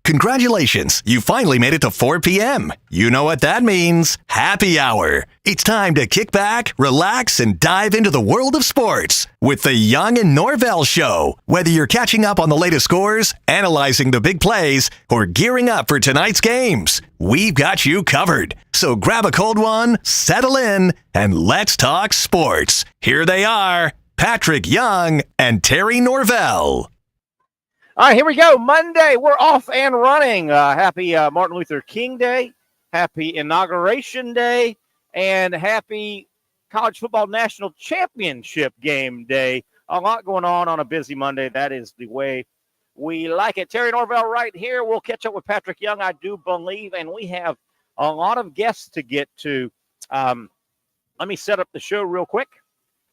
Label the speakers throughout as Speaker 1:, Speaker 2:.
Speaker 1: Congratulations, you finally made it to 4 p.m. You know what that means. Happy hour. It's time to kick back, relax, and dive into the world of sports with the Young and Norvelle Show. Whether you're catching up on the latest scores, analyzing the big plays, or gearing up for tonight's games, we've got you covered. So grab a cold one, settle in, and let's talk sports. Here they are, Patrick Young and Terry Norvelle.
Speaker 2: All right, here we go. Monday, we're off and running. Happy Martin Luther King Day, happy Inauguration Day, and happy College Football National Championship Game Day. A lot going on a busy Monday. That is the way we like it. Terry Norvelle right here. We'll catch up with Patrick Young, I do believe, and we have a lot of guests to get to. Let me set up the show real quick.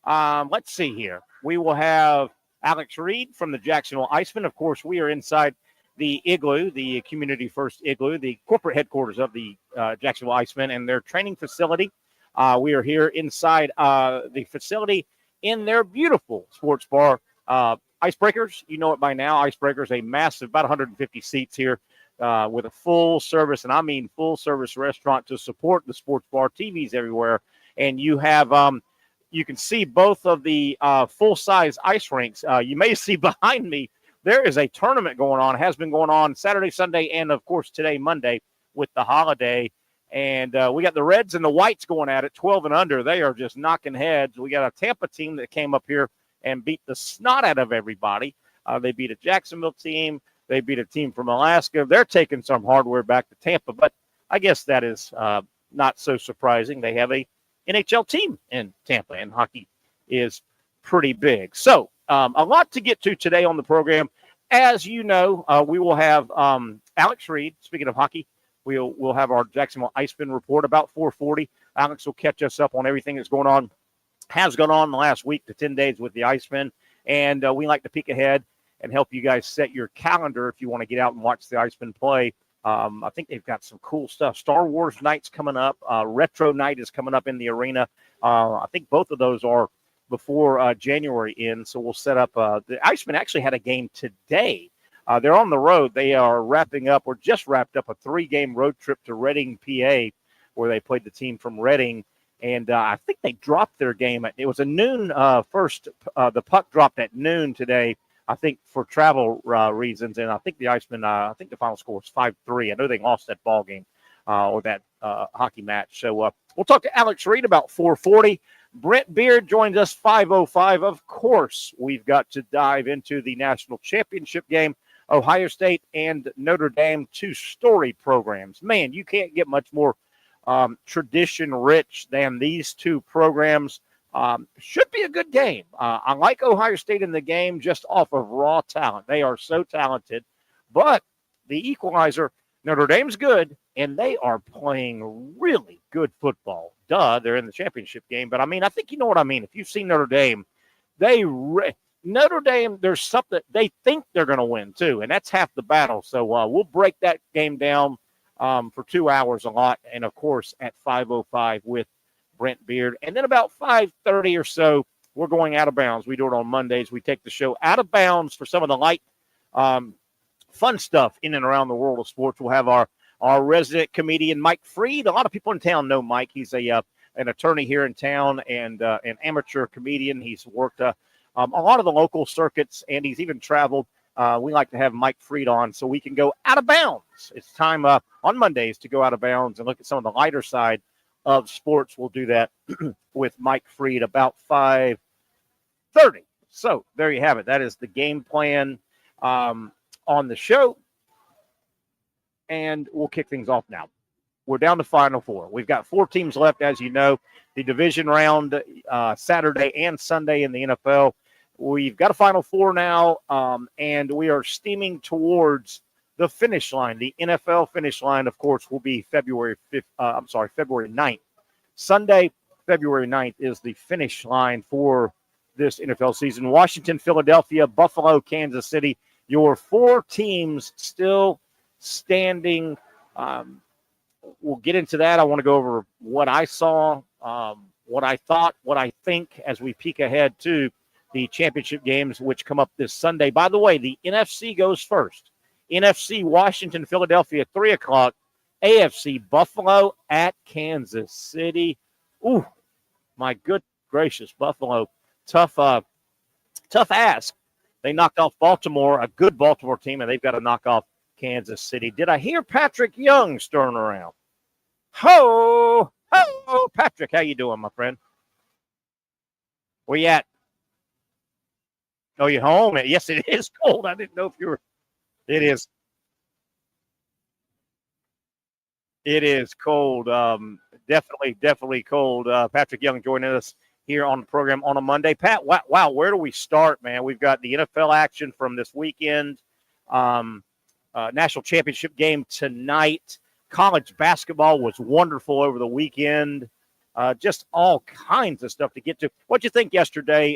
Speaker 2: Let's see here. We will have Alex Reed from the Jacksonville Icemen. Of course, we are inside the Igloo, the Community First Igloo, the corporate headquarters of the Jacksonville Icemen and their training facility. We are here inside the facility in their beautiful sports bar. Icebreakers, you know it by now. Icebreakers, a massive, about 150 seats here with a full service, and I mean full service restaurant to support the sports bar, TVs everywhere. And you have you can see both of the full-size ice rinks. You may see behind me, there is a tournament going on. It has been going on Saturday, Sunday, and, of course, today, Monday, with the holiday. And we got the Reds and the Whites going at it, 12 and under. They are just knocking heads. We got a Tampa team that came up here and beat the snot out of everybody. They beat a Jacksonville team. They beat a team from Alaska. They're taking some hardware back to Tampa, but I guess that is not so surprising. They have a NHL team in Tampa, and hockey is pretty big. So a lot to get to today on the program. As you know, we will have Alex Reed. Speaking of hockey, we'll have our Jacksonville Icemen report about 4:40. Alex will catch us up on everything that's going on, has gone on the last week to 10 days with the Icemen, and we like to peek ahead and help you guys set your calendar if you want to get out and watch the Icemen play. I think they've got some cool stuff. Star Wars Night's coming up. Retro Night is coming up in the arena. I think both of those are before January ends, so we'll set up. The Icemen actually had a game today. They're on the road. They are wrapping up, or just wrapped up, a 3-game road trip to Reading, PA, where they played the team from Reading. And I think they dropped their game. It was a noon first. The puck dropped at noon today, I think, for travel reasons, and I think the Icemen, I think the final score was 5-3. I know they lost that ball game or that hockey match. So we'll talk to Alex Reed about 4:40. Brent Beaird joins us 5:05. Of course, we've got to dive into the national championship game. Ohio State and Notre Dame, 2-story programs. Man, you can't get much more tradition-rich than these two programs. Should be a good game. I like Ohio State in the game just off of raw talent. They are so talented. But the equalizer, Notre Dame's good, and they are playing really good football. Duh, they're in the championship game. But, I mean, I think you know what I mean. If you've seen Notre Dame, Notre Dame, there's something they think they're going to win, too, and that's half the battle. So we'll break that game down for 2 hours a lot, and, of course, at 5:05 with Brent Beaird. And then about 5:30 or so, we're going out of bounds. We do it on Mondays. We take the show out of bounds for some of the light, fun stuff in and around the world of sports. We'll have our resident comedian, Mike Freed. A lot of people in town know Mike. He's an attorney here in town and an amateur comedian. He's worked a lot of the local circuits, and he's even traveled. We like to have Mike Freed on so we can go out of bounds. It's time on Mondays to go out of bounds and look at some of the lighter side of sports. We'll do that with Mike Freed about 5:30. So there you have it. That is the game plan on the show. And we'll kick things off now. We're down to Final Four. We've got 4 teams left, as you know. The division round Saturday and Sunday in the NFL. We've got a Final Four now, and we are steaming towards the finish line. The NFL finish line, of course, will be February 9th. Sunday, February 9th is the finish line for this NFL season. Washington, Philadelphia, Buffalo, Kansas City. Your 4 teams still standing. We'll get into that. I want to go over what I saw, what I thought, what I think as we peek ahead to the championship games, which come up this Sunday. By the way, the NFC goes first. NFC Washington, Philadelphia, 3 o'clock. AFC Buffalo at Kansas City. Ooh, my good gracious, Buffalo. Tough ask. They knocked off Baltimore, a good Baltimore team, and they've got to knock off Kansas City. Did I hear Patrick Young stirring around? Ho, Patrick, how you doing, my friend? Where you at? Oh, you home? Yes, it is cold. I didn't know if you were. It is. It is cold. Definitely cold. Patrick Young joining us here on the program on a Monday. Pat, wow, where do we start, man? We've got the NFL action from this weekend, national championship game tonight. College basketball was wonderful over the weekend. Just all kinds of stuff to get to. What'd you think yesterday?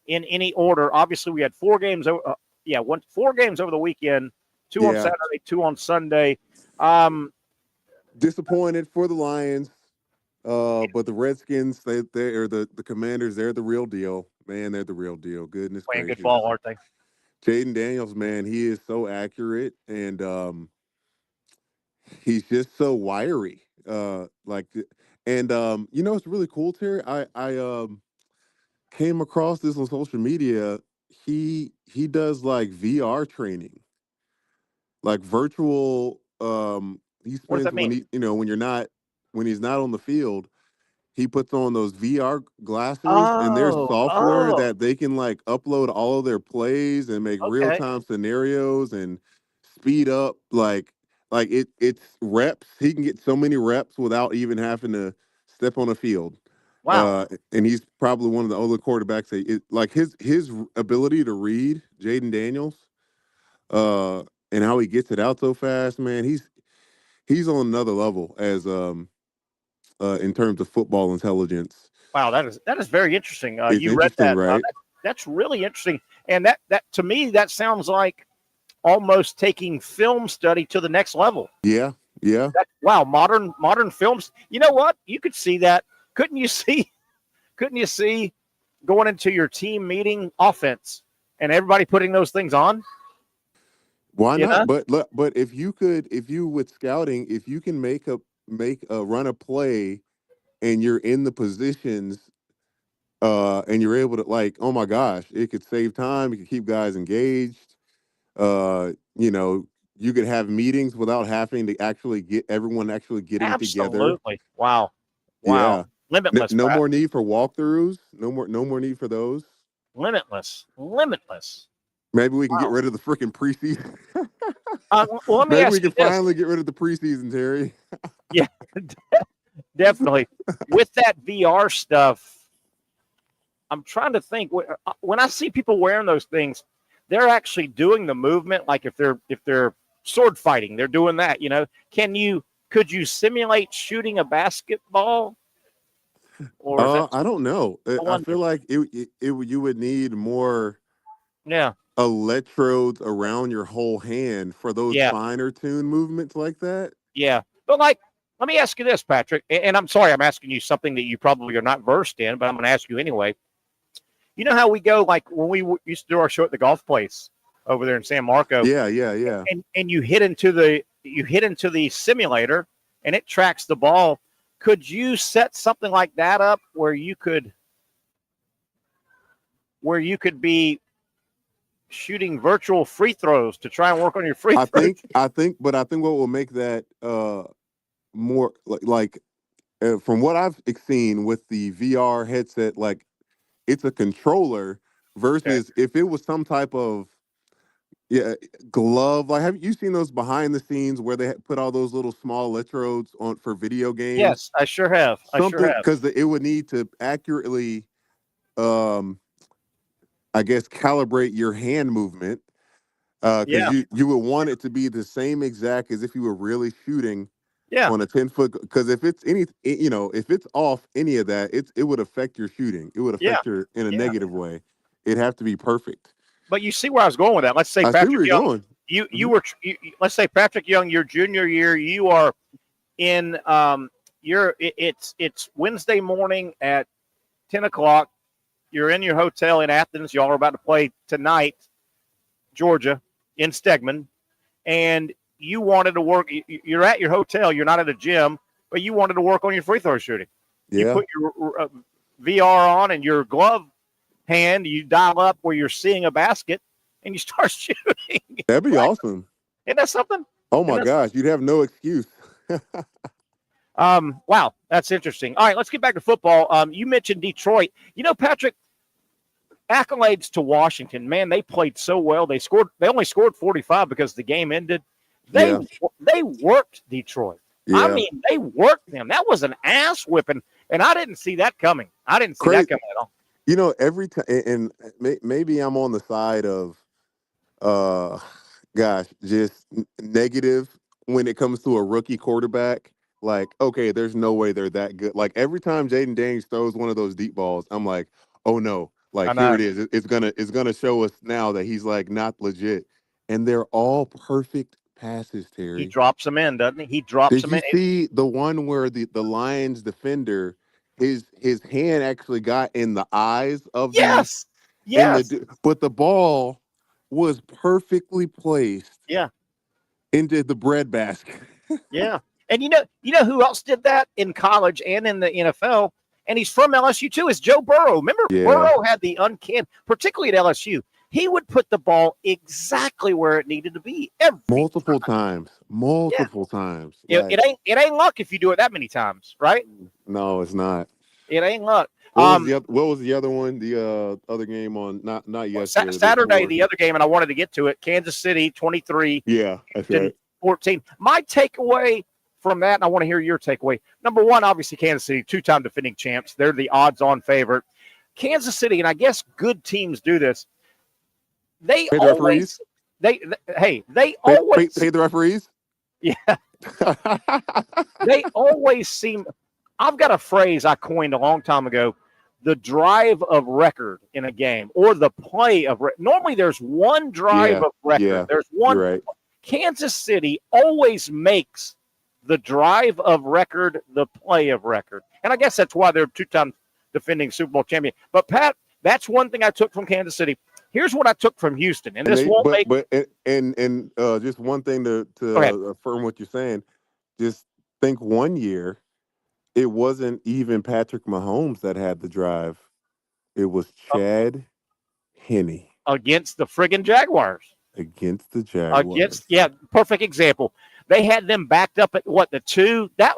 Speaker 2: In any order, obviously we had 4 games. 4 games over the weekend. 2 on Saturday, 2 on Sunday.
Speaker 3: Disappointed for the Lions, but the Redskins, they are the Commanders. They're the real deal, man. They're the real deal. Goodness
Speaker 2: Playing
Speaker 3: gracious.
Speaker 2: good ball, aren't they?
Speaker 3: Jaden Daniels, man, he is so accurate, and he's just so wiry. You know, it's really cool, Terry. I came across this on social media. He does like VR training, like virtual. He
Speaker 2: What does
Speaker 3: spends
Speaker 2: that mean?
Speaker 3: when he's not on the field. He puts on those VR glasses, and there's software
Speaker 2: Oh,
Speaker 3: that they can like upload all of their plays and make real
Speaker 2: okay.
Speaker 3: time scenarios and speed up it's reps. He can get so many reps without even having to step on a field.
Speaker 2: Wow.
Speaker 3: And he's probably one of the older quarterbacks. Like his ability to read Jaden Daniels, and how he gets it out so fast, man. He's on another level as in terms of football intelligence.
Speaker 2: Wow, that is very interesting.
Speaker 3: It's
Speaker 2: You read
Speaker 3: interesting,
Speaker 2: that.
Speaker 3: right?
Speaker 2: That's really interesting. And that to me, that sounds like almost taking film study to the next level.
Speaker 3: Yeah, yeah.
Speaker 2: Wow, modern films. You know what? You could see that. Couldn't you see? Couldn't you see going into your team meeting offense and everybody putting those things on?
Speaker 3: Why
Speaker 2: You know?
Speaker 3: not? But if you with scouting, if you can make a run a play and you're in the positions, and you're able to, like, oh my gosh, it could save time, it could keep guys engaged. You know, you could have meetings without having to actually get everyone actually getting together.
Speaker 2: Absolutely. Wow.
Speaker 3: Yeah.
Speaker 2: Limitless,
Speaker 3: No
Speaker 2: Pat.
Speaker 3: more need for walkthroughs. No more need for those.
Speaker 2: Limitless.
Speaker 3: Maybe we can get
Speaker 2: Wow.
Speaker 3: rid of the freaking preseason.
Speaker 2: Well, let me
Speaker 3: Maybe
Speaker 2: ask
Speaker 3: we
Speaker 2: you
Speaker 3: can
Speaker 2: this.
Speaker 3: finally get rid of the preseason, Terry.
Speaker 2: Yeah, definitely. With that VR stuff, I'm trying to think. When I see people wearing those things, they're actually doing the movement. Like if they're sword fighting, they're doing that. You know, could you simulate shooting a basketball? Or is that?
Speaker 3: I don't know.
Speaker 2: I
Speaker 3: I
Speaker 2: wonder.
Speaker 3: feel like you would need more
Speaker 2: Yeah,
Speaker 3: electrodes around your whole hand for those
Speaker 2: yeah,
Speaker 3: finer tune movements like that.
Speaker 2: yeah. But like, let me ask you this, Patrick. And I'm sorry, I'm asking you something that you probably are not versed in, but I'm going to ask you anyway. You know how we go, like when we used to do our show at the golf place over there in San Marco,
Speaker 3: Yeah.
Speaker 2: and you hit into the simulator, and it tracks the ball. Could you set something like that up where you could be shooting virtual free throws to try and work on your free throws?
Speaker 3: I think what will make that more from what I've seen with the VR headset, like it's a controller
Speaker 2: Okay.
Speaker 3: versus if it was some type of glove. Like, have you seen those behind the scenes where they put all those little small electrodes on for video games?
Speaker 2: Yes, I sure have.
Speaker 3: Something, because it would need to accurately, um, I guess, calibrate your hand movement. Because
Speaker 2: Yeah,
Speaker 3: you would want it to be the same exact as if you were really shooting
Speaker 2: yeah,
Speaker 3: on a 10-foot. Because if it's if it's off any of that, it would affect your shooting. It would
Speaker 2: yeah,
Speaker 3: affect your in a
Speaker 2: yeah.
Speaker 3: negative way. It'd have to be perfect.
Speaker 2: But you see where I was going with that. Let's say
Speaker 3: I see where
Speaker 2: Patrick
Speaker 3: you're
Speaker 2: Young,
Speaker 3: going.
Speaker 2: let's say Patrick Young, your junior year, you are in it's Wednesday morning at 10 o'clock. You're in your hotel in Athens. Y'all are about to play tonight, Georgia, in Stegman. and you wanted to work. You're at your hotel. You're not at a gym, but you wanted to work on your free throw shooting. You put your VR on and your glove hand. You dial up where you're seeing a basket, and you start shooting.
Speaker 3: That'd be awesome.
Speaker 2: Isn't that something?
Speaker 3: Oh my gosh, you'd have no excuse.
Speaker 2: Wow, that's interesting. All right, let's get back to football. You mentioned Detroit. Patrick, accolades to Washington. Man, they played so well. They only scored 45 because the game ended. They worked Detroit. Yeah. I mean, they worked them. That was an ass whipping, and I didn't see that coming. I didn't see that coming at all.
Speaker 3: Every time, and maybe I'm on the side of, just negative when it comes to a rookie quarterback. Like, okay, there's no way they're that good. Like every time Jaden Daniels throws one of those deep balls, I'm like, oh no, like here it is. It's gonna show us now that he's like not legit. And they're all perfect passes, Terry.
Speaker 2: He drops them in, doesn't he? He drops them in.
Speaker 3: Did you see the one where the Lions defender, his hand actually got in the eyes of
Speaker 2: yes.
Speaker 3: But the ball was perfectly placed.
Speaker 2: Yeah.
Speaker 3: Into the bread basket.
Speaker 2: Yeah. And you know who else did that in college and in the NFL? And he's from LSU too, is Joe Burrow. Remember, Burrow had the uncanny, particularly at LSU. He would put the ball exactly where it needed to be
Speaker 3: multiple times.
Speaker 2: Yeah, it ain't luck if you do it that many times, right?
Speaker 3: No, it's not.
Speaker 2: It ain't luck.
Speaker 3: What was the other one? The other game on not yesterday.
Speaker 2: Saturday, the other game, and I wanted to get to it. Kansas City 23.
Speaker 3: Yeah, that's right.
Speaker 2: 14. My takeaway from that, and I want to hear your takeaway. Number one, obviously, Kansas City, two-time defending champs. They're the odds-on favorite. Kansas City, and I guess good teams do this. They
Speaker 3: pay
Speaker 2: always
Speaker 3: the
Speaker 2: always
Speaker 3: pay the referees.
Speaker 2: Yeah. They always seem. I've got a phrase I coined a long time ago: the drive of record in a game, or the play of. Normally, there's one drive of record.
Speaker 3: Yeah,
Speaker 2: there's one.
Speaker 3: Right.
Speaker 2: Kansas City always makes the drive of record the play of record, and I guess that's why they're two-time defending Super Bowl champion. But Pat, that's one thing I took from Kansas City. Here's what I took from Houston, and this won't make.
Speaker 3: But just one thing to affirm what you're saying. Just think, one year, it wasn't even Patrick Mahomes that had the drive. It was Chad Henne
Speaker 2: against the friggin' Jaguars.
Speaker 3: Against the Jaguars.
Speaker 2: Perfect example. They had them backed up at the 2. That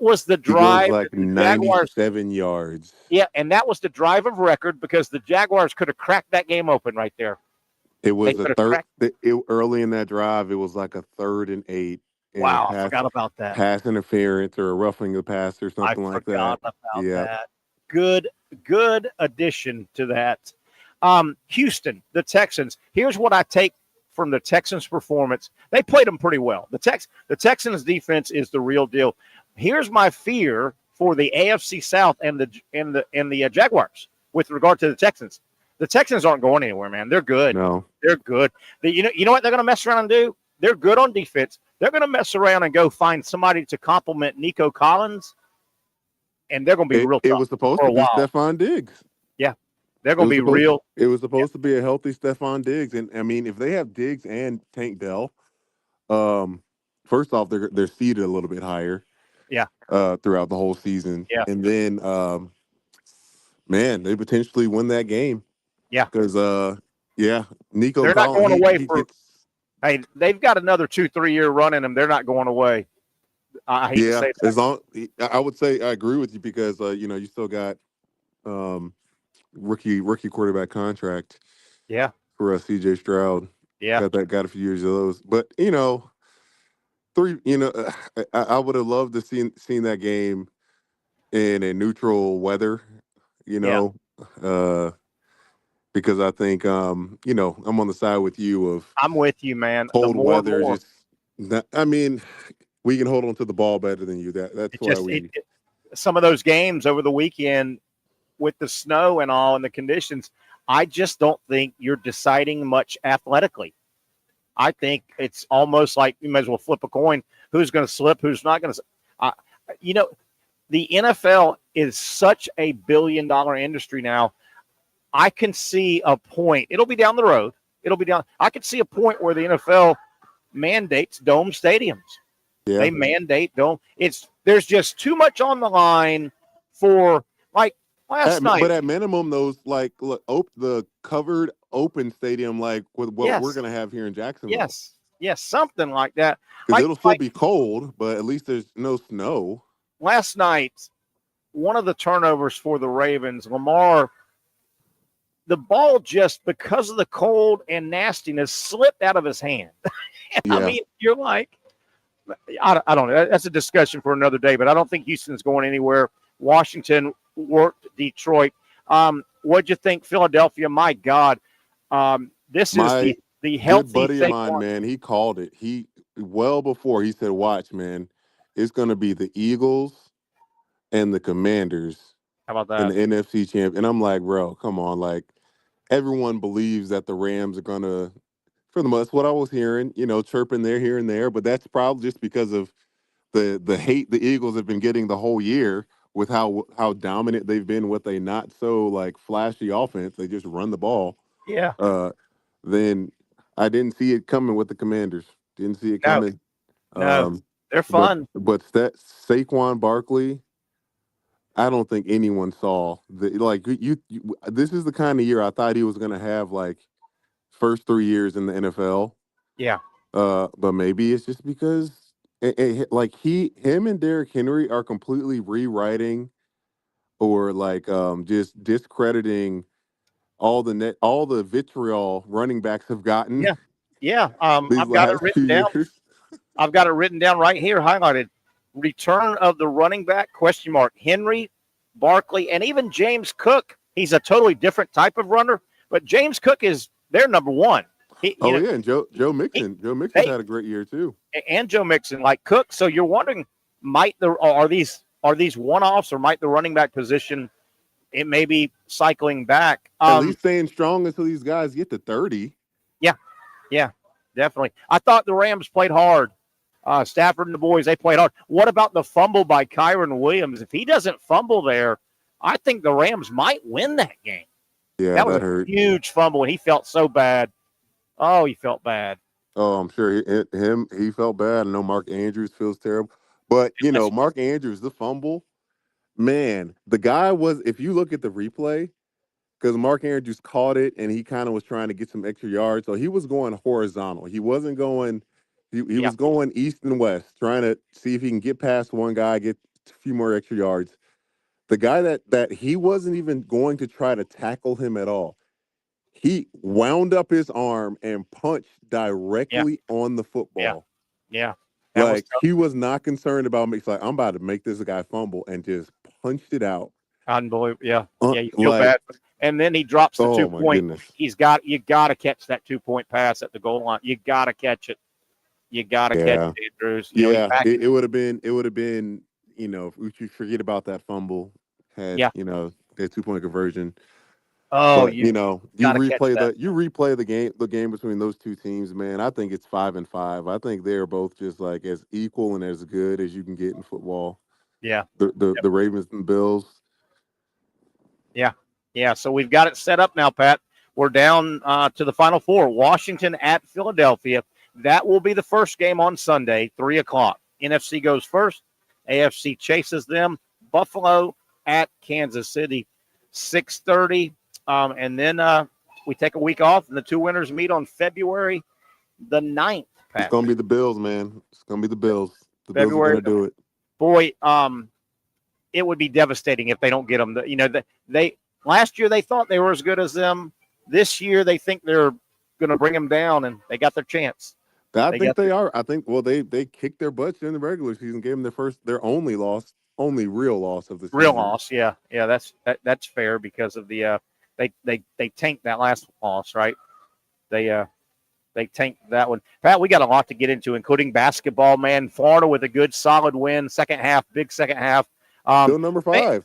Speaker 2: was the drive.
Speaker 3: It was like 97 yards.
Speaker 2: Yeah, and that was the drive of record because the Jaguars could have cracked that game open right there.
Speaker 3: It was early in that drive. It was like a 3rd and 8. And
Speaker 2: wow, I forgot about that.
Speaker 3: Pass interference or a roughing the pass or something like that.
Speaker 2: I forgot about that. Good addition to that. Houston, the Texans. Here's what I take from the Texans' performance. They played them pretty well. The Texans' defense is the real deal. Here's my fear for the AFC South and the Jaguars with regard to the Texans. The Texans aren't going anywhere, man. They're good.
Speaker 3: No,
Speaker 2: they're good. You know what they're going to mess around and do? They're good on defense. They're going to mess around and go find somebody to complement Nico Collins, and they're going to be real tough.
Speaker 3: It was supposed to be Stephon Diggs.
Speaker 2: Yeah, they're going to be real.
Speaker 3: It was supposed to be a healthy Stephon Diggs, and I mean, if they have Diggs and Tank Dell, first off, they're seeded a little bit higher.
Speaker 2: Yeah.
Speaker 3: Throughout the whole season.
Speaker 2: Yeah.
Speaker 3: And then, man, they potentially win that game.
Speaker 2: Yeah.
Speaker 3: Because, Nico.
Speaker 2: They're not going away for. Hey, they've got another 2-3 year run in them. They're not going away. I hate to say that.
Speaker 3: I would say I agree with you because you still got rookie quarterback contract.
Speaker 2: Yeah.
Speaker 3: For CJ Stroud.
Speaker 2: Yeah.
Speaker 3: Got a few years of those. But I would have loved to seen that game in a neutral weather, because I think, I'm on the side with you of.
Speaker 2: I'm with you, man.
Speaker 3: Cold weather. We can hold on to the ball better than you. That's why
Speaker 2: some of those games over the weekend with the snow and all and the conditions, I just don't think you're deciding much athletically. I think it's almost like you might as well flip a coin. Who's going to slip? Who's not going to? The NFL is such a billion-dollar industry now. I can see a point. It'll be down the road. I can see a point where the NFL mandates dome stadiums.
Speaker 3: Yeah.
Speaker 2: They mandate dome. There's just too much on the line for like last night.
Speaker 3: But at minimum, those like the covered open stadium, like with what we're gonna have here in Jacksonville.
Speaker 2: Yes, something like that.
Speaker 3: Because it'll still be cold, but at least there's no snow.
Speaker 2: Last night, one of the turnovers for the Ravens, Lamar, the ball just because of the cold and nastiness slipped out of his hand.
Speaker 3: Yeah.
Speaker 2: I mean, you're like, I don't know. That's a discussion for another day, but I don't think Houston's going anywhere. Washington worked Detroit. What'd you think, Philadelphia? My God, this is the healthy
Speaker 3: good buddy of mine, man. He called it. He well before he said, "Watch, man, it's going to be the Eagles and the Commanders."
Speaker 2: How about that?
Speaker 3: In the NFC champ. And I'm like, bro, come on. Like, everyone believes that the Rams are going to, for the most, what I was hearing, chirping there, here and there. But that's probably just because of the hate the Eagles have been getting the whole year with how dominant they've been with a not so, like, flashy offense. They just run the ball.
Speaker 2: Yeah.
Speaker 3: Then I didn't see it coming with the Commanders. Didn't see it coming.
Speaker 2: No. They're fun.
Speaker 3: But Saquon Barkley, I don't think anyone saw this is the kind of year I thought he was going to have, like, first 3 years in the NFL.
Speaker 2: Yeah.
Speaker 3: But maybe it's just because him and Derrick Henry are completely rewriting or just discrediting all the vitriol running backs have gotten.
Speaker 2: Yeah. Yeah.
Speaker 3: These
Speaker 2: I've got it written down.
Speaker 3: Years.
Speaker 2: I've got it written down right here, highlighted. Return of the running back, ? Henry, Barkley, and even James Cook. He's a totally different type of runner, but James Cook is their number one.
Speaker 3: And Joe Mixon. Joe Mixon had a great year too.
Speaker 2: And Joe Mixon, like Cook. So you're wondering, are these one-offs, or might the running back position it may be cycling back?
Speaker 3: At least staying strong until these guys get to 30.
Speaker 2: Yeah, definitely. I thought the Rams played hard. Stafford and the boys, they played hard. What about the fumble by Kyron Williams? If he doesn't fumble there, I think the Rams might win that game.
Speaker 3: Yeah,
Speaker 2: that was
Speaker 3: hurt.
Speaker 2: A huge fumble, and he felt so bad. Oh, he felt bad.
Speaker 3: Oh, I'm sure he felt bad. I know Mark Andrews feels terrible. But, Mark Andrews, the fumble, man, the guy was, if you look at the replay, because Mark Andrews caught it, and he kind of was trying to get some extra yards. So he was going horizontal. He wasn't going – he was going east and west, trying to see if he can get past one guy, get a few more extra yards. The guy that he wasn't even going to try to tackle him at all, he wound up his arm and punched directly on the football.
Speaker 2: Yeah.
Speaker 3: He was not concerned about me. It's like, I'm about to make this guy fumble, and just punched it out.
Speaker 2: Unbelievable. Yeah, you feel bad. And then he drops the 2 point.
Speaker 3: Goodness.
Speaker 2: You got to catch that 2 point pass at the goal line. You got to catch it. You got to catch it, Andrews.
Speaker 3: It would have been. If you forget about that fumble, had that 2 point conversion.
Speaker 2: Oh,
Speaker 3: but, you replay the game between those two teams, man. I think it's 5-5. I think they're both just like as equal and as good as you can get in football.
Speaker 2: Yeah.
Speaker 3: The Ravens and Bills.
Speaker 2: Yeah. So we've got it set up now, Pat. We're down to the Final Four. Washington at Philadelphia. That will be the first game on Sunday, 3:00. NFC goes first. AFC chases them. Buffalo at Kansas City, 6:30. And then we take a week off, and the two winners meet on February the 9th. Pat.
Speaker 3: It's going to be the Bills, man. It's going to be the Bills. The Bills are going to do it.
Speaker 2: Boy, it would be devastating if they don't get them. They last year they thought they were as good as them. This year they think they're going to bring them down, and they got their chance.
Speaker 3: I think they are. I think they kicked their butts in the regular season, gave them their only real loss of the season.
Speaker 2: Real loss, yeah, that's fair because of the they tanked that last loss, right? They tanked that one. Pat, we got a lot to get into, including basketball, man. Florida with a good, solid win. Big second half.
Speaker 3: Still number 5.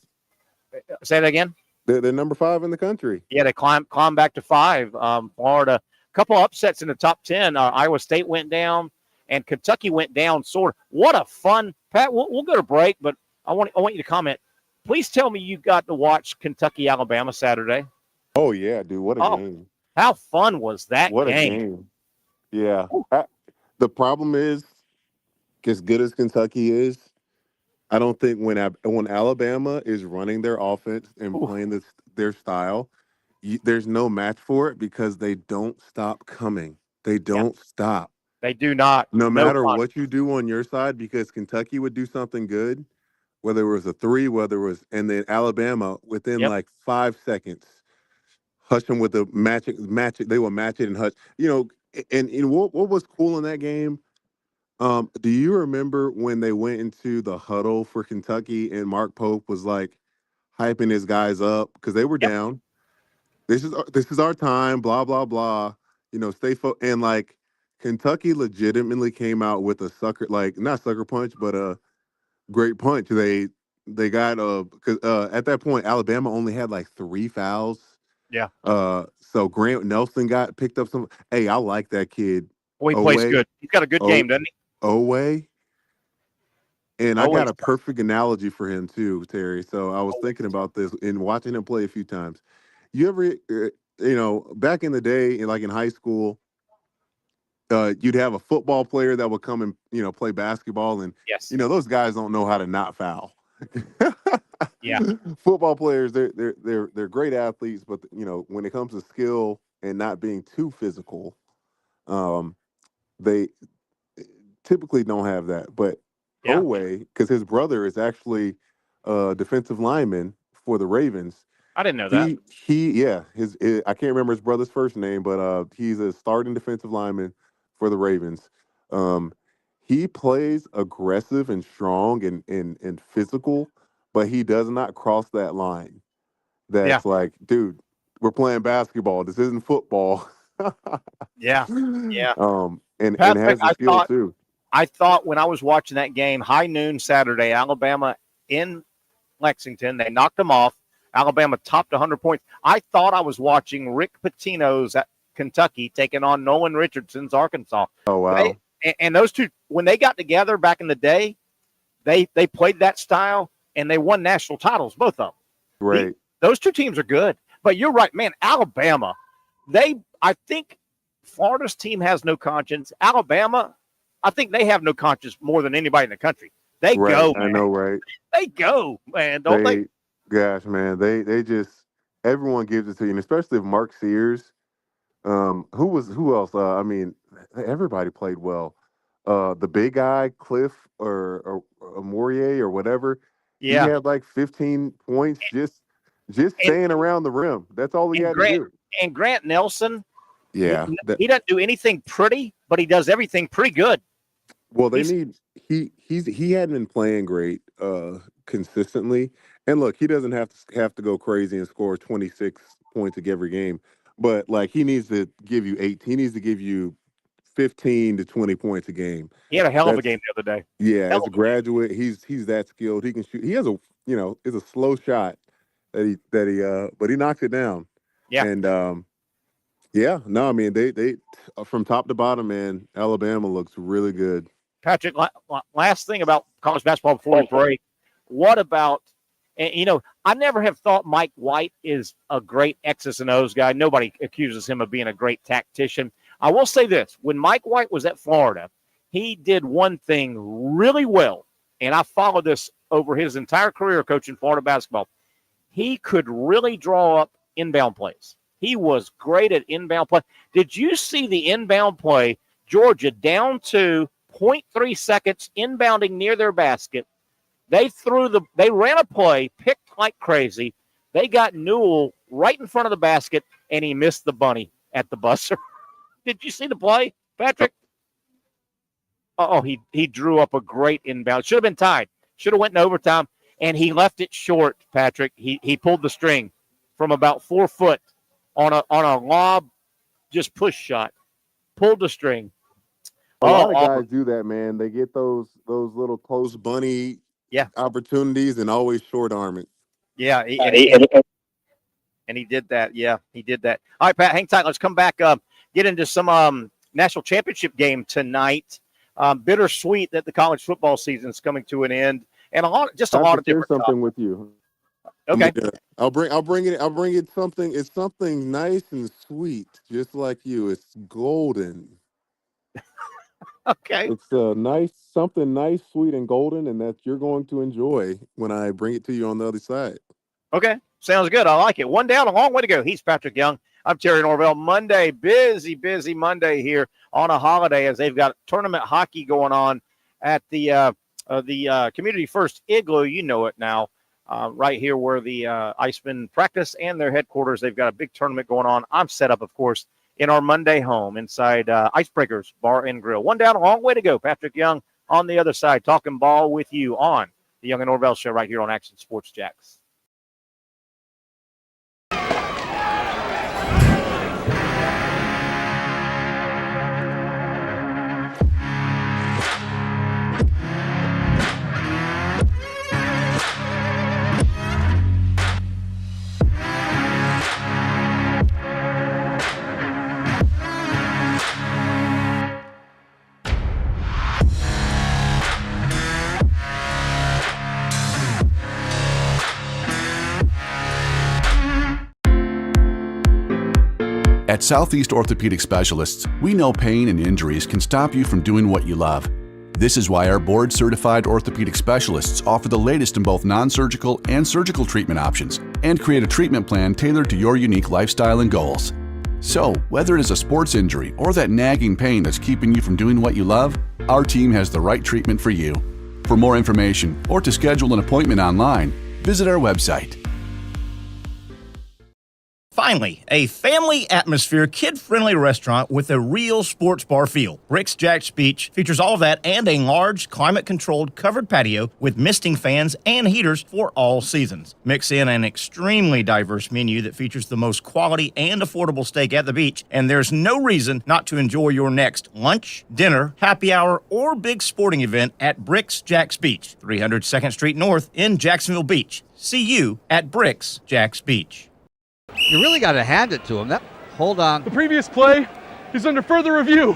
Speaker 2: Say that again?
Speaker 3: They're number 5 in the country.
Speaker 2: Yeah, they climb back to 5. Florida, a couple upsets in the top 10. Iowa State went down, and Kentucky went down. Sort of. What a fun, Pat. We'll go to break, but I want you to comment. Please tell me you got to watch Kentucky Alabama Saturday.
Speaker 3: Oh yeah, dude! What a game!
Speaker 2: How fun was that?
Speaker 3: What a game! Yeah, The problem is, as good as Kentucky is, I don't think when Alabama is running their offense and
Speaker 2: Ooh,
Speaker 3: playing their style, there's no match for it because they don't stop coming. They
Speaker 2: yeah,
Speaker 3: don't stop.
Speaker 2: they do not.
Speaker 3: No
Speaker 2: No
Speaker 3: matter
Speaker 2: fun.
Speaker 3: what you do on your side, because Kentucky would do something good, whether it was a three, whether it was, and then Alabama within
Speaker 2: Yep.
Speaker 3: like 5 seconds, hush them with the match it. They will match it and hush. And what was cool in that game? Do you remember when they went into the huddle for Kentucky and Mark Pope was like hyping his guys up because they were
Speaker 2: Yep.
Speaker 3: down? This is our time. Blah blah blah. And like Kentucky legitimately came out with a sucker, like not sucker punch, but a great punch. They got because at that point Alabama only had like 3 fouls.
Speaker 2: Yeah.
Speaker 3: So Grant Nelson got picked up some. Hey, I like that kid.
Speaker 2: Well, he plays
Speaker 3: Away,
Speaker 2: good. He's got a good
Speaker 3: oh,
Speaker 2: game, doesn't he?
Speaker 3: away. And I got
Speaker 2: Always
Speaker 3: a
Speaker 2: does.
Speaker 3: perfect analogy for him too, Terry. So I was
Speaker 2: Always
Speaker 3: thinking
Speaker 2: does.
Speaker 3: about this and watching him play a few times. You ever, back in the day, like in high school, you'd have a football player that would come and play basketball, and
Speaker 2: Yes.
Speaker 3: those guys don't know how to not foul.
Speaker 2: Yeah.
Speaker 3: Football players, they're great athletes, but when it comes to skill and not being too physical, um, they typically don't have that. But
Speaker 2: Yeah.
Speaker 3: Oway, because his brother is actually a defensive lineman for the Ravens.
Speaker 2: I didn't know that.
Speaker 3: Yeah, I can't remember his brother's first name, but he's a starting defensive lineman for the Ravens. Um, he plays aggressive and strong and physical, but he does not cross that line.
Speaker 2: Yeah.
Speaker 3: That's like, dude, we're playing basketball. This isn't football.
Speaker 2: Yeah. Yeah.
Speaker 3: And
Speaker 2: Patrick,
Speaker 3: has the skill too.
Speaker 2: I thought when I was watching that game, high noon Saturday, Alabama in Lexington, they knocked them off. Alabama topped 100 points. I thought I was watching Rick Pitino's at Kentucky taking on Nolan Richardson's Arkansas.
Speaker 3: Oh
Speaker 2: They
Speaker 3: wow,
Speaker 2: and those two, when they got together back in the day, they played that style and they won national titles, both of them. The,
Speaker 3: right.
Speaker 2: those two teams are good. But you're right, man. Alabama, I think Florida's team has no conscience. Alabama, I think they have no conscience more than anybody in the country. They
Speaker 3: Right,
Speaker 2: go,
Speaker 3: I
Speaker 2: man.
Speaker 3: know, right?
Speaker 2: They go, man. Don't they?
Speaker 3: They, gosh, man, they just everyone gives it to you, and especially if Mark Sears, who else? I mean, everybody played well. The big guy, Cliff or Mourier or whatever, he
Speaker 2: Yeah.
Speaker 3: had like 15 points just
Speaker 2: And
Speaker 3: staying around the rim. That's all he
Speaker 2: and
Speaker 3: had to
Speaker 2: Grant
Speaker 3: do.
Speaker 2: and Grant Nelson,
Speaker 3: Yeah,
Speaker 2: he doesn't do anything pretty, but he does everything pretty good.
Speaker 3: well, they
Speaker 2: He's
Speaker 3: need he hadn't been playing great consistently. And look, he doesn't have to go crazy and score 26 points every game, but like he needs to give you 8. He needs to give you 15 to 20 points a game.
Speaker 2: he had a hell of a
Speaker 3: That's
Speaker 2: game the other day.
Speaker 3: yeah,
Speaker 2: Hell
Speaker 3: as a
Speaker 2: of a game.
Speaker 3: graduate, he's that skilled. He can shoot. He has it's a slow shot that he but he knocks it down.
Speaker 2: Yeah.
Speaker 3: And yeah, no, I mean they from top to bottom, man, Alabama looks really good.
Speaker 2: Patrick, last thing about college basketball before we break. What about, and I never have thought Mike White is a great X's and O's guy. Nobody accuses him of being a great tactician. I will say this. When Mike White was at Florida, he did one thing really well, and I followed this over his entire career coaching Florida basketball. He could really draw up inbound plays. He was great at inbound play. Did you see the inbound play? Georgia down to zero point 0.3 seconds inbounding near their basket. They ran a play, picked like crazy. They got Newell right in front of the basket, and he missed the bunny at the buzzer. Did you see the play, Patrick? Oh, he drew up a great inbound. Should have been tied. Should have went in overtime, and he left it short, Patrick. He pulled the string from about 4 foot on a lob, just push shot. Pulled the string.
Speaker 3: A
Speaker 2: Oh,
Speaker 3: lot of
Speaker 2: Auburn.
Speaker 3: guys do that, man. They get those little close bunny
Speaker 2: Yeah,
Speaker 3: opportunities and always short arm it.
Speaker 2: yeah, and he did that. Yeah, he did that. All right, Pat, hang tight. Let's come back. Get into some national championship game tonight. Bittersweet that the college football season is coming to an end, and a
Speaker 3: I
Speaker 2: lot
Speaker 3: have to
Speaker 2: of
Speaker 3: share
Speaker 2: different stuff.
Speaker 3: something with you.
Speaker 2: Okay.
Speaker 3: I'll bring it something. It's something nice and sweet, just like you. It's golden.
Speaker 2: Okay.
Speaker 3: It's something nice, sweet, and golden, and that you're going to enjoy when I bring it to you on the other side.
Speaker 2: Okay. Sounds good. I like it. One down, a long way to go. He's Patrick Young. I'm Terry Norvelle. Monday, busy Monday here on a holiday as they've got tournament hockey going on at the Community First Igloo. You know it now. Right here where the Icemen practice and their headquarters. They've got a big tournament going on. I'm set up, of course, in our Monday home inside Icebreakers Bar and Grill. One down, a long way to go. Patrick Young on the other side, talking ball with you on the Young and Norvelle Show right here on Action Sports Jacks.
Speaker 4: At Southeast Orthopedic Specialists, we know pain and injuries can stop you from doing what you love. This is why our board-certified orthopedic specialists offer the latest in both non-surgical and surgical treatment options and create a treatment plan tailored to your unique lifestyle and goals. So, whether it is a sports injury or that nagging pain that's keeping you from doing what you love, our team has the right treatment for you. For more information or to schedule an appointment online, visit our website.
Speaker 5: Finally, a family atmosphere, kid-friendly restaurant with a real sports bar feel. Bricks Jack's Beach features all of that and a large, climate-controlled covered patio with misting fans and heaters for all seasons. Mix in an extremely diverse menu that features the most quality and affordable steak at the beach, and there's no reason not to enjoy your next lunch, dinner, happy hour, or big sporting event at Bricks Jack's Beach, 300 2nd Street North in Jacksonville Beach. See you at Bricks Jack's Beach.
Speaker 6: You really got to hand it to him. Hold on.
Speaker 7: The previous play is under further review.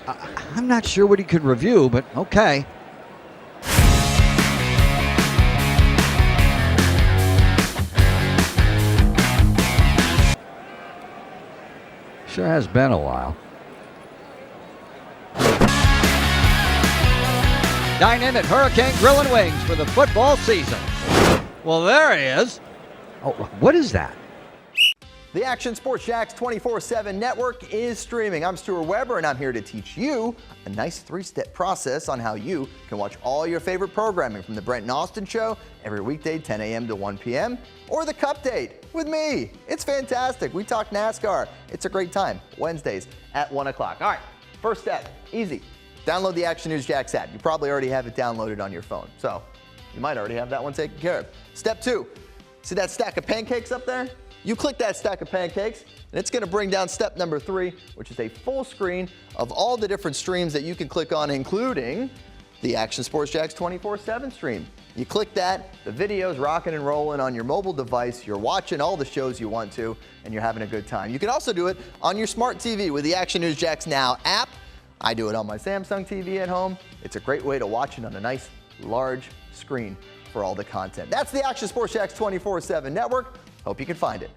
Speaker 6: I'm not sure what he could review, but okay. Sure has been a while. Dynamic Hurricane Grill and Wings for the football season. Well, there he is. Oh, what is that?
Speaker 8: The Action Sports Jacks 24/7 network is streaming. I'm Stuart Weber, and I'm here to teach you a nice three-step process on how you can watch all your favorite programming from the Brent and Austin Show every weekday 10 a.m. to 1 p.m. or the Cup Date with me. It's fantastic. We talk NASCAR. It's a great time. Wednesdays at 1 o'clock. All right, first step, easy. Download the Action News Jacks app. You probably already have it downloaded on your phone, so you might already have that one taken care of. Step 2, see that stack of pancakes up there? You click that stack of pancakes, and it's going to bring down step number 3, which is a full screen of all the different streams that you can click on, including the Action Sports Jacks 24/7 stream. You click that, the video's rocking and rolling on your mobile device. You're watching all the shows you want to, and you're having a good time. You can also do it on your smart TV with the Action News Jacks Now app. I do it on my Samsung TV at home. It's a great way to watch it on a nice, large screen for all the content. That's the Action Sports Jacks 24/7 network. Hope you can find it.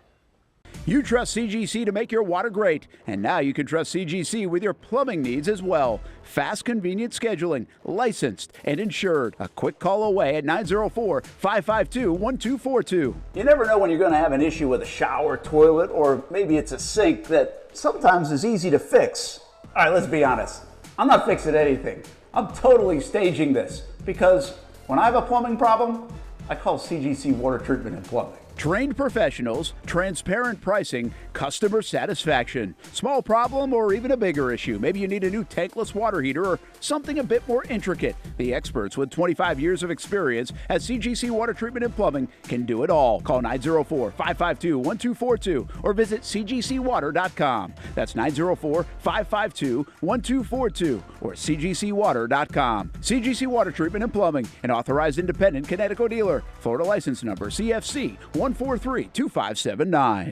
Speaker 9: You trust CGC to make your water great, and now you can trust CGC with your plumbing needs as well. Fast, convenient scheduling, licensed and insured. A quick call away at 904-552-1242.
Speaker 10: You never know when you're going to have an issue with a shower, toilet, or maybe it's a sink that sometimes is easy to fix. All right, let's be honest. I'm not fixing anything. I'm totally staging this because when I have a plumbing problem, I call CGC Water Treatment and Plumbing.
Speaker 9: Trained professionals, transparent pricing, customer satisfaction. Small problem or even a bigger issue. Maybe you need a new tankless water heater or something a bit more intricate. The experts with 25 years of experience at CGC Water Treatment and Plumbing can do it all. Call 904-552-1242 or visit cgcwater.com. That's 904-552-1242 or cgcwater.com. CGC Water Treatment and Plumbing, an authorized independent Connecticut dealer. Florida license number CFC 1432579.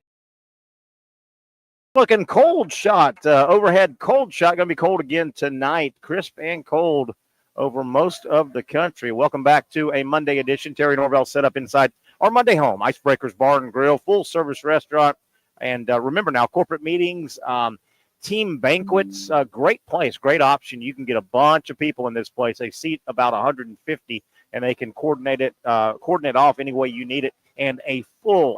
Speaker 2: Looking cold shot, overhead cold shot, going to be cold again tonight. Crisp and cold over most of the country. Welcome back to a Monday edition. Terry Norvelle set up inside our Monday home, Icebreakers Bar and Grill, full service restaurant. And remember now, corporate meetings, team banquets, great place, great option. You can get a bunch of people in this place. They seat about 150, and they can coordinate off any way you need it. And a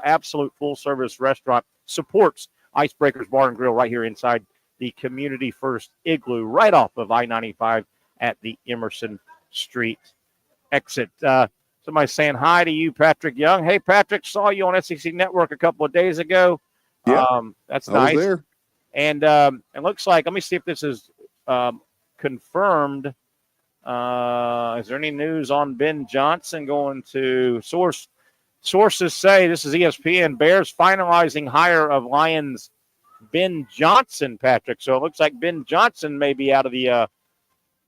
Speaker 2: absolute full-service restaurant supports Icebreakers Bar and Grill right here inside the Community First Igloo, right off of I-95 at the Emerson Street exit. Somebody saying hi to you, Patrick Young. Hey, Patrick, saw you on SEC Network a couple of days ago.
Speaker 3: Yeah,
Speaker 2: that's
Speaker 3: I
Speaker 2: nice.
Speaker 3: was there.
Speaker 2: And it looks like, let me see if this is confirmed. Is there any news on Ben Johnson going to source? Sources say, this is ESPN, Bears finalizing hire of Lions Ben Johnson, Patrick. So it looks like Ben Johnson may be out of the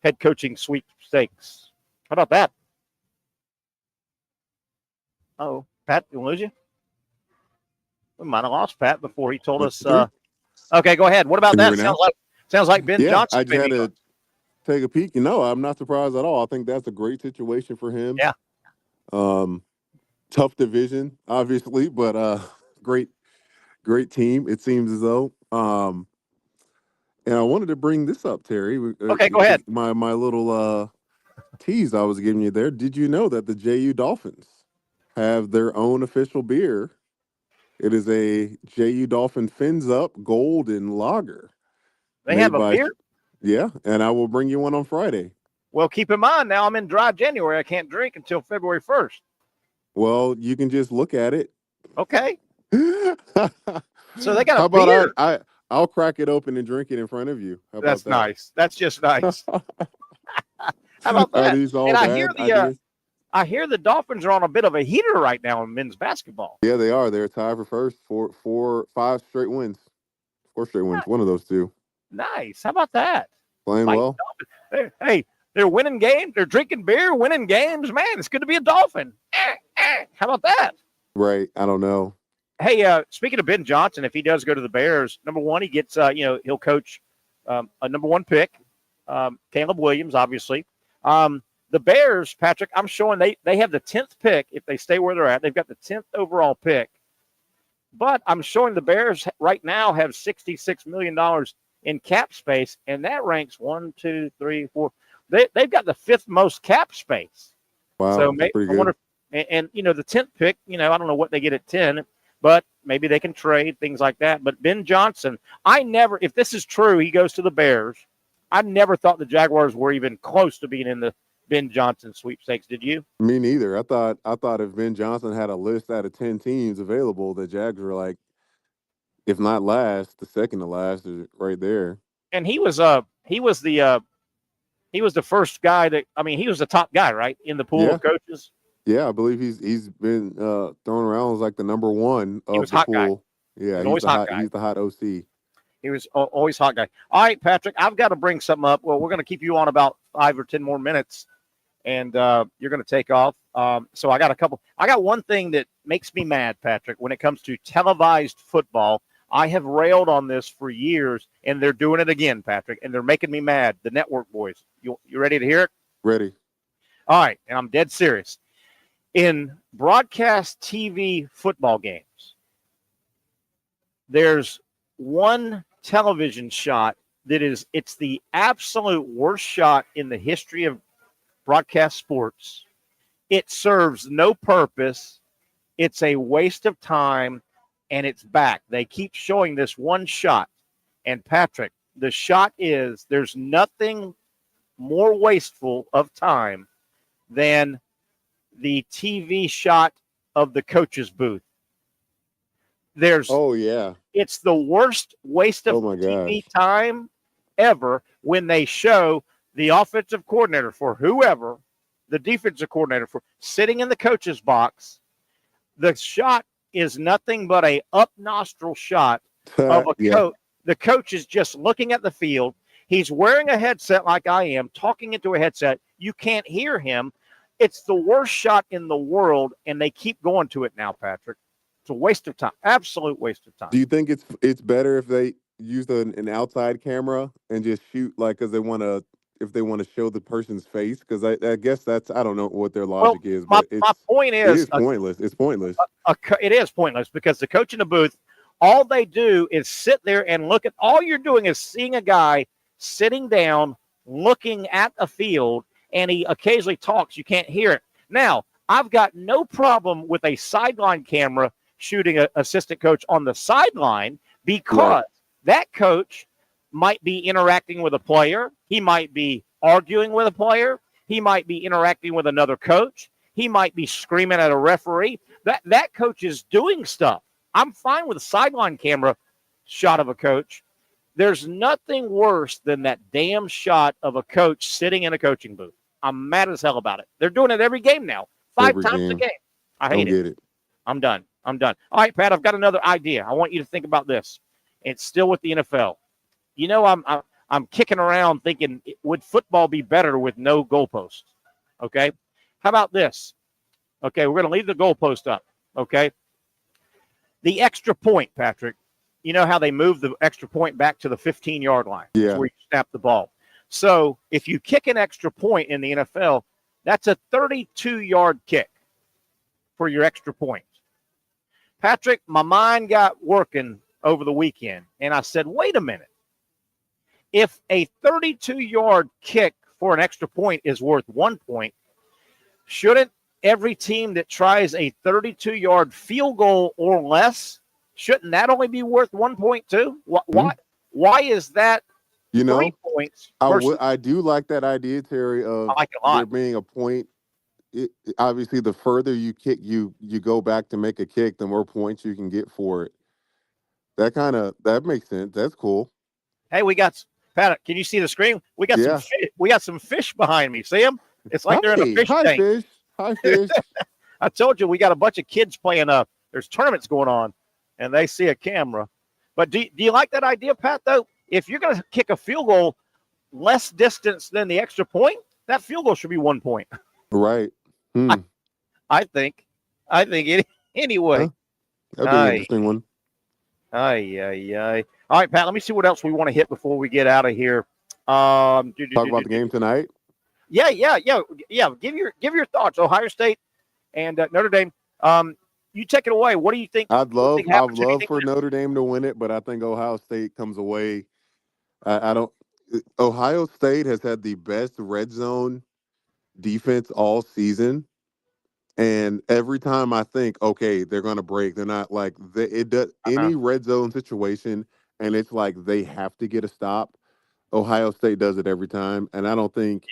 Speaker 2: head coaching sweepstakes. How about that? Oh, Pat, did we lose you? We might have lost Pat before he told us. Okay, go ahead. What about that? Sounds like Ben Johnson.
Speaker 3: I just had to take a peek. I'm not surprised at all. I think that's a great situation for him.
Speaker 2: Yeah.
Speaker 3: Tough division, obviously, but great team, it seems as though. And I wanted to bring this up, Terry.
Speaker 2: Okay, go ahead.
Speaker 3: My little tease I was giving you there. Did you know that the JU Dolphins have their own official beer? It is a JU Dolphin Fins Up Golden Lager.
Speaker 2: They have a beer?
Speaker 3: Yeah, and I will bring you one on Friday.
Speaker 2: Well, keep in mind, now I'm in dry January. I can't drink until February 1st.
Speaker 3: Well, you can just look at it.
Speaker 2: Okay. So they got
Speaker 3: How
Speaker 2: a beer.
Speaker 3: about I'll crack it open and drink it in front of you. How about
Speaker 2: That's
Speaker 3: that?
Speaker 2: Nice. That's just nice. How about that?
Speaker 3: Are these all
Speaker 2: and
Speaker 3: bad
Speaker 2: I hear the Dolphins are on a bit of a heater right now in men's basketball.
Speaker 3: Yeah, they are. They're tied for first. 5 straight wins. 4 straight wins. One of those two.
Speaker 2: Nice. How about that?
Speaker 3: Playing well.
Speaker 2: They're winning games. They're drinking beer, winning games. Man, it's good to be a Dolphin. How about that?
Speaker 3: Right. I don't know.
Speaker 2: Hey, speaking of Ben Johnson, if he does go to the Bears, number one, he gets, he'll coach a number one pick, Caleb Williams, obviously. The Bears, Patrick, I'm showing they have the 10th pick if they stay where they're at. They've got the 10th overall pick. But I'm showing the Bears right now have $66 million in cap space, and that ranks 1, 2, 3, 4. They've got the 5th most cap space.
Speaker 3: Wow,
Speaker 2: so
Speaker 3: that's pretty good.
Speaker 2: I wonder and the 10th pick, I don't know what they get at 10, but maybe they can trade, things like that. But Ben Johnson, if this is true, he goes to the Bears. I never thought the Jaguars were even close to being in the Ben Johnson sweepstakes. Did you?
Speaker 3: Me neither. I thought if Ben Johnson had a list out of 10 teams available, the Jags were like, if not last, the second to last is right there.
Speaker 2: And he was the first guy he was the top guy, right, in the pool of coaches.
Speaker 3: Yeah, I believe he's been thrown around as like the number one of the
Speaker 2: hot
Speaker 3: pool.
Speaker 2: Guy.
Speaker 3: Yeah,
Speaker 2: he's
Speaker 3: the hot OC.
Speaker 2: He was always hot guy. All right, Patrick, I've got to bring something up. Well, we're going to keep you on about 5 or 10 more minutes, and you're going to take off. So I got one thing that makes me mad, Patrick, when it comes to televised football. I have railed on this for years, and they're doing it again, Patrick, and they're making me mad. The network boys. You ready to hear it?
Speaker 3: Ready.
Speaker 2: All right, and I'm dead serious. In broadcast TV football games, there's one television shot it's the absolute worst shot in the history of broadcast sports. It serves no purpose. It's a waste of time, and it's back. They keep showing this one shot. And Patrick, the shot is, there's nothing more wasteful of time than the TV shot of the coach's booth. It's the worst waste of TV time ever when they show the offensive coordinator for whoever, the defensive coordinator for sitting in the coach's box. The shot is nothing but a up nostril shot of a coach. The coach is just looking at the field. He's wearing a headset like I am, talking into a headset. You can't hear him. It's the worst shot in the world, and they keep going to it now, Patrick. It's a waste of time. Absolute waste of time.
Speaker 3: Do you think it's better if they use an outside camera and just shoot if they want to show the person's face? Because I guess I don't know what their logic is. But
Speaker 2: my point is,
Speaker 3: it is pointless. It's pointless.
Speaker 2: It is pointless because the coach in the booth All they do is sit there and look at, all you're doing is seeing a guy sitting down, looking at a field, and he occasionally talks. You can't hear it. Now, I've got no problem with a sideline camera shooting an assistant coach on the sideline because that coach might be interacting with a player. He might be arguing with a player. He might be interacting with another coach. He might be screaming at a referee. That coach is doing stuff. I'm fine with a sideline camera shot of a coach. There's nothing worse than that damn shot of a coach sitting in a coaching booth. I'm mad as hell about it. They're doing it every game now, 5 times a game. I hate it. I'm done. All right, Pat, I've got another idea. I want you to think about this. It's still with the NFL. You know, I'm kicking around thinking, would football be better with no goalposts? Okay. How about this? Okay, we're going to leave the goalpost up. Okay. The extra point, Patrick. You know how they move the extra point back to the 15-yard line?
Speaker 3: Yeah.
Speaker 2: That's where you snap the ball. So if you kick an extra point in the NFL, that's a 32-yard kick for your extra point. Patrick, my mind got working over the weekend, and I said, wait a minute. If a 32-yard kick for an extra point is worth 1 point, shouldn't every team that tries a 32-yard field goal or less, shouldn't that only be worth 1 point too? Why is that 3 points?
Speaker 3: I do like that idea, Terry, of there being a point. Obviously, the further you kick, you go back to make a kick, the more points you can get for it. That makes sense. That's cool.
Speaker 2: Hey, Pat, can you see the screen? We got some fish. We got some fish behind me. See them? It's like they're in a fish tank.
Speaker 3: Hi, fish.
Speaker 2: I told you we got a bunch of kids playing. There's tournaments going on, and they see a camera. But do you like that idea, Pat? Though, if you're going to kick a field goal less distance than the extra point, that field goal should be 1 point.
Speaker 3: Right.
Speaker 2: I think anyway.
Speaker 3: That'd be an interesting one.
Speaker 2: Aye. All right, Pat, let me see what else we want to hit before we get out of here.
Speaker 3: Talk about the game tonight?
Speaker 2: Yeah. Give your thoughts. Ohio State and Notre Dame. You take it away. What do you think?
Speaker 3: I'd love for Notre Dame to win it, but I think Ohio State comes away. Ohio State has had the best red zone defense all season. And every time I think, okay, they're going to break, they're not like any red zone situation. And it's like they have to get a stop. Ohio State does it every time. And I don't think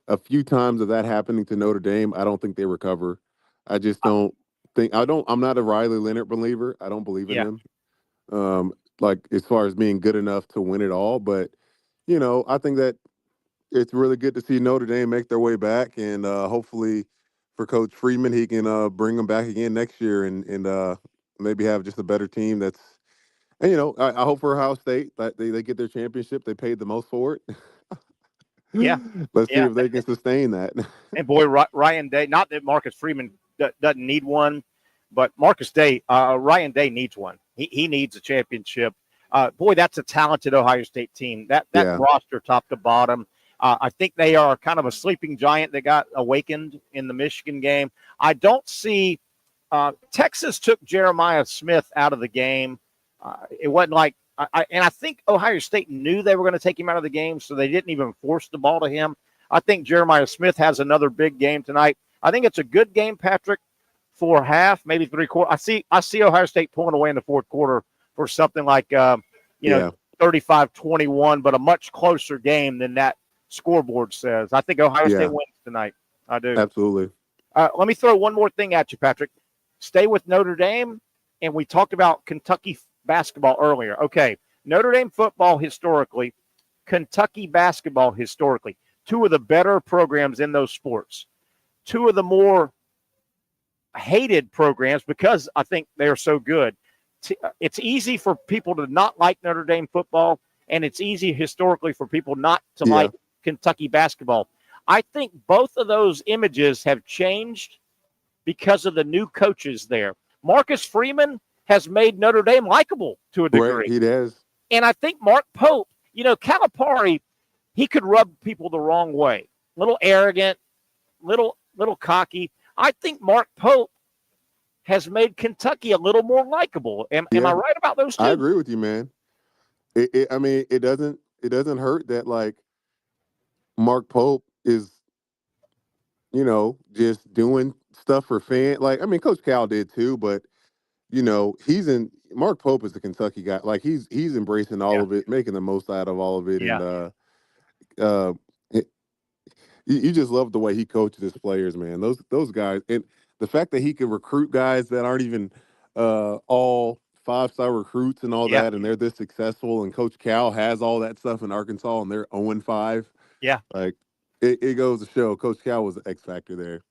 Speaker 3: a few times of that happening to Notre Dame, I don't think they recover. I just don't think I'm not a Riley Leonard believer. I don't believe in him. Like as far as being good enough to win it all. But, I think that it's really good to see Notre Dame make their way back. And hopefully for Coach Freeman, he can bring them back again next year and maybe have just a better team that's. And, I hope for Ohio State that they get their championship. They paid the most for it. Let's see if they can sustain that.
Speaker 2: And boy, Ryan Day, not that Marcus Freeman doesn't need one, but Ryan Day needs one. He needs a championship. Boy, that's a talented Ohio State team. That roster top to bottom. I think they are kind of a sleeping giant that got awakened in the Michigan game. I don't see Texas took Jeremiah Smith out of the game. It wasn't like I think Ohio State knew they were going to take him out of the game, so they didn't even force the ball to him. I think Jeremiah Smith has another big game tonight. I think it's a good game, Patrick, for half, maybe 3/4. I see Ohio State pulling away in the fourth quarter for something like 35-21, but a much closer game than that scoreboard says. I think Ohio State wins tonight. I do.
Speaker 3: Absolutely.
Speaker 2: Let me throw one more thing at you, Patrick. Stay with Notre Dame, and we talked about Kentucky basketball earlier. Okay, Notre Dame football historically, Kentucky basketball historically, two of the better programs in those sports, two of the more hated programs because I think they're so good. It's easy for people to not like Notre Dame football, and it's easy historically for people not to like Kentucky basketball. I think both of those images have changed because of the new coaches there. Marcus Freeman has made Notre Dame likable to a degree.
Speaker 3: Right, he does.
Speaker 2: And I think Mark Pope, Calipari, he could rub people the wrong way. Little arrogant, little cocky. I think Mark Pope has made Kentucky a little more likable. Am I right about those two?
Speaker 3: I agree with you, man. I mean, it doesn't hurt that like Mark Pope is, just doing stuff for fans. Like, I mean, Coach Cal did too, but Mark Pope is the Kentucky guy. Like he's embracing all of it, making the most out of all of it.
Speaker 2: Yeah.
Speaker 3: And you just love the way he coaches his players, man. Those guys, and the fact that he can recruit guys that aren't even all 5-star recruits and all that, and they're this successful. And Coach Cal has all that stuff in Arkansas, and they're 0-5.
Speaker 2: Yeah,
Speaker 3: like it goes to show Coach Cal was the X factor there.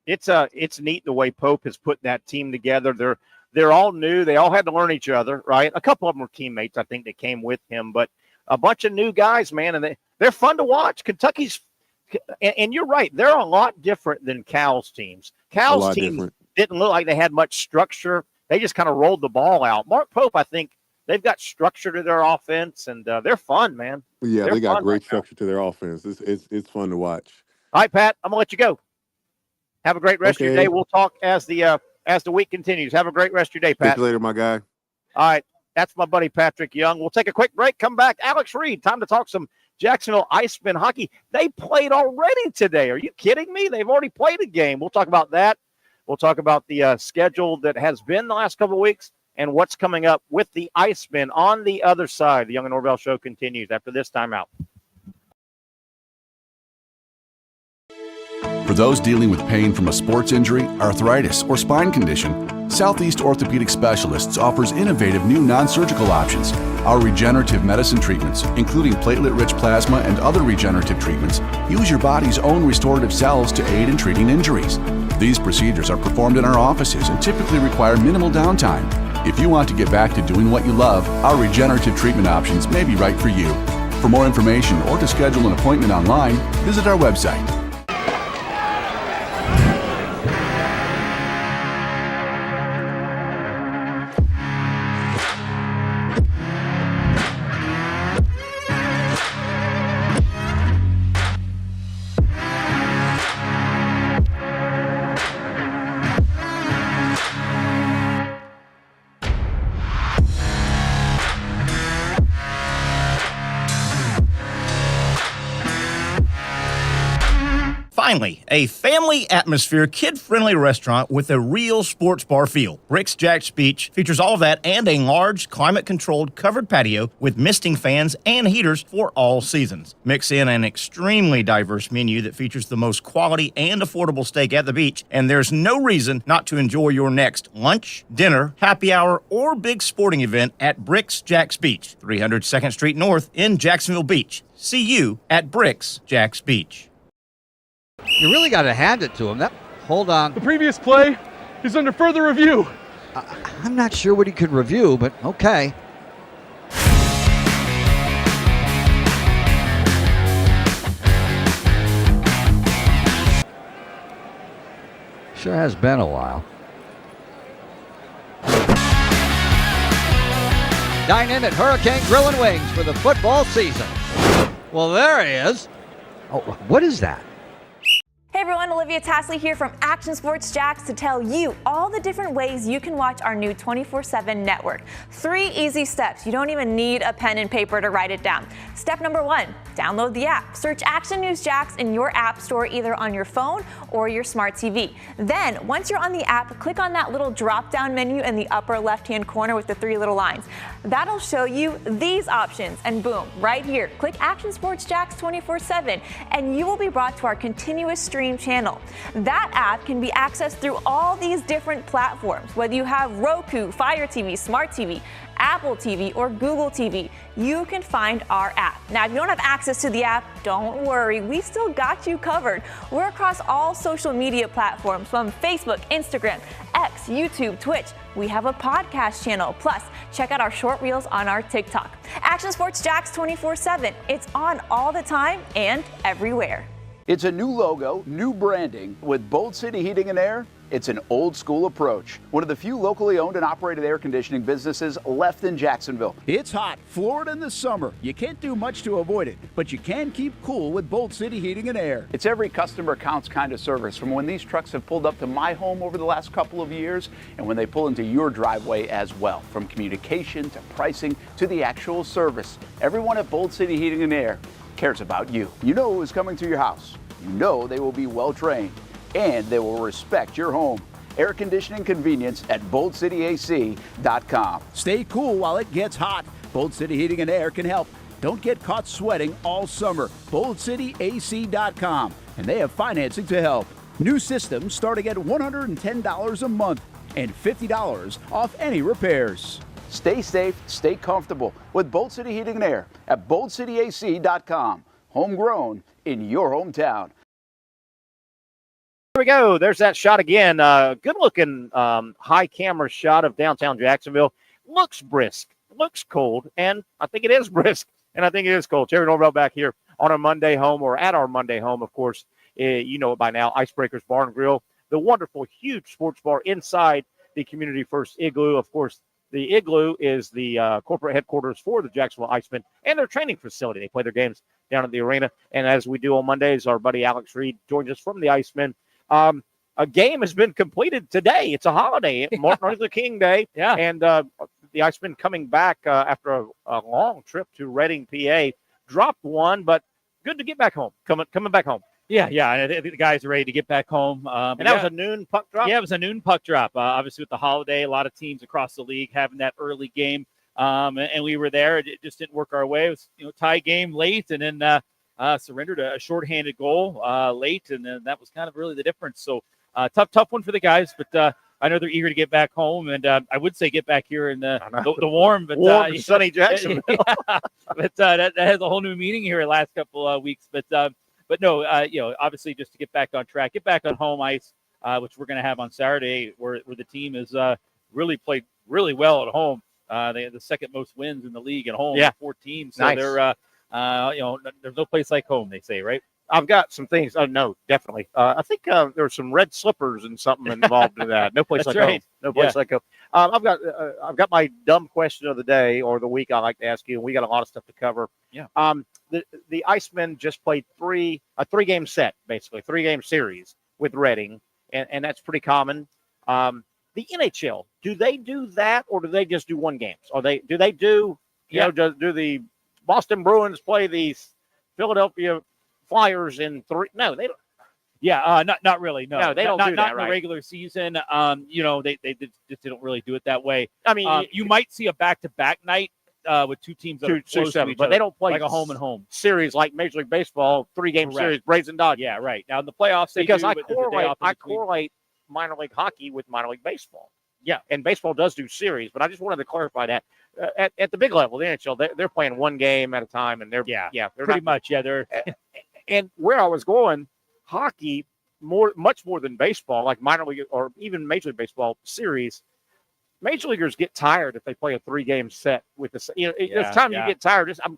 Speaker 2: It's neat the way Pope has put that team together. They're all new. They all had to learn each other, right? A couple of them were teammates, I think, that came with him, but a bunch of new guys, man, and they're fun to watch. Kentucky's, and you're right, they're a lot different than Cal's teams. Cal's teams didn't look like they had much structure. They just kind of rolled the ball out. Mark Pope, I think, they've got structure to their offense, and they're fun, man.
Speaker 3: Yeah, they got great structure to their offense. It's fun to watch.
Speaker 2: All right, Pat, I'm gonna let you go. Have a great rest of your day. We'll talk as the week continues. Have a great rest of your day, Pat.
Speaker 3: See you later, my guy.
Speaker 2: All right, that's my buddy Patrick Young. We'll take a quick break. Come back, Alex Reed. Time to talk some Jacksonville Icemen hockey. They played already today. Are you kidding me? They've already played a game. We'll talk about that. We'll talk about the schedule that has been the last couple of weeks and what's coming up with the Icemen on the other side. The Young and Norvelle show continues after this timeout.
Speaker 4: For those dealing with pain from a sports injury, arthritis, or spine condition, Southeast Orthopedic Specialists offers innovative new non-surgical options. Our regenerative medicine treatments, including platelet-rich plasma and other regenerative treatments, use your body's own restorative cells to aid in treating injuries. These procedures are performed in our offices and typically require minimal downtime. If you want to get back to doing what you love, our regenerative treatment options may be right for you. For more information or to schedule an appointment online, visit our website.
Speaker 5: Finally, a family atmosphere, kid-friendly restaurant with a real sports bar feel. Bricks Jack's Beach features all of that and a large, climate-controlled covered patio with misting fans and heaters for all seasons. Mix in an extremely diverse menu that features the most quality and affordable steak at the beach, and there's no reason not to enjoy your next lunch, dinner, happy hour, or big sporting event at Bricks Jack's Beach, 300 2nd Street North in Jacksonville Beach. See you at Bricks Jack's Beach.
Speaker 6: You really got to hand it to him. Hold on.
Speaker 7: The previous play is under further review.
Speaker 6: I'm not sure what he could review, but okay. Sure has been a while. Dine in at Hurricane Grill and Wings for the football season. Well, there he is. Oh, what is that?
Speaker 11: Hey everyone, Olivia Tasley here from Action Sports Jacks to tell you all the different ways you can watch our new 24/7 network. 3 easy steps. You don't even need a pen and paper to write it down. Step number 1, download the app. Search Action News Jacks in your app store either on your phone or your smart TV. Then, once you're on the app, click on that little drop-down menu in the upper left-hand corner with the 3 little lines. That'll show you these options, and boom, right here, click Action Sports Jacks 24/7, and you will be brought to our continuous stream channel. That app can be accessed through all these different platforms. Whether you have Roku, Fire TV, Smart TV, Apple TV, or Google TV, you can find our app. Now, if you don't have access to the app, don't worry, we still got you covered. We're across all social media platforms from Facebook, Instagram, X, YouTube, Twitch. We have a podcast channel. Plus, check out our short reels on our TikTok. Action Sports Jacks 24/7. It's on all the time and everywhere.
Speaker 9: It's a new logo, new branding with Bold City Heating and Air. It's an old school approach. One of the few locally owned and operated air conditioning businesses left in Jacksonville. It's hot, Florida in the summer. You can't do much to avoid it, but you can keep cool with Bolt City Heating and Air. It's every customer counts kind of service, from when these trucks have pulled up to my home over the last couple of years and when they pull into your driveway as well. From communication to pricing to the actual service, everyone at Bolt City Heating and Air cares about you. You know who's coming to your house. You know they will be well trained. And they will respect your home. Air conditioning convenience at BoldCityAC.com. Stay cool while it gets hot. Bold City Heating and Air can help. Don't get caught sweating all summer. BoldCityAC.com. And they have financing to help. New systems starting at $110 a month and $50 off any repairs. Stay safe, stay comfortable with Bold City Heating and Air at BoldCityAC.com. Homegrown in your hometown.
Speaker 2: Here we go. There's that shot again. Good-looking high camera shot of downtown Jacksonville. Looks brisk. Looks cold. And I think it is brisk. And I think it is cold. Terry Norvelle back here on our Monday home, or at our Monday home, of course. You know it by now. Icebreakers Bar and Grill. The wonderful, huge sports bar inside the Community First Igloo. Of course, the Igloo is the corporate headquarters for the Jacksonville Icemen and their training facility. They play their games down at the arena. And as we do on Mondays, our buddy Alex Reed joins us from the Icemen. A game has been completed today. It's a holiday, Martin Luther King Day.
Speaker 6: Yeah.
Speaker 2: And the Icemen coming back after a long trip to Reading, PA, dropped one, but good to get back home, coming back home.
Speaker 6: Yeah. I think the guys are ready to get back home.
Speaker 2: And that was a noon puck drop?
Speaker 6: Yeah, it was a noon puck drop. Obviously, with the holiday, a lot of teams across the league having that early game. And we were there. It just didn't work our way. It was, tie game late, and then surrendered a shorthanded goal late, and then that was kind of really the difference. So tough one for the guys, but I know they're eager to get back home, and I would say get back here in the warm, but
Speaker 2: warm, sunny Jacksonville.
Speaker 6: But that has a whole new meaning here the last couple of weeks. But no, obviously just to get back on track, get back on home ice, which we're going to have on Saturday, where the team is really played really well at home. They have the second most wins in the league at home. 14. So
Speaker 2: nice.
Speaker 6: They're there's no place like home, they say, right?
Speaker 2: I've got some things. Oh, no, definitely. I think there's some red slippers and something involved in that. No place like home. No place like home. I've got my dumb question of the day or the week I like to ask you, and we got a lot of stuff to cover.
Speaker 6: Yeah.
Speaker 2: The Icemen just played a three-game set, basically, three-game series with Reading, and that's pretty common. The NHL, do they do that, or do they just do one games? Or do do the Boston Bruins play the Philadelphia Flyers in three? No, they don't.
Speaker 6: Yeah, not really. No,
Speaker 2: they don't
Speaker 6: not,
Speaker 2: do
Speaker 6: not
Speaker 2: that,
Speaker 6: in
Speaker 2: right?
Speaker 6: the regular season. They just don't really do it that way.
Speaker 2: I mean,
Speaker 6: you might see a back-to-back night with two teams that are close to each
Speaker 2: but
Speaker 6: other,
Speaker 2: they don't play
Speaker 6: like a home and home
Speaker 2: series like Major League Baseball, three-game series, Braves and Dodgers.
Speaker 6: Yeah, right. Now in the playoffs,
Speaker 2: because I correlate minor league hockey with minor league baseball.
Speaker 6: Yeah,
Speaker 2: and baseball does do series, but I just wanted to clarify that at the big level, the NHL, they're playing one game at a time, and they're
Speaker 6: pretty much. They're
Speaker 2: and where I was going, hockey much more than baseball, like minor league or even Major League Baseball series. Major leaguers get tired if they play a three-game set with this. There's time you get tired. I'm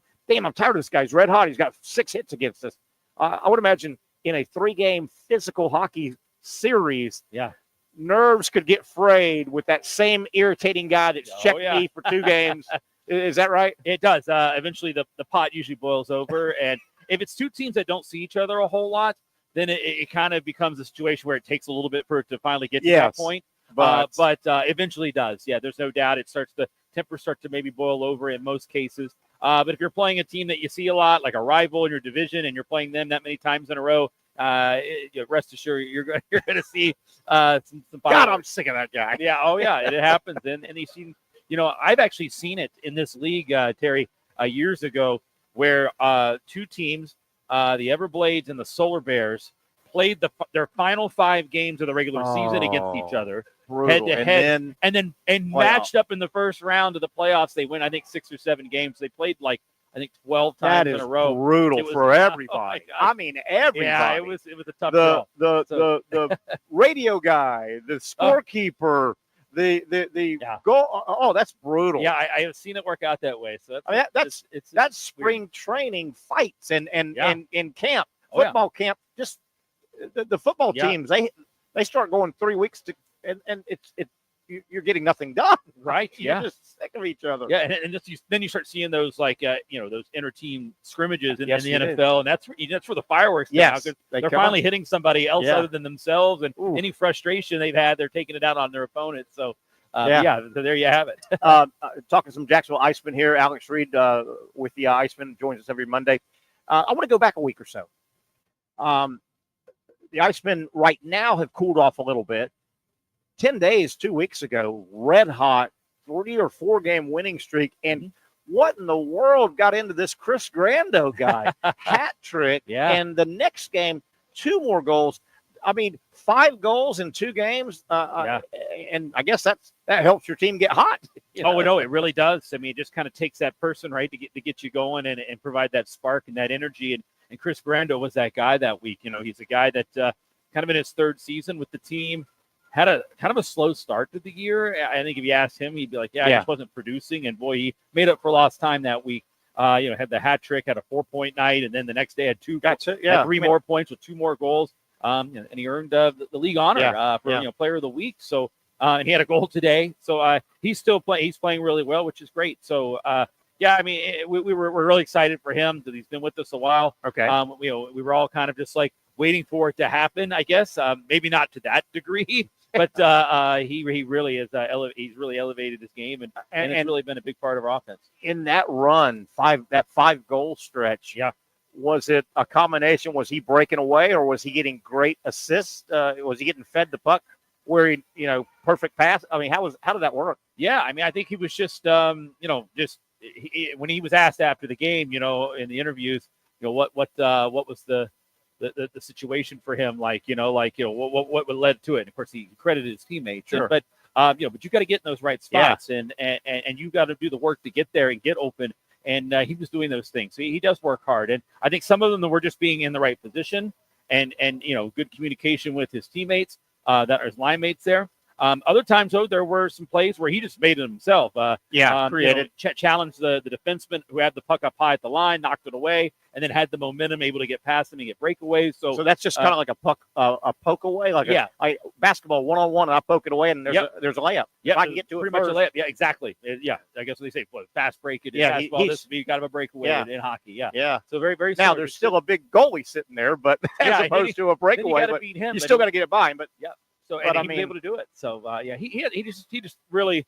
Speaker 2: tired of this guy's red hot. He's got 6 hits against us. I would imagine in a three-game physical hockey series, nerves could get frayed with that same irritating guy that's checked me for 2 games. Is that right?
Speaker 6: It does. Eventually, the pot usually boils over, and if it's two teams that don't see each other a whole lot, then it kind of becomes a situation where it takes a little bit for it to finally get to that point. But eventually does. Yeah, there's no doubt. Tempers start to maybe boil over in most cases. But if you're playing a team that you see a lot, like a rival in your division, and you're playing them that many times in a row, rest assured you're going to see some
Speaker 2: God, I'm sick of that guy.
Speaker 6: Yeah, it happens. And you've seen, I've actually seen it in this league, Terry, years ago, where two teams, the Everblades and the Solar Bears, played their final 5 games of the regular season against each other, head to head, and matched up in the first round of the playoffs. They win, I think, 6 or 7 games. They played 12 times in a row.
Speaker 2: Brutal for everybody. I mean, everybody.
Speaker 6: Yeah, it was a tough deal.
Speaker 2: The radio guy, the scorekeeper, the goal. Oh, that's brutal.
Speaker 6: Yeah, I have seen it work out that way. So
Speaker 2: that's spring training fights and in camp, football camp. Just the football teams, they they start going 3 weeks and you're getting nothing done.
Speaker 6: Right.
Speaker 2: You're just sick of each other.
Speaker 6: Yeah. And then you start seeing those those inter-team scrimmages in the NFL,
Speaker 2: do.
Speaker 6: and that's where the fireworks come out, 'cause they're finally hitting somebody else other than themselves, and any frustration they've had, they're taking it out on their opponents. So, so there you have it.
Speaker 2: Talking some Jacksonville Icemen here. Alex Reed with the Icemen joins us every Monday. I want to go back a week or so. The Icemen right now have cooled off a little bit. 10 days, 2 weeks ago, red hot 3 or 4 game winning streak. And what in the world got into this Chris Grando guy? Hat trick.
Speaker 6: Yeah.
Speaker 2: And the next game, 2 more goals. I mean, 5 goals in 2 games. And I guess that helps your team get hot.
Speaker 6: Oh, no, it really does. I mean, it just kind of takes that person, right, to get you going and provide that spark and that energy. And Chris Grando was that guy that week. He's a guy that kind of in his 3rd season with the team, had a kind of a slow start to the year. I think if you asked him, he'd be like, I just wasn't producing. And boy, he made up for lost time that week. Had the hat trick, had a 4-point night, and then the next day had 3 more points with 2 more goals. And he earned the league honor for player of the week. So and he had a goal today. So he's still playing. He's playing really well, which is great. So I mean, we're really excited for him that he's been with us a while.
Speaker 2: Okay.
Speaker 6: We were all kind of just like waiting for it to happen, I guess. Maybe not to that degree. But he really is. He's really elevated his game, and it's really been a big part of our offense.
Speaker 2: In that run, 5 goal stretch. Was it a combination? Was he breaking away, or was he getting great assists? Was he getting fed the puck where he, perfect pass? I mean, how did that work?
Speaker 6: Yeah, I mean, I think he was just, when he was asked after the game, in the interviews, what was the situation for him, what led to it. And of course, he credited his teammates.
Speaker 2: Sure.
Speaker 6: But you got to get in those right spots, and you got to do the work to get there and get open. And he was doing those things. So he does work hard. And I think some of them were just being in the right position and good communication with his teammates, that are his line mates there. Other times, though, there were some plays where he just made it himself.
Speaker 2: Created.
Speaker 6: Challenged the defenseman who had the puck up high at the line, knocked it away, and then had the momentum, able to get past him and get breakaways. So
Speaker 2: that's just kind of like a poke away, like a basketball 1-on-1, and I poke it away, and there's a layup.
Speaker 6: Yeah,
Speaker 2: I can get to
Speaker 6: pretty
Speaker 2: it
Speaker 6: much
Speaker 2: first.
Speaker 6: a layup. Yeah, exactly. I guess what they say, fast break it. Basketball, you got to have a breakaway in hockey. Yeah. So very, very.
Speaker 2: Now there's still a big goalie sitting there, but as opposed to a breakaway, but
Speaker 6: beat him,
Speaker 2: you still got to get it by him. But
Speaker 6: So and he was able to do it. So he just really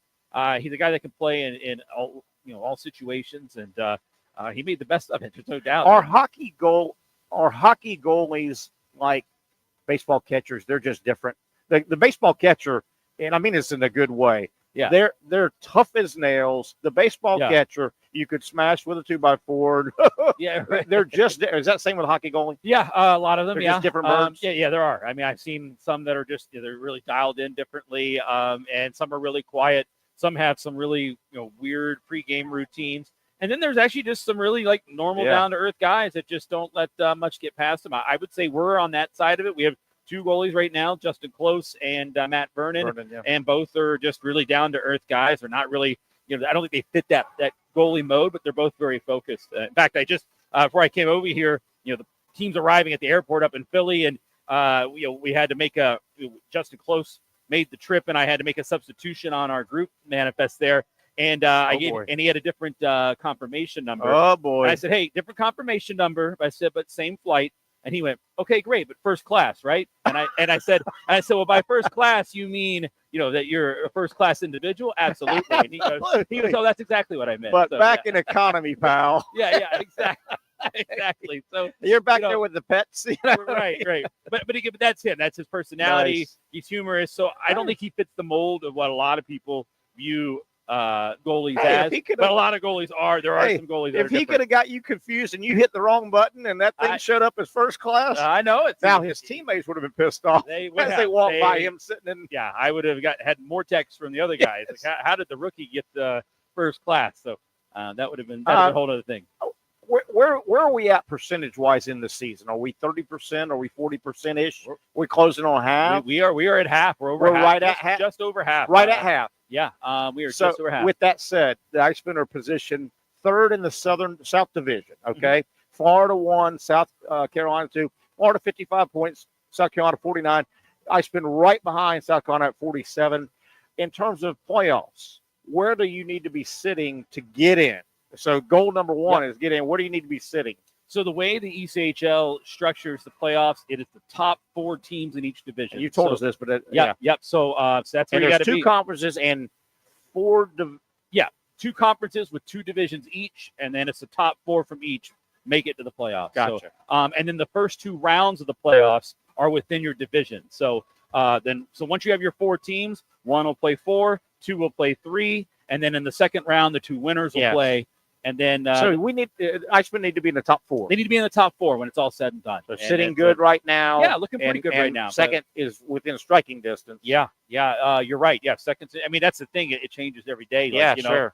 Speaker 6: he's a guy that can play in all situations, and he made the best of it. There's no doubt.
Speaker 2: Our hockey goalies, like baseball catchers, they're just different. The baseball catcher, and I mean this in a good way.
Speaker 6: Yeah,
Speaker 2: they're tough as nails. The baseball catcher, you could smash with a 2x4.
Speaker 6: Yeah, right.
Speaker 2: They're just. Is that the same with hockey goalie?
Speaker 6: Yeah, a lot of them.
Speaker 2: They're just different birds.
Speaker 6: There are. I mean, I've seen some that are just they're really dialed in differently, and some are really quiet. Some have some really weird pregame routines, and then there's actually just some really like normal down to earth guys that just don't let much get past them. I would say we're on that side of it. We have 2 goalies right now, Justin Close and Matt Vernon, and both are just really down to earth guys. They're not really, I don't think they fit that goalie mode, but they're both very focused. In fact, I just before I came over here, the team's arriving at the airport up in Philly, and we had to make Justin Close made the trip, and I had to make a substitution on our group manifest there, and and he had a different confirmation number.
Speaker 2: Oh boy!
Speaker 6: And I said, hey, different confirmation number. I said, but same flight. And he went, okay, great, but first class, right? And I said, well, by first class, you mean, that you're a first class individual? Absolutely. And he goes, oh, that's exactly what I meant.
Speaker 2: But back in economy, pal.
Speaker 6: Yeah, exactly. Exactly. So
Speaker 2: you're back there with the pets.
Speaker 6: Right. But that's him. That's his personality.
Speaker 2: Nice.
Speaker 6: He's humorous. So I don't think he fits the mold of what a lot of people view goalies as, but a lot of goalies are. There are some goalies.
Speaker 2: If he could have got you confused and you hit the wrong button and that thing showed up as first class,
Speaker 6: I know it.
Speaker 2: Now his teammates would have been pissed off
Speaker 6: they
Speaker 2: walked by him sitting in.
Speaker 6: Yeah, I would have had more texts from the other guys.
Speaker 2: Yes.
Speaker 6: Like, how did the rookie get first class? So that would have been a whole other thing.
Speaker 2: Where are we at percentage wise in the season? Are we 30%? Are we 40% ish? We closing on half.
Speaker 6: We are at half. We're over half.
Speaker 2: Right at half.
Speaker 6: Just over half.
Speaker 2: Right at half.
Speaker 6: Yeah, we are just over half.
Speaker 2: With that said, the Icemen are positioned 3rd in the South Division. Okay, Florida 1, South Carolina 2. Florida 55 points, South Carolina 49. Iceman right behind South Carolina at 47. In terms of playoffs, where do you need to be sitting to get in? So goal number one is get in. Where do you need to be sitting?
Speaker 6: So the way the ECHL structures the playoffs, it is the top 4 teams in each division.
Speaker 2: And you told us this, but
Speaker 6: Yep. So that's where
Speaker 2: and
Speaker 6: you got
Speaker 2: there's
Speaker 6: to
Speaker 2: 2
Speaker 6: be.
Speaker 2: conferences and 4
Speaker 6: 2 conferences with 2 divisions each, and then it's the top 4 from each make it to the playoffs.
Speaker 2: Gotcha.
Speaker 6: So, and then the first 2 rounds of the playoffs are within your division. So so once you have your 4 teams, 1 will play 4, 2 will play 3, and then in the second round, the 2 winners will play. And then
Speaker 2: so we need Icemen need to be in the top 4.
Speaker 6: They need to be in the top 4 when it's all said and done.
Speaker 2: So sitting good right now.
Speaker 6: Yeah, looking pretty good right now.
Speaker 2: Second is within striking distance.
Speaker 6: Yeah, you're right. Yeah, second. I mean, that's the thing. It changes every day. Like,
Speaker 2: sure.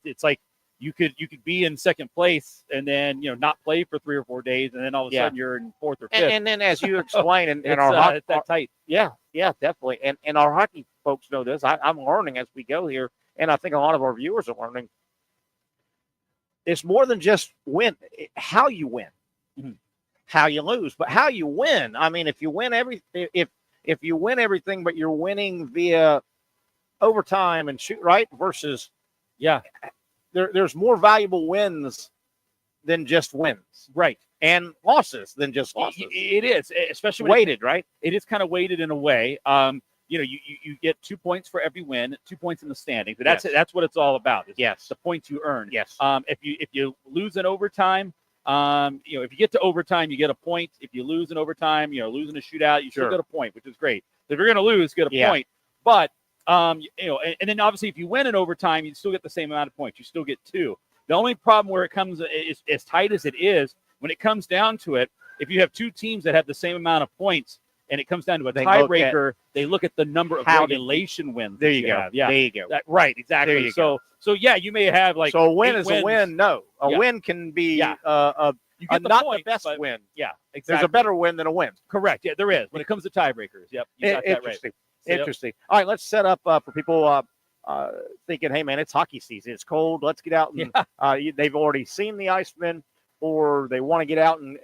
Speaker 6: It's like you could be in second place and then not play for 3 or 4 days, and then all of a sudden you're in 4th or 5th.
Speaker 2: And then as you explain, and
Speaker 6: it's that tight.
Speaker 2: Yeah, definitely. And our hockey folks know this. I'm learning as we go here, and I think a lot of our viewers are learning. It's more than just win. How you win, how you lose, but how you win. I mean, if you win if you win everything, but you're winning via overtime and shoot right versus there's more valuable wins than just wins,
Speaker 6: right,
Speaker 2: and losses than just losses.
Speaker 6: It is, especially when
Speaker 2: weighted, right?
Speaker 6: It is kind of weighted in a way. You get 2 points for every win, 2 points in the standings. But that's what it's all about.
Speaker 2: Yes,
Speaker 6: the points you earn.
Speaker 2: Yes.
Speaker 6: If you lose in overtime, if you get to overtime, you get a point. If you lose in overtime, losing a shootout, you still get a point, which is great. If you're going to lose, get a point. But and then obviously if you win in overtime, you still get the same amount of points. You still get 2. The only problem where it comes is as tight as it is. When it comes down to it, if you have 2 teams that have the same amount of points, and it comes down to a tiebreaker, they look at the number of regulation wins.
Speaker 2: There you go.
Speaker 6: Yeah,
Speaker 2: there you go.
Speaker 6: Right, exactly.
Speaker 2: There you
Speaker 6: go. You may have like
Speaker 2: a win
Speaker 6: 8
Speaker 2: is
Speaker 6: wins.
Speaker 2: a win. No, a win can be
Speaker 6: you get
Speaker 2: not
Speaker 6: point,
Speaker 2: the best
Speaker 6: but,
Speaker 2: win.
Speaker 6: Yeah, exactly.
Speaker 2: There's a better win than a win.
Speaker 6: Correct. Yeah, there is. When it comes to tiebreakers. Yep, you got that right.
Speaker 2: Interesting. All right, let's set up for people thinking, hey, man, it's hockey season. It's cold. Let's get out. And they've already seen the Icemen, or they want to get out and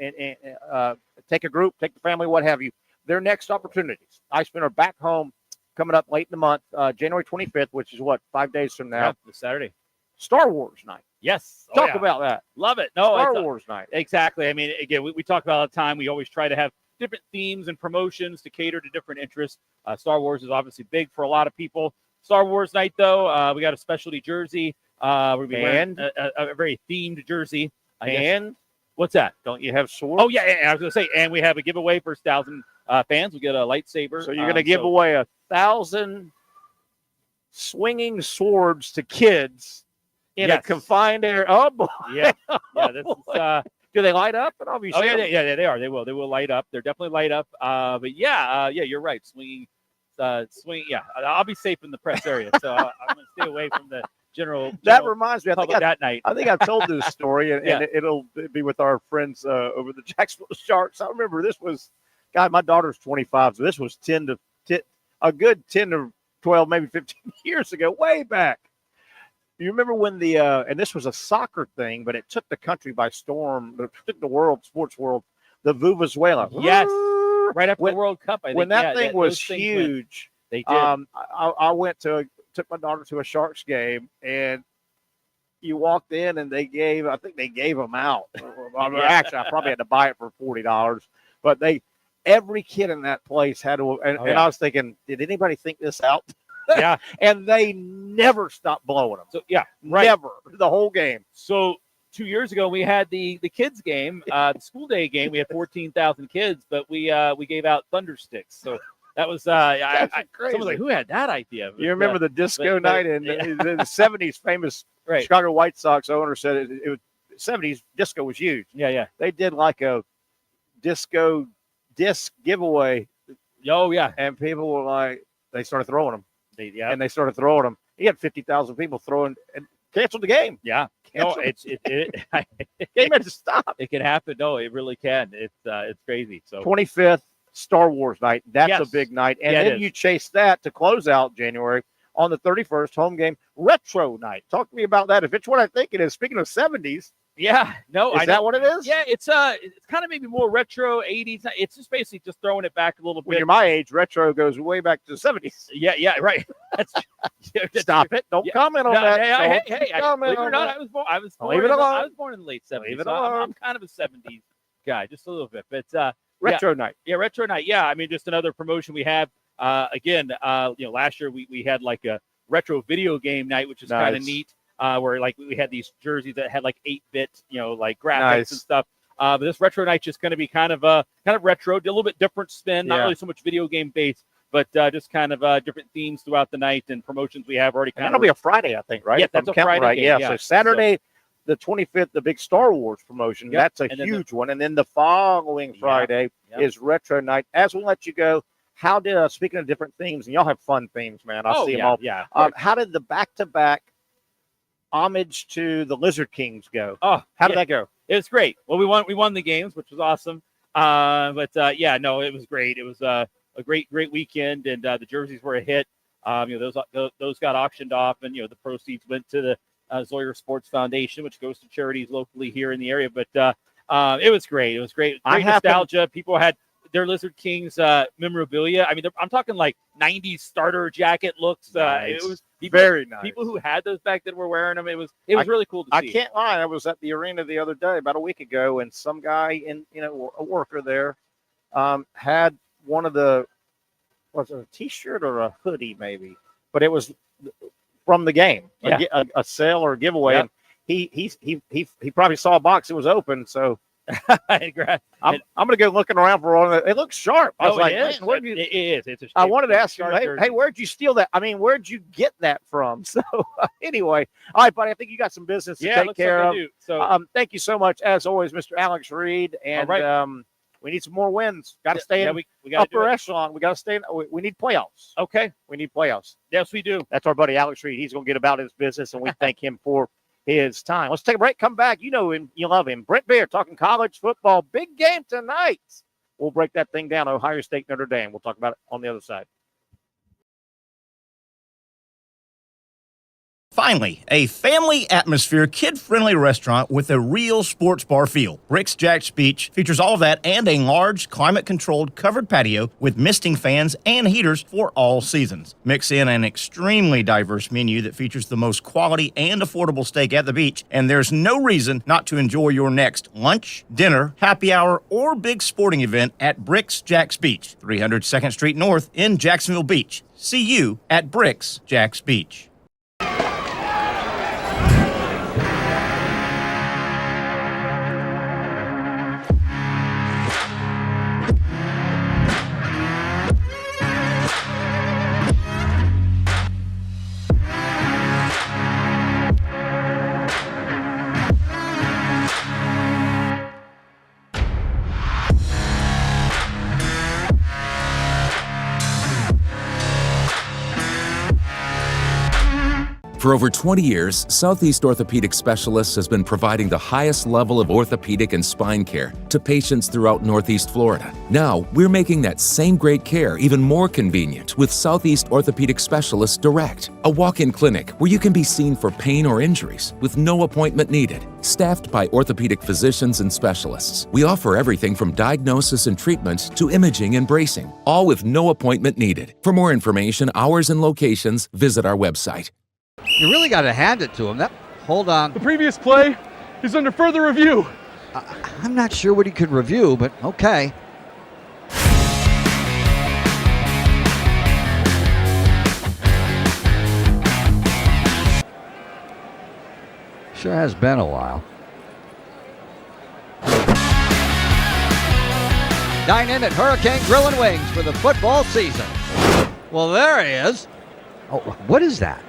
Speaker 2: take a group, take the family, what have you. Their next opportunities. Icemen are back home coming up late in the month, January 25th, which is 5 days from now?
Speaker 6: This Saturday.
Speaker 2: Star Wars night.
Speaker 6: Yes.
Speaker 2: Talk about that.
Speaker 6: Love it. No,
Speaker 2: Star Wars night.
Speaker 6: Exactly. I mean, again, we talk about it all the time. We always try to have different themes and promotions to cater to different interests. Star Wars is obviously big for a lot of people. Star Wars night, though, we got a specialty jersey. We're going to be wearing a very themed jersey.
Speaker 2: And
Speaker 6: what's that?
Speaker 2: Don't you have swords?
Speaker 6: Oh, yeah. I was going to say, and we have a giveaway for 1,000 fans. We get a lightsaber.
Speaker 2: So you're going to give away 1,000 swinging swords to kids in a confined area. Oh, boy.
Speaker 6: Yeah. This is,
Speaker 2: do they light up? And obviously,
Speaker 6: they are. They will light up. They're definitely light up. But you're right. Swinging. Yeah. I'll be safe in the press area, so I'm going to stay away from the general.
Speaker 2: That reminds me.
Speaker 6: That night.
Speaker 2: I think I've told this story, and it'll be with our friends over the Jacksonville Sharks. I remember this was, God, my daughter's 25, so this was a good 10 to 12, maybe 15 years ago, way back. You remember when and this was a soccer thing, but it took the country by storm, it took the sports world, the Vuvuzuela.
Speaker 6: Yes. Right after the World Cup, I think.
Speaker 2: When that thing was huge,
Speaker 6: they did.
Speaker 2: I took my daughter to a Sharks game, and you walked in, and I think they gave them out. Actually, I probably had to buy it for $40, but every kid in that place had to, and I was thinking, did anybody think this out?
Speaker 6: Yeah.
Speaker 2: And they never stopped blowing them.
Speaker 6: So never
Speaker 2: the whole game.
Speaker 6: So 2 years ago, we had the kids game, the school day game. We had 14,000 kids, but we gave out thunder sticks. So that was
Speaker 2: crazy.
Speaker 6: Someone was like, who had that idea?
Speaker 2: You remember the disco night in the 70s? Famous Chicago White Sox owner said it was 70s. Disco was huge.
Speaker 6: Yeah.
Speaker 2: They did like a disco disc giveaway.
Speaker 6: Oh yeah,
Speaker 2: and people were like, they started throwing them.
Speaker 6: And
Speaker 2: they started throwing them. He had 50,000 people throwing and canceled the game.
Speaker 6: Yeah. No, it
Speaker 2: game had to stop.
Speaker 6: It can happen. No, it really can. It's crazy. So
Speaker 2: 25th Star Wars night. That's a big night. And then you chase that to close out January on the 31st home game retro night. Talk to me about that. If it's what I think it is. Speaking of 70s,
Speaker 6: Yeah, no,
Speaker 2: Is that what it is?
Speaker 6: Yeah, it's kind of maybe more retro 80s. It's just basically just throwing it back a little bit.
Speaker 2: When you're my age, retro goes way back to the 70s.
Speaker 6: Yeah, right.
Speaker 2: Stop it! Don't comment on that.
Speaker 6: Hey, believe it or not, I was born in the late 70s.
Speaker 2: Leave it
Speaker 6: so
Speaker 2: alone.
Speaker 6: I'm kind of a 70s guy, just a little bit. But
Speaker 2: retro night.
Speaker 6: Yeah, retro night. Yeah, I mean, just another promotion we have. Again, last year we had like a retro video game night, which is kind of neat. Where like we had these jerseys that had like 8-bit, like graphics and stuff. But this retro night just going to be kind of retro, a little bit different spin, not really so much video game based, but just kind of different themes throughout the night and promotions we have already.
Speaker 2: That'll be a Friday, I think, right?
Speaker 6: Yeah, that's a Friday.
Speaker 2: Right.
Speaker 6: Game,
Speaker 2: yeah. So Saturday, the 25th, the big Star Wars promotion.
Speaker 6: Yep.
Speaker 2: That's a huge one. And then the following Friday is retro night. As we let you go, how did speaking of different themes, and y'all have fun themes, man. I see them all.
Speaker 6: Yeah.
Speaker 2: How did the back-to-back homage to the Lizard Kings go?
Speaker 6: Oh,
Speaker 2: how did that go?
Speaker 6: It was great. Well, we won the games, which was awesome. It was great. It was a great weekend, and the jerseys were a hit. Those got auctioned off, and the proceeds went to the Zoyer Sports Foundation, which goes to charities locally here in the area. But it was great. It was great. Great nostalgia. People had their Lizard Kings memorabilia. I mean, I'm talking like 90s starter jacket looks. It was
Speaker 2: very nice.
Speaker 6: People who had those back then were wearing them. It was really cool to see.
Speaker 2: I can't lie. I was at the arena the other day, about a week ago, and some guy a worker there, had one of the, was it a T-shirt or a hoodie maybe? But it was from the game, a sale or a giveaway.
Speaker 6: Yep.
Speaker 2: And he probably saw a box that was open, so. I'm going to go looking around for one. It looks sharp. I was like, man,
Speaker 6: it is.
Speaker 2: I wanted to ask you, hey, where'd you steal that? I mean, where'd you get that from? So anyway, all right, buddy, I think you got some business to take care of. So
Speaker 6: thank
Speaker 2: you so much, as always, Mr. Alex Reed. And we need some more wins. Got to stay in upper echelon. We got to stay in. We need playoffs.
Speaker 6: Okay.
Speaker 2: We need playoffs.
Speaker 6: Yes, we do.
Speaker 2: That's our buddy Alex Reed. He's going to get about his business, and we thank him for his time. Let's take a break. Come back. You know him. You love him. Brent Beaird talking college football. Big game tonight. We'll break that thing down. Ohio State, Notre Dame. We'll talk about it on the other side.
Speaker 5: Finally, a family atmosphere, kid-friendly restaurant with a real sports bar feel. Bricks Jack's Beach features all of that and a large, climate-controlled covered patio with misting fans and heaters for all seasons. Mix in an extremely diverse menu that features the most quality and affordable steak at the beach, and there's no reason not to enjoy your next lunch, dinner, happy hour, or big sporting event at Bricks Jack's Beach, 300 2nd Street North in Jacksonville Beach. See you at Bricks Jack's Beach.
Speaker 12: For over 20 years, Southeast Orthopedic Specialists has been providing the highest level of orthopedic and spine care to patients throughout Northeast Florida. Now, we're making that same great care even more convenient with Southeast Orthopedic Specialists Direct, a walk-in clinic where you can be seen for pain or injuries with no appointment needed. Staffed by orthopedic physicians and specialists, we offer everything from diagnosis and treatment to imaging and bracing, all with no appointment needed. For more information, hours, and locations, visit our website.
Speaker 13: You really got to hand it to him. Hold on.
Speaker 7: The previous play is under further review.
Speaker 13: I'm not sure what he could review, but okay. Sure has been a while. Dynamic Hurricane Grill and Wings for the football season. Well, there he is. Oh, what is that?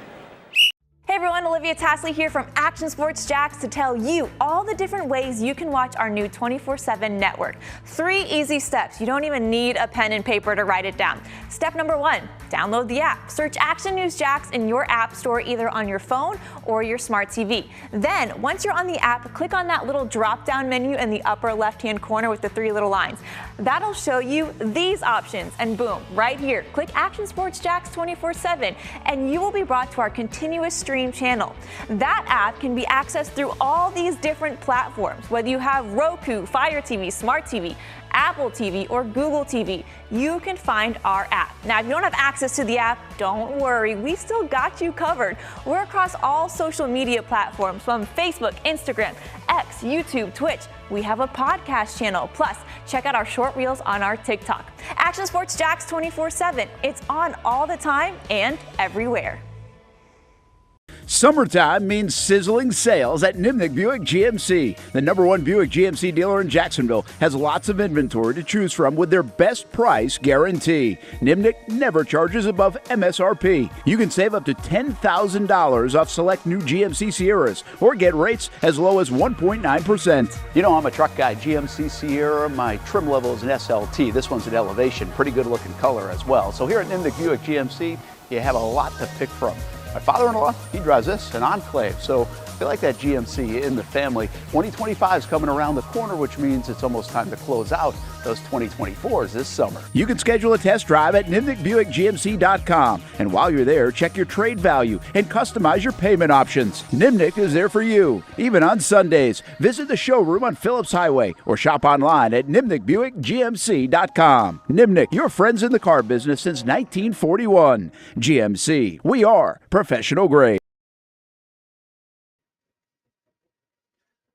Speaker 11: Hey everyone, Olivia Tasley here from Action Sports Jacks to tell you all the different ways you can watch our new 24/7 network. 3 easy steps. You don't even need a pen and paper to write it down. Step number 1, download the app. Search Action News Jacks in your app store either on your phone or your smart TV. Then, once you're on the app, click on that little drop-down menu in the upper left-hand corner with the 3 little lines. That'll show you these options, and boom, right here, click Action Sports Jacks 24/7, and you will be brought to our continuous stream stream channel. That app can be accessed through all these different platforms. Whether you have Roku, Fire TV, Smart TV, Apple TV, or Google TV, you can find our app. Now, if you don't have access to the app, don't worry, we still got you covered. We're across all social media platforms from Facebook, Instagram, X, YouTube, Twitch. We have a podcast channel. Plus, check out our short reels on our TikTok. Action Sports Jacks 24/7. It's on all the time and everywhere.
Speaker 9: Summertime means sizzling sales at Nimnick Buick GMC. The #1 Buick GMC dealer in Jacksonville has lots of inventory to choose from with their best price guarantee. Nimnick never charges above MSRP. You can save up to $10,000 off select new GMC Sierras or get rates as low as 1.9%.
Speaker 10: You know, I'm a truck guy. GMC Sierra, my trim level is an SLT. This one's an Elevation. Pretty good looking color as well. So here at Nimnick Buick GMC, you have a lot to pick from. My father-in-law, he drives this, an Enclave, so I feel like that GMC in the family. 2025 is coming around the corner, which means it's almost time to close out those 2024s this summer.
Speaker 9: You can schedule a test drive at NimnickBuickGMC.com, and while you're there, check your trade value and customize your payment options. Nimnick is there for you, even on Sundays. Visit the showroom on Phillips Highway or shop online at NimnickBuickGMC.com. Nimnick, your friends in the car business since 1941. GMC, we are professional grade.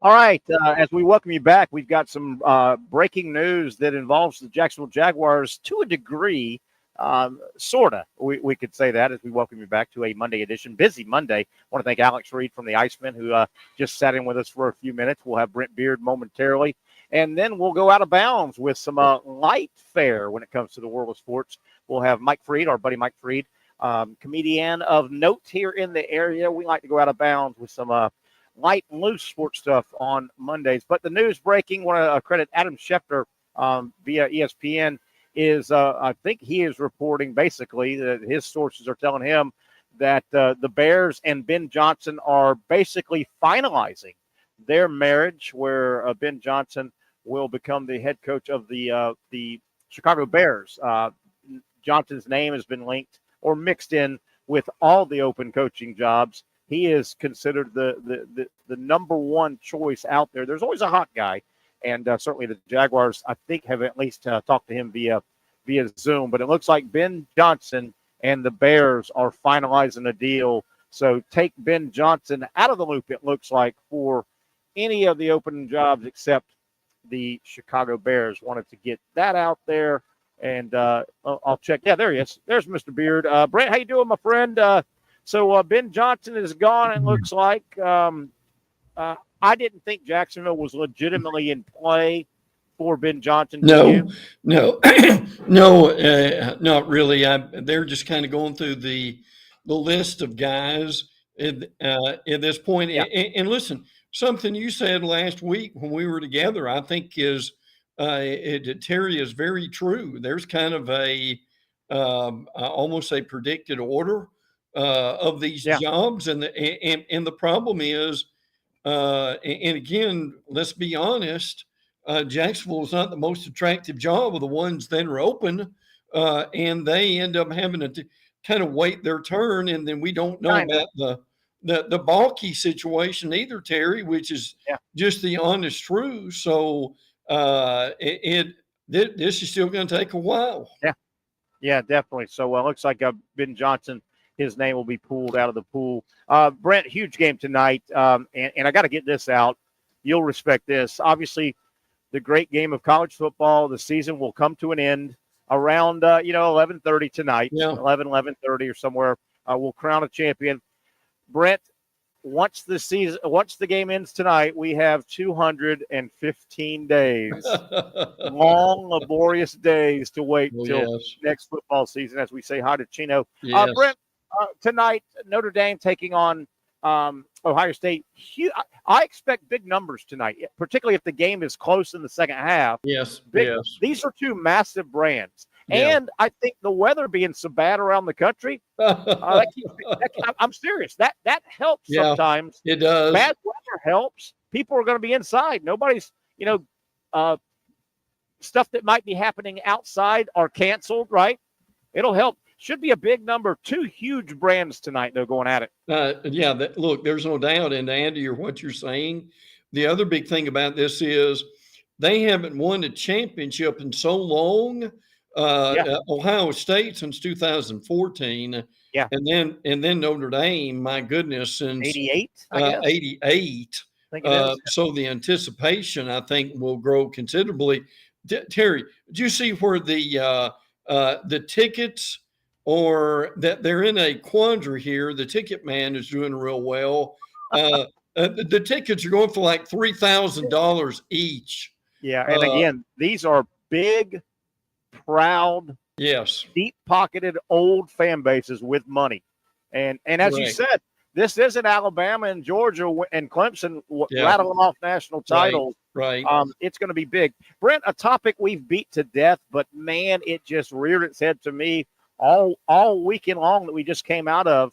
Speaker 2: All right, as we welcome you back, we've got some breaking news that involves the Jacksonville Jaguars to a degree, sort of. We could say that as we welcome you back to a Monday edition. Busy Monday. I want to thank Alex Reed from the Iceman who just sat in with us for a few minutes. We'll have Brent Beaird momentarily, and then we'll go out of bounds with some light fare when it comes to the world of sports. We'll have Mike Freed, our buddy Mike Freed, comedian of note here in the area. We like to go out of bounds with some light and loose sports stuff on Mondays. But the news breaking, want to credit Adam Schefter via ESPN, is I think he is reporting basically that his sources are telling him that the Bears and Ben Johnson are basically finalizing their marriage, where Ben Johnson will become the head coach of the Chicago Bears. Johnson's name has been linked or mixed in with all the open coaching jobs. He is considered the #1 choice out there. There's always a hot guy, and certainly the Jaguars, I think, have at least talked to him via Zoom. But it looks like Ben Johnson and the Bears are finalizing a deal. So take Ben Johnson out of the loop, it looks like, for any of the open jobs except the Chicago Bears. Wanted to get that out there, and I'll check. Yeah, there he is. There's Mr. Beaird. Brent, how you doing, my friend? So Ben Johnson is gone, it looks like. I didn't think Jacksonville was legitimately in play for Ben Johnson.
Speaker 14: No, not really. They're just kind of going through the list of guys at this point. Yeah. And listen, something you said last week when we were together, I think is Terry, is very true. There's kind of a almost a predicted order of these jobs, and the problem is, and again, let's be honest, Jacksonville is not the most attractive job of the ones that are open, and they end up having to kind of wait their turn, and then we don't know about the bulky situation either, Terry, which is just the honest truth. So this is still going to take a while.
Speaker 2: Yeah, definitely. So it looks like Ben Johnson, his name will be pulled out of the pool. Brent, huge game tonight. And I got to get this out. You'll respect this. Obviously, the great game of college football, the season will come to an end around, 11:30 tonight, 11:30 or somewhere. We'll crown a champion. Brent, once the game ends tonight, we have 215 days, long, laborious days to wait till next football season, as we say hi to Chino. Brent, tonight, Notre Dame taking on Ohio State. I expect big numbers tonight, particularly if the game is close in the second half.
Speaker 14: Yes.
Speaker 2: These are two massive brands. Yeah. And I think the weather being so bad around the country, I'm serious. That helps sometimes.
Speaker 14: It does.
Speaker 2: Bad weather helps. People are going to be inside. Nobody's, stuff that might be happening outside are canceled, right? It'll help. Should be a big number. Two huge brands tonight, though, going at it.
Speaker 14: Look, there's no doubt. And to add to what you're saying, the other big thing about this is they haven't won a championship in so long. Ohio State since 2014.
Speaker 2: Yeah.
Speaker 14: And then Notre Dame, my goodness, since
Speaker 2: 88, I guess.
Speaker 14: 88. So the anticipation, I think, will grow considerably. Terry, did you see where the tickets or that they're in a quandary here? The ticket man is doing real well. The tickets are going for like $3,000 each.
Speaker 2: Yeah, and again, these are big, proud, deep-pocketed old fan bases with money, and as you said, this isn't Alabama and Georgia and Clemson rattling off national titles.
Speaker 14: Right.
Speaker 2: It's going to be big. Brent, a topic we've beat to death, but man, it just reared its head to me all weekend long that we just came out of.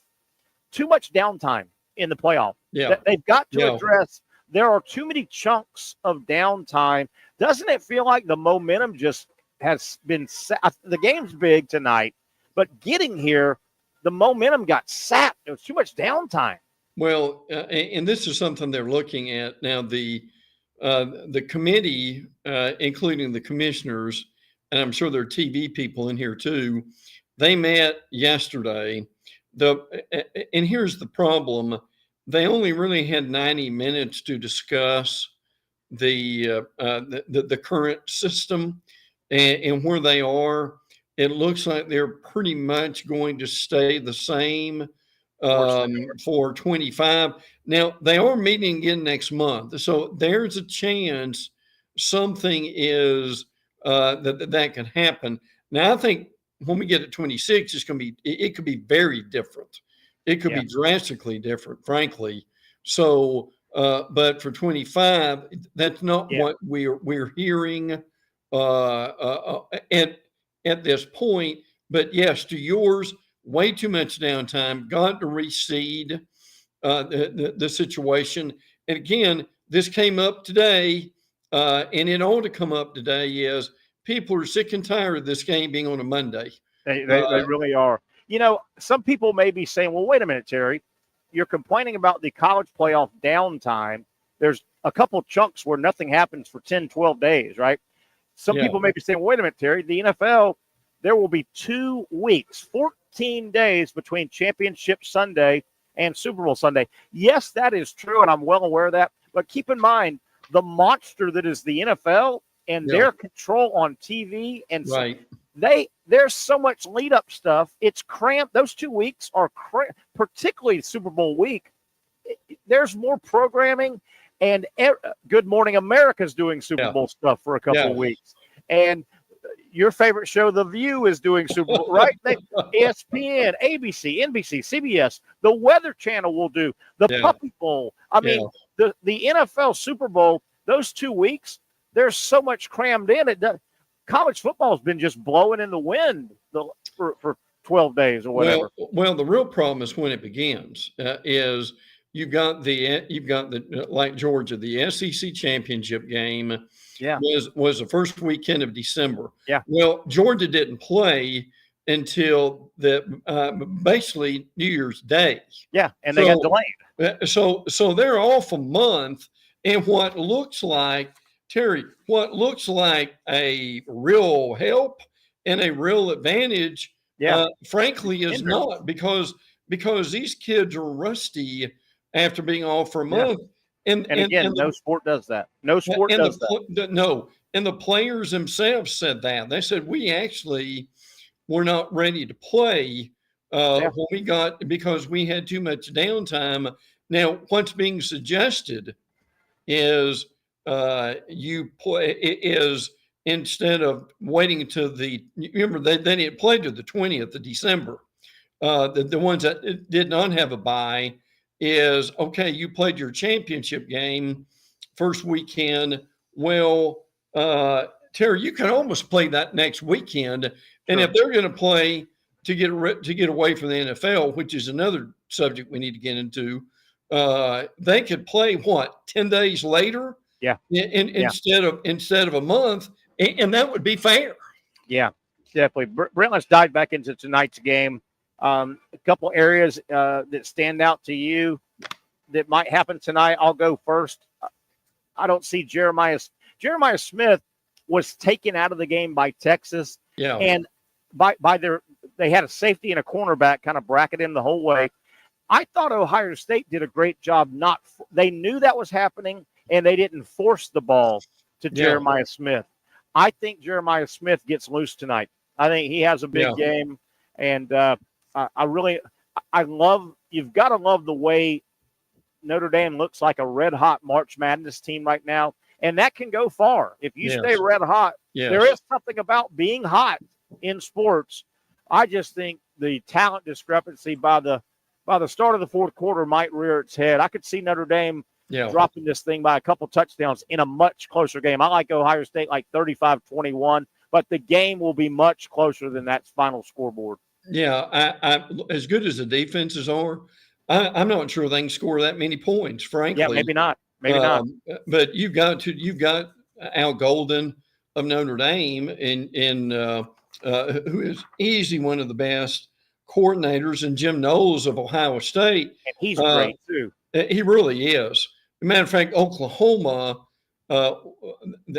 Speaker 2: Too much downtime in the playoff.
Speaker 14: Yeah.
Speaker 2: They've got to address. There are too many chunks of downtime. Doesn't it feel like the momentum just has been set? The game's big tonight, but getting here, the momentum got sapped. There was too much downtime.
Speaker 14: Well, and this is something they're looking at now. The committee, including the commissioners, and I'm sure there are TV people in here too, they met yesterday. And here's the problem. They only really had 90 minutes to discuss the current system and where they are. It looks like they're pretty much going to stay the same for 25. Now, they are meeting again next month. So there's a chance something is that can happen. Now, I think when we get to 26, it could be very different. It could be drastically different, frankly. So, but for 25, that's not what we're hearing at this point. But yes, to yours, way too much downtime. Got to reseed the situation. And again, this came up today, and it ought to come up today. Is people are sick and tired of this game being on a Monday.
Speaker 2: They really are. You know, some people may be saying, well, wait a minute, Terry. You're complaining about the college playoff downtime. There's a couple chunks where nothing happens for 10, 12 days, right? Some people may be saying, wait a minute, Terry. The NFL, there will be 2 weeks, 14 days between Championship Sunday and Super Bowl Sunday. Yes, that is true, and I'm well aware of that. But keep in mind, the monster that is the NFL and their control on TV and there's so much lead-up stuff. It's cramped. Those 2 weeks are cramped, particularly Super Bowl week. There's more programming, and Good Morning America's doing Super Bowl stuff for a couple of weeks. And your favorite show, The View, is doing Super Bowl, right? ESPN, ABC, NBC, CBS, the Weather Channel will do the Puppy Bowl. I mean, the NFL Super Bowl, those 2 weeks, there's so much crammed in. College football has been just blowing in the wind for 12 days or whatever.
Speaker 14: Well, the real problem is when it begins. Is you've got the like Georgia, the SEC championship game. Was the first weekend of December. Well, Georgia didn't play until basically New Year's Day.
Speaker 2: And they got delayed.
Speaker 14: So they're off a month, and what looks like, Terry, a real help and a real advantage, frankly, is not because these kids are rusty after being off for a month. And
Speaker 2: again, no sport does that. No sport does that.
Speaker 14: No. And the players themselves said that. They said, we actually were not ready to play because we had too much downtime. Now, what's being suggested is instead of waiting to remember, they didn't play to the 20th of December. The ones that did not have a bye is, okay, you played your championship game first weekend. Well, Terry, you can almost play that next weekend. And if they're going to play to get away from the NFL, which is another subject we need to get into, they could play 10 days later? Instead of a month, and that would be fair.
Speaker 2: Definitely. Brent, let's dive back into tonight's game. A couple areas that stand out to you that might happen tonight. I'll go first. I don't see Jeremiah Smith was taken out of the game by Texas.
Speaker 14: Yeah.
Speaker 2: And they had a safety and a cornerback kind of bracket him the whole way. I thought Ohio State did a great job. They knew that was happening, and they didn't force the ball to Jeremiah Smith. I think Jeremiah Smith gets loose tonight. I think he has a big game, and you've got to love the way Notre Dame looks like a red-hot March Madness team right now, and that can go far. If you stay red hot, there is something about being hot in sports. I just think the talent discrepancy by the start of the fourth quarter might rear its head. I could see Notre Dame dropping this thing by a couple touchdowns in a much closer game. I like Ohio State like 35-21, but the game will be much closer than that final scoreboard.
Speaker 14: Yeah, I as good as the defenses are, I'm not sure they can score that many points, frankly.
Speaker 2: Yeah, maybe not. Maybe not.
Speaker 14: But you've got Al Golden of Notre Dame and who is easily one of the best coordinators, and Jim Knowles of Ohio State.
Speaker 2: And he's great too.
Speaker 14: He really is. As a matter of fact, Oklahoma,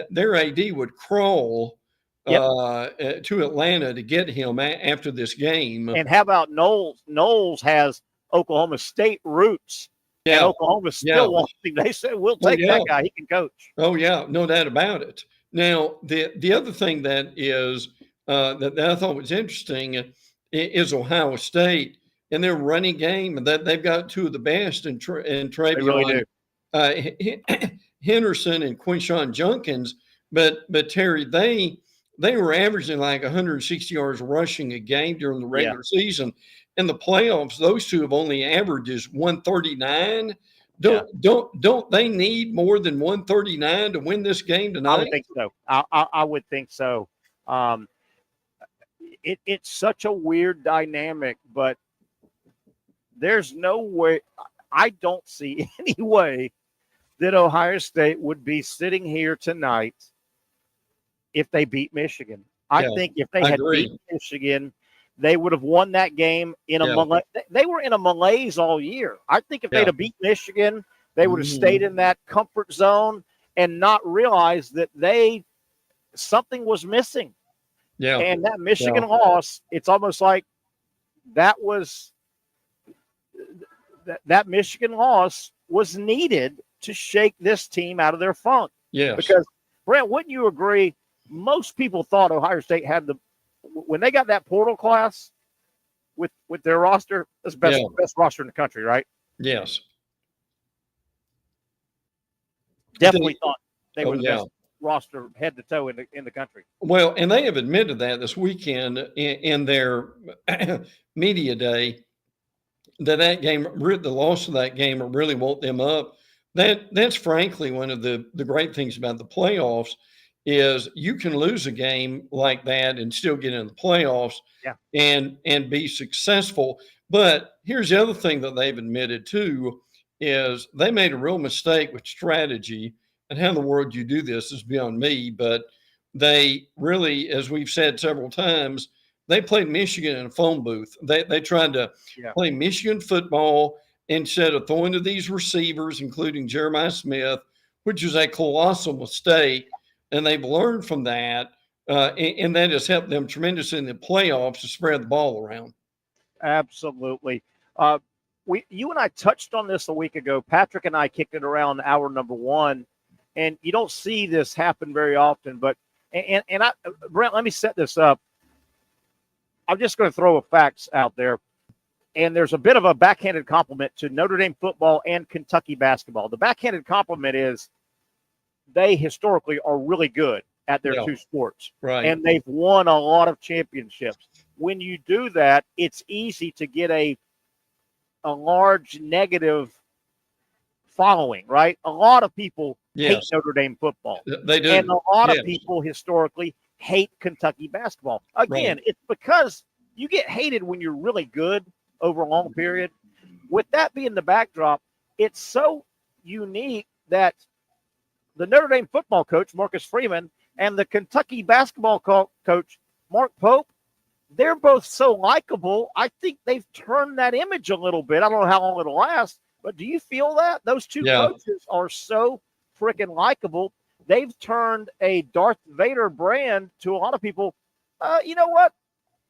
Speaker 14: their AD would crawl to Atlanta to get him after this game.
Speaker 2: And how about Knowles? Knowles has Oklahoma State roots. Yeah. And Oklahoma still wants him. They said, we'll take that guy. He can coach.
Speaker 14: Oh, yeah. No doubt about it. Now, the other thing that is that I thought was interesting is Ohio State and their running game, and that they've got two of the best in Travion.
Speaker 2: They really do.
Speaker 14: Henderson and Quinshawn Junkins, but Terry, they were averaging like 160 yards rushing a game during the regular season. In the playoffs, those two have only averaged is 139. Don't they need more than 139 to win this game tonight?
Speaker 2: I would think so. I would think so. It's such a weird dynamic, but there's no way. I don't see any way that Ohio State would be sitting here tonight if they beat Michigan. I think if they had beat Michigan, they would have won that game in a malaise. They were in a malaise all year. I think if they'd have beat Michigan, they would have stayed in that comfort zone and not realized that something was missing. Yeah. And that Michigan loss, it's almost like that Michigan loss was needed to shake this team out of their funk.
Speaker 14: Yes.
Speaker 2: Because, Brent, wouldn't you agree? Most people thought Ohio State had when they got that portal class with their roster, that's the best roster in the country, right?
Speaker 14: Yes.
Speaker 2: Definitely thought they were the best roster head to toe in the country.
Speaker 14: Well, and they have admitted that this weekend in their media day that game, the loss of that game really woke them up. That's frankly one of the great things about the playoffs is you can lose a game like that and still get in the playoffs and be successful. But here's the other thing that they've admitted too is they made a real mistake with strategy, and how in the world you do this is beyond me. But they really, as we've said several times, they played Michigan in a phone booth. They tried to play Michigan football instead of throwing to these receivers, including Jeremiah Smith, which is a colossal mistake. And they've learned from that, and that has helped them tremendously in the playoffs to spread the ball around.
Speaker 2: Absolutely. You and I touched on this a week ago. Patrick and I kicked it around hour number one, and you don't see this happen very often. But Brent, let me set this up. I'm just going to throw a facts out there, and there's a bit of a backhanded compliment to Notre Dame football and Kentucky basketball. The backhanded compliment is they historically are really good at their two sports.
Speaker 14: Right.
Speaker 2: And they've won a lot of championships. When you do that, it's easy to get a large negative following, right? A lot of people hate Notre Dame football.
Speaker 14: They do.
Speaker 2: And a lot of people historically hate Kentucky basketball. Again, it's because you get hated when you're really good over a long period. With that being the backdrop, it's so unique that the Notre Dame football coach, Marcus Freeman, and the Kentucky basketball coach, Mark Pope, they're both so likable. I think they've turned that image a little bit. I don't know how long it'll last, but do you feel that? Those two coaches are so freaking likable. They've turned a Darth Vader brand to a lot of people. You know what?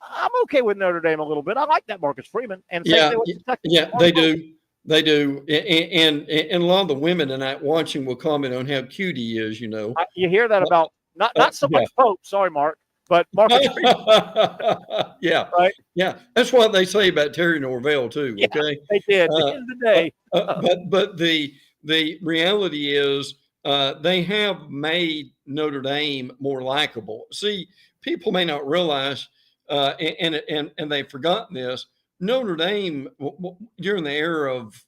Speaker 2: I'm okay with Notre Dame a little bit. I like that Marcus Freeman. And
Speaker 14: they do. They do. And a lot of the women tonight watching will comment on how cute he is, you know.
Speaker 2: You hear that about not so much Pope. Sorry, Mark. But Marcus Freeman.
Speaker 14: Right. Yeah. That's what they say about Terry Norvelle too. Okay.
Speaker 2: They did. At the end of the day.
Speaker 14: But the reality is they have made Notre Dame more likable. See, people may not realize, and they've forgotten this. Notre Dame during the era of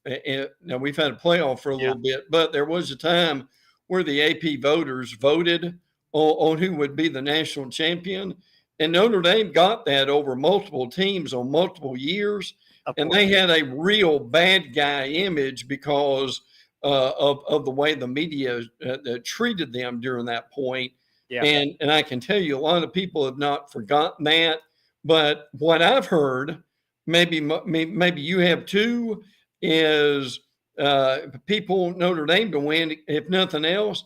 Speaker 14: now we've had a playoff for a little bit, but there was a time where the AP voters voted on who would be the national champion. And Notre Dame got that over multiple teams on multiple years. And they had a real bad guy image because of the way the media treated them during that point.
Speaker 2: Yeah.
Speaker 14: And I can tell you a lot of people have not forgotten that. But what I've heard, maybe you have too, is people want Notre Dame to win, if nothing else,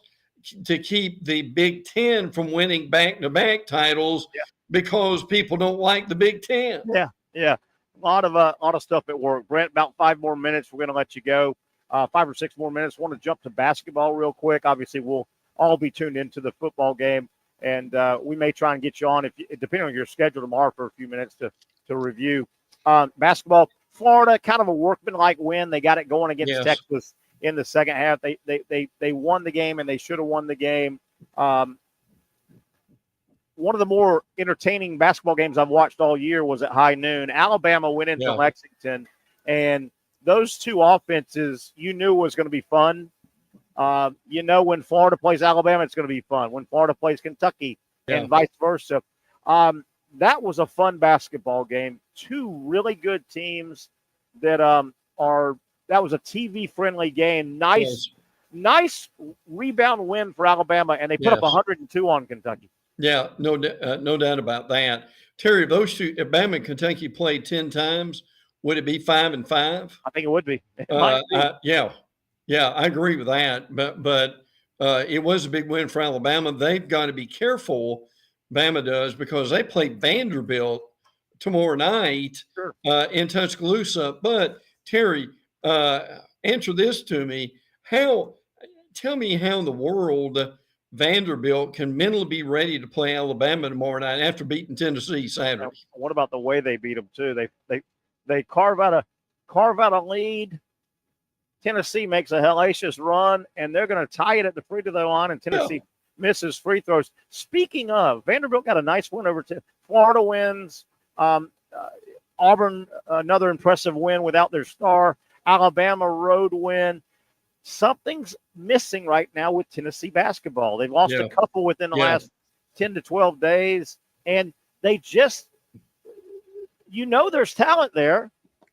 Speaker 14: to keep the Big Ten from winning back-to-back titles because people don't like the Big Ten.
Speaker 2: Yeah. A lot of stuff at work. Brent, about 5 more minutes. We're going to let you go. 5 or 6 more minutes. Want to jump to basketball real quick. Obviously, we'll all be tuned into the football game, and we may try and get you on, depending on your schedule tomorrow, for a few minutes to review. Basketball, Florida, kind of a workmanlike win. They got it going against Texas in the second half. They won the game, and they should have won the game. One of the more entertaining basketball games I've watched all year was at high noon. Alabama went into Lexington, and those two offenses you knew was going to be fun. When Florida plays Alabama, it's going to be fun. When Florida plays Kentucky and vice versa. That was a fun basketball game. Two really good teams that that was a TV-friendly game. Nice rebound win for Alabama, and they put up 102 on Kentucky.
Speaker 14: Yeah, no doubt about that. Terry, if those two, if Bama and Kentucky played 10 times, would it be 5-5?
Speaker 2: I think it would be.
Speaker 14: Yeah, I agree with that. But it was a big win for Alabama. They've got to be careful, Bama does, because they play Vanderbilt tomorrow night in Tuscaloosa. But Terry, answer this to me. Tell me how in the world Vanderbilt can mentally be ready to play Alabama tomorrow night after beating Tennessee Saturday.
Speaker 2: What about the way they beat them too? They carve out a lead. Tennessee makes a hellacious run, and they're going to tie it at the free throw line, and Tennessee misses free throws. Speaking of, Vanderbilt got a nice win over Florida wins. Auburn, another impressive win without their star. Alabama road win. Something's missing right now with Tennessee basketball. They've lost a couple within the last 10 to 12 days, and they just, there's talent there.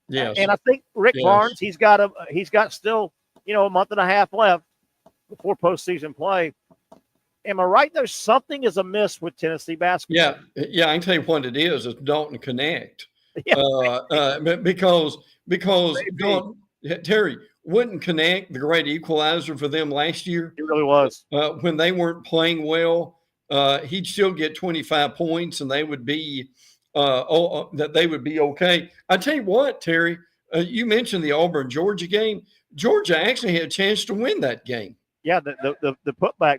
Speaker 14: Yes.
Speaker 2: And I think Rick Barnes, he's got still, a month and a half left before postseason play. Am I right? There's something is amiss with Tennessee basketball.
Speaker 14: Yeah. I can tell you what it is. It's Dalton Connect. Because Terry, wouldn't Connect the great equalizer for them last year?
Speaker 2: It really was.
Speaker 14: When they weren't playing well, he'd still get 25 points, and they would be they would be okay. I tell you what, Terry, you mentioned the Auburn-Georgia game. Georgia actually had a chance to win that game.
Speaker 2: Yeah, the putback,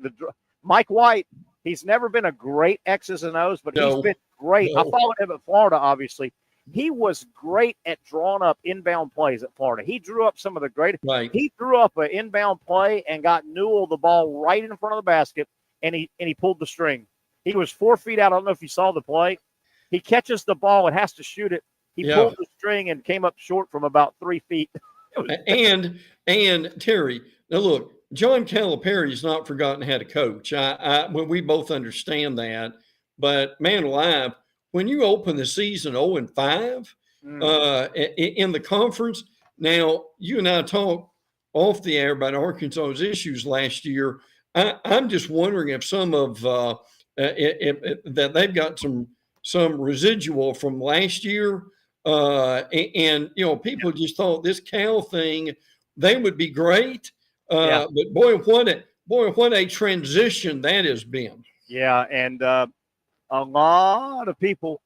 Speaker 2: Mike White. He's never been a great X's and O's, but he's been great. I followed him at Florida, obviously. He was great at drawing up inbound plays at Florida. He drew up some of the greatest.
Speaker 14: Right.
Speaker 2: He drew up an inbound play and got Newell the ball right in front of the basket, and he pulled the string. He was 4 feet out. I don't know if you saw the play. He catches the ball and has to shoot it. He pulled the string and came up short from about 3 feet.
Speaker 14: and Terry, now look, John Calipari's not forgotten how to coach. When we both understand that, but man alive, when you open the season 0-5 in the conference, now you and I talked off the air about Arkansas's issues last year. I'm just wondering if some of that they've got some some residual from last year. And people just thought this Cal thing, they would be great. But boy, what a transition that has been.
Speaker 2: Yeah, and a lot of people,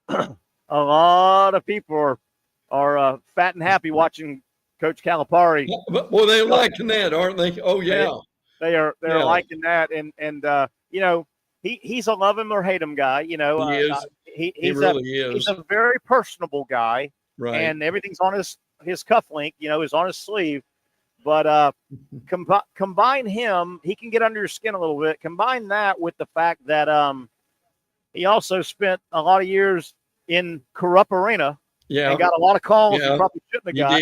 Speaker 2: are fat and happy watching Coach Calipari.
Speaker 14: But boy, they're liking that, aren't they? Oh yeah,
Speaker 2: they're liking that, and he's a love him or hate him guy.
Speaker 14: He is. He really is.
Speaker 2: He's a very personable guy,
Speaker 14: right?
Speaker 2: And everything's on his cufflink, is on his sleeve. But combine him, he can get under your skin a little bit. Combine that with the fact that he also spent a lot of years in corrupt arena.
Speaker 14: Yeah,
Speaker 2: and got a lot of calls. He probably shouldn't have got.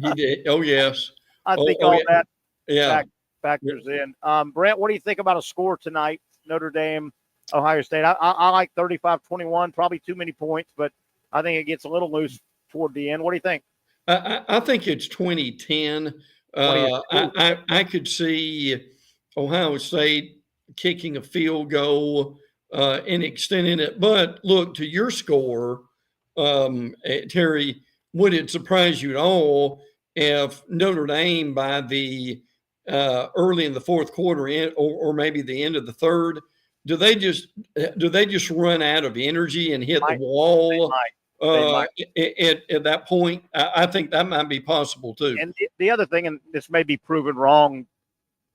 Speaker 14: He did. Oh yes.
Speaker 2: I think all that
Speaker 14: yeah
Speaker 2: factors in. Brent, what do you think about a score tonight? Notre Dame, Ohio State. I like 35-21. Probably too many points, but I think it gets a little loose toward the end. What do you think?
Speaker 14: I think it's 2010. I could see Ohio State kicking a field goal and extending it. But look, to your score, Terry, would it surprise you at all if Notre Dame by the early in the fourth quarter or maybe the end of the third, do they just run out of energy and hit the wall? At that point, I think that might be possible too.
Speaker 2: And the other thing, and this may be proven wrong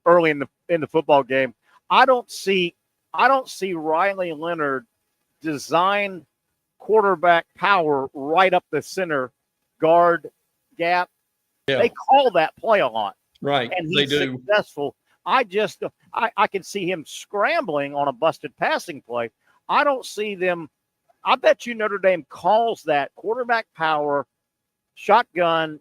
Speaker 2: early in the football game, I don't see Riley Leonard design quarterback power right up the center guard gap.
Speaker 14: Yeah.
Speaker 2: They call that play a lot,
Speaker 14: right?
Speaker 2: And he's successful. I can see him scrambling on a busted passing play. I don't see them. I bet you Notre Dame calls that quarterback power, shotgun,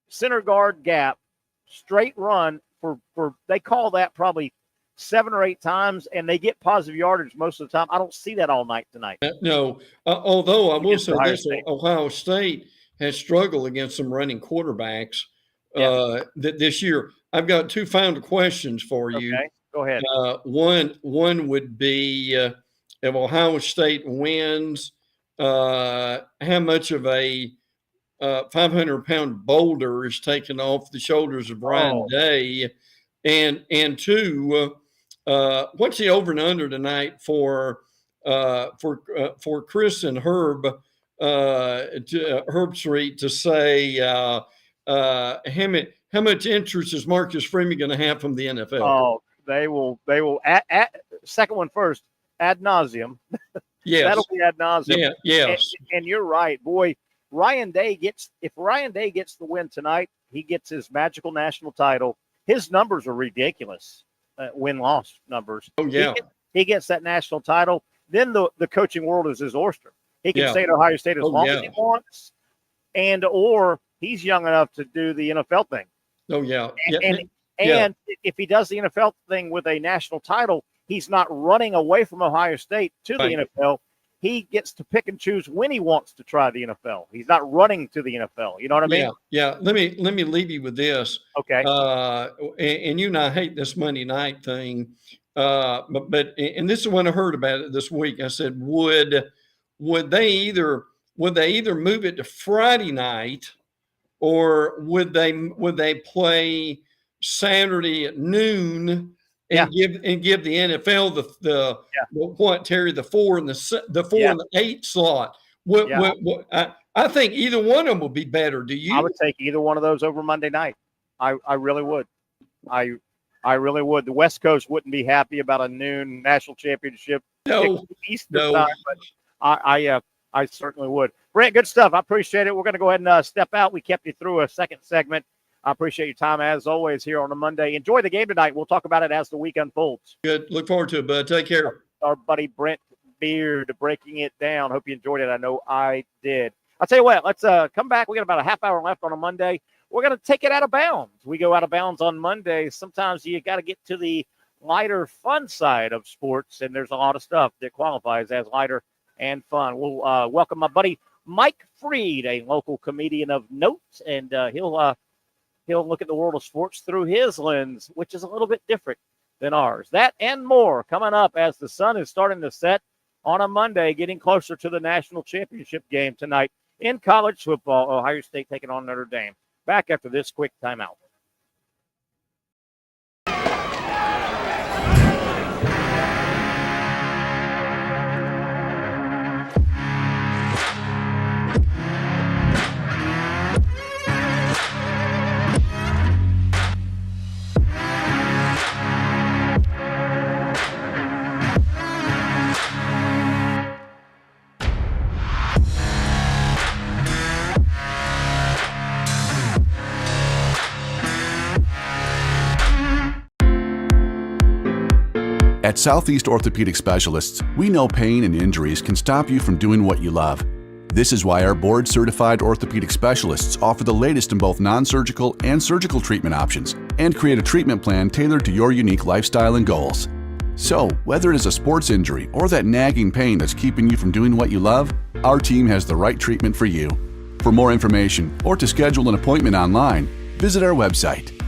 Speaker 2: center guard gap, straight run for they call that probably 7 or 8 times, and they get positive yardage most of the time. I don't see that all night tonight.
Speaker 14: No, although I will say this, Ohio State has struggled against some running quarterbacks this year. I've got 2 final questions for you.
Speaker 2: Okay, go ahead.
Speaker 14: One would be if Ohio State wins, how much of a 500-pound boulder is taken off the shoulders of Ryan Day? And 2, what's the over and under tonight for Chris and Herb Street to say how much interest is Marcus Freeman going to have from the NFL?
Speaker 2: Oh, they will. At second one first. Ad nauseum.
Speaker 14: Yes,
Speaker 2: that'll be ad nauseum.
Speaker 14: Yeah, yes.
Speaker 2: And you're right, boy. If Ryan Day gets the win tonight, he gets his magical national title. His numbers are ridiculous, win-loss numbers.
Speaker 14: Oh yeah,
Speaker 2: he gets that national title. Then the coaching world is his oyster. He can stay at Ohio State as long as he wants, or he's young enough to do the NFL thing.
Speaker 14: Oh yeah,
Speaker 2: and if he does the NFL thing with a national title, he's not running away from Ohio State to the NFL. He gets to pick and choose when he wants to try the NFL. He's not running to the NFL. You know what I mean?
Speaker 14: Yeah. Let me leave you with this.
Speaker 2: Okay.
Speaker 14: And you and I hate this Monday night thing, but this is when I heard about it this week. I said, would they either move it to Friday night, or would they play Saturday at noon? And give the NFL the what, Terry, the 4 and the 4 and the 8 slot. I think either one of them would be better. Do you?
Speaker 2: I would take either one of those over Monday night. I really would. I really would. The West Coast wouldn't be happy about a noon national championship. Eastern time, but I certainly would. Brent, good stuff. I appreciate it. We're going to go ahead and step out. We kept you through a second segment. I appreciate your time, as always, here on a Monday. Enjoy the game tonight. We'll talk about it as the week unfolds.
Speaker 14: Good. Look forward to it, bud. Take care.
Speaker 2: Our buddy Brent Beaird breaking it down. Hope you enjoyed it. I know I did. I'll tell you what, let's come back. We got about a half hour left on a Monday. We're going to take it out of bounds. We go out of bounds on Monday. Sometimes you got to get to the lighter, fun side of sports, and there's a lot of stuff that qualifies as lighter and fun. We'll welcome my buddy Mike Freed, a local comedian of note, and he'll look at the world of sports through his lens, which is a little bit different than ours. That and more coming up as the sun is starting to set on a Monday, getting closer to the national championship game tonight in college football. Ohio State taking on Notre Dame. Back after this quick timeout.
Speaker 4: At Southeast Orthopedic Specialists, we know pain and injuries can stop you from doing what you love. This is why our board-certified orthopedic specialists offer the latest in both non-surgical and surgical treatment options and create a treatment plan tailored to your unique lifestyle and goals. So, whether it is a sports injury or that nagging pain that's keeping you from doing what you love, our team has the right treatment for you. For more information or to schedule an appointment online, visit our website.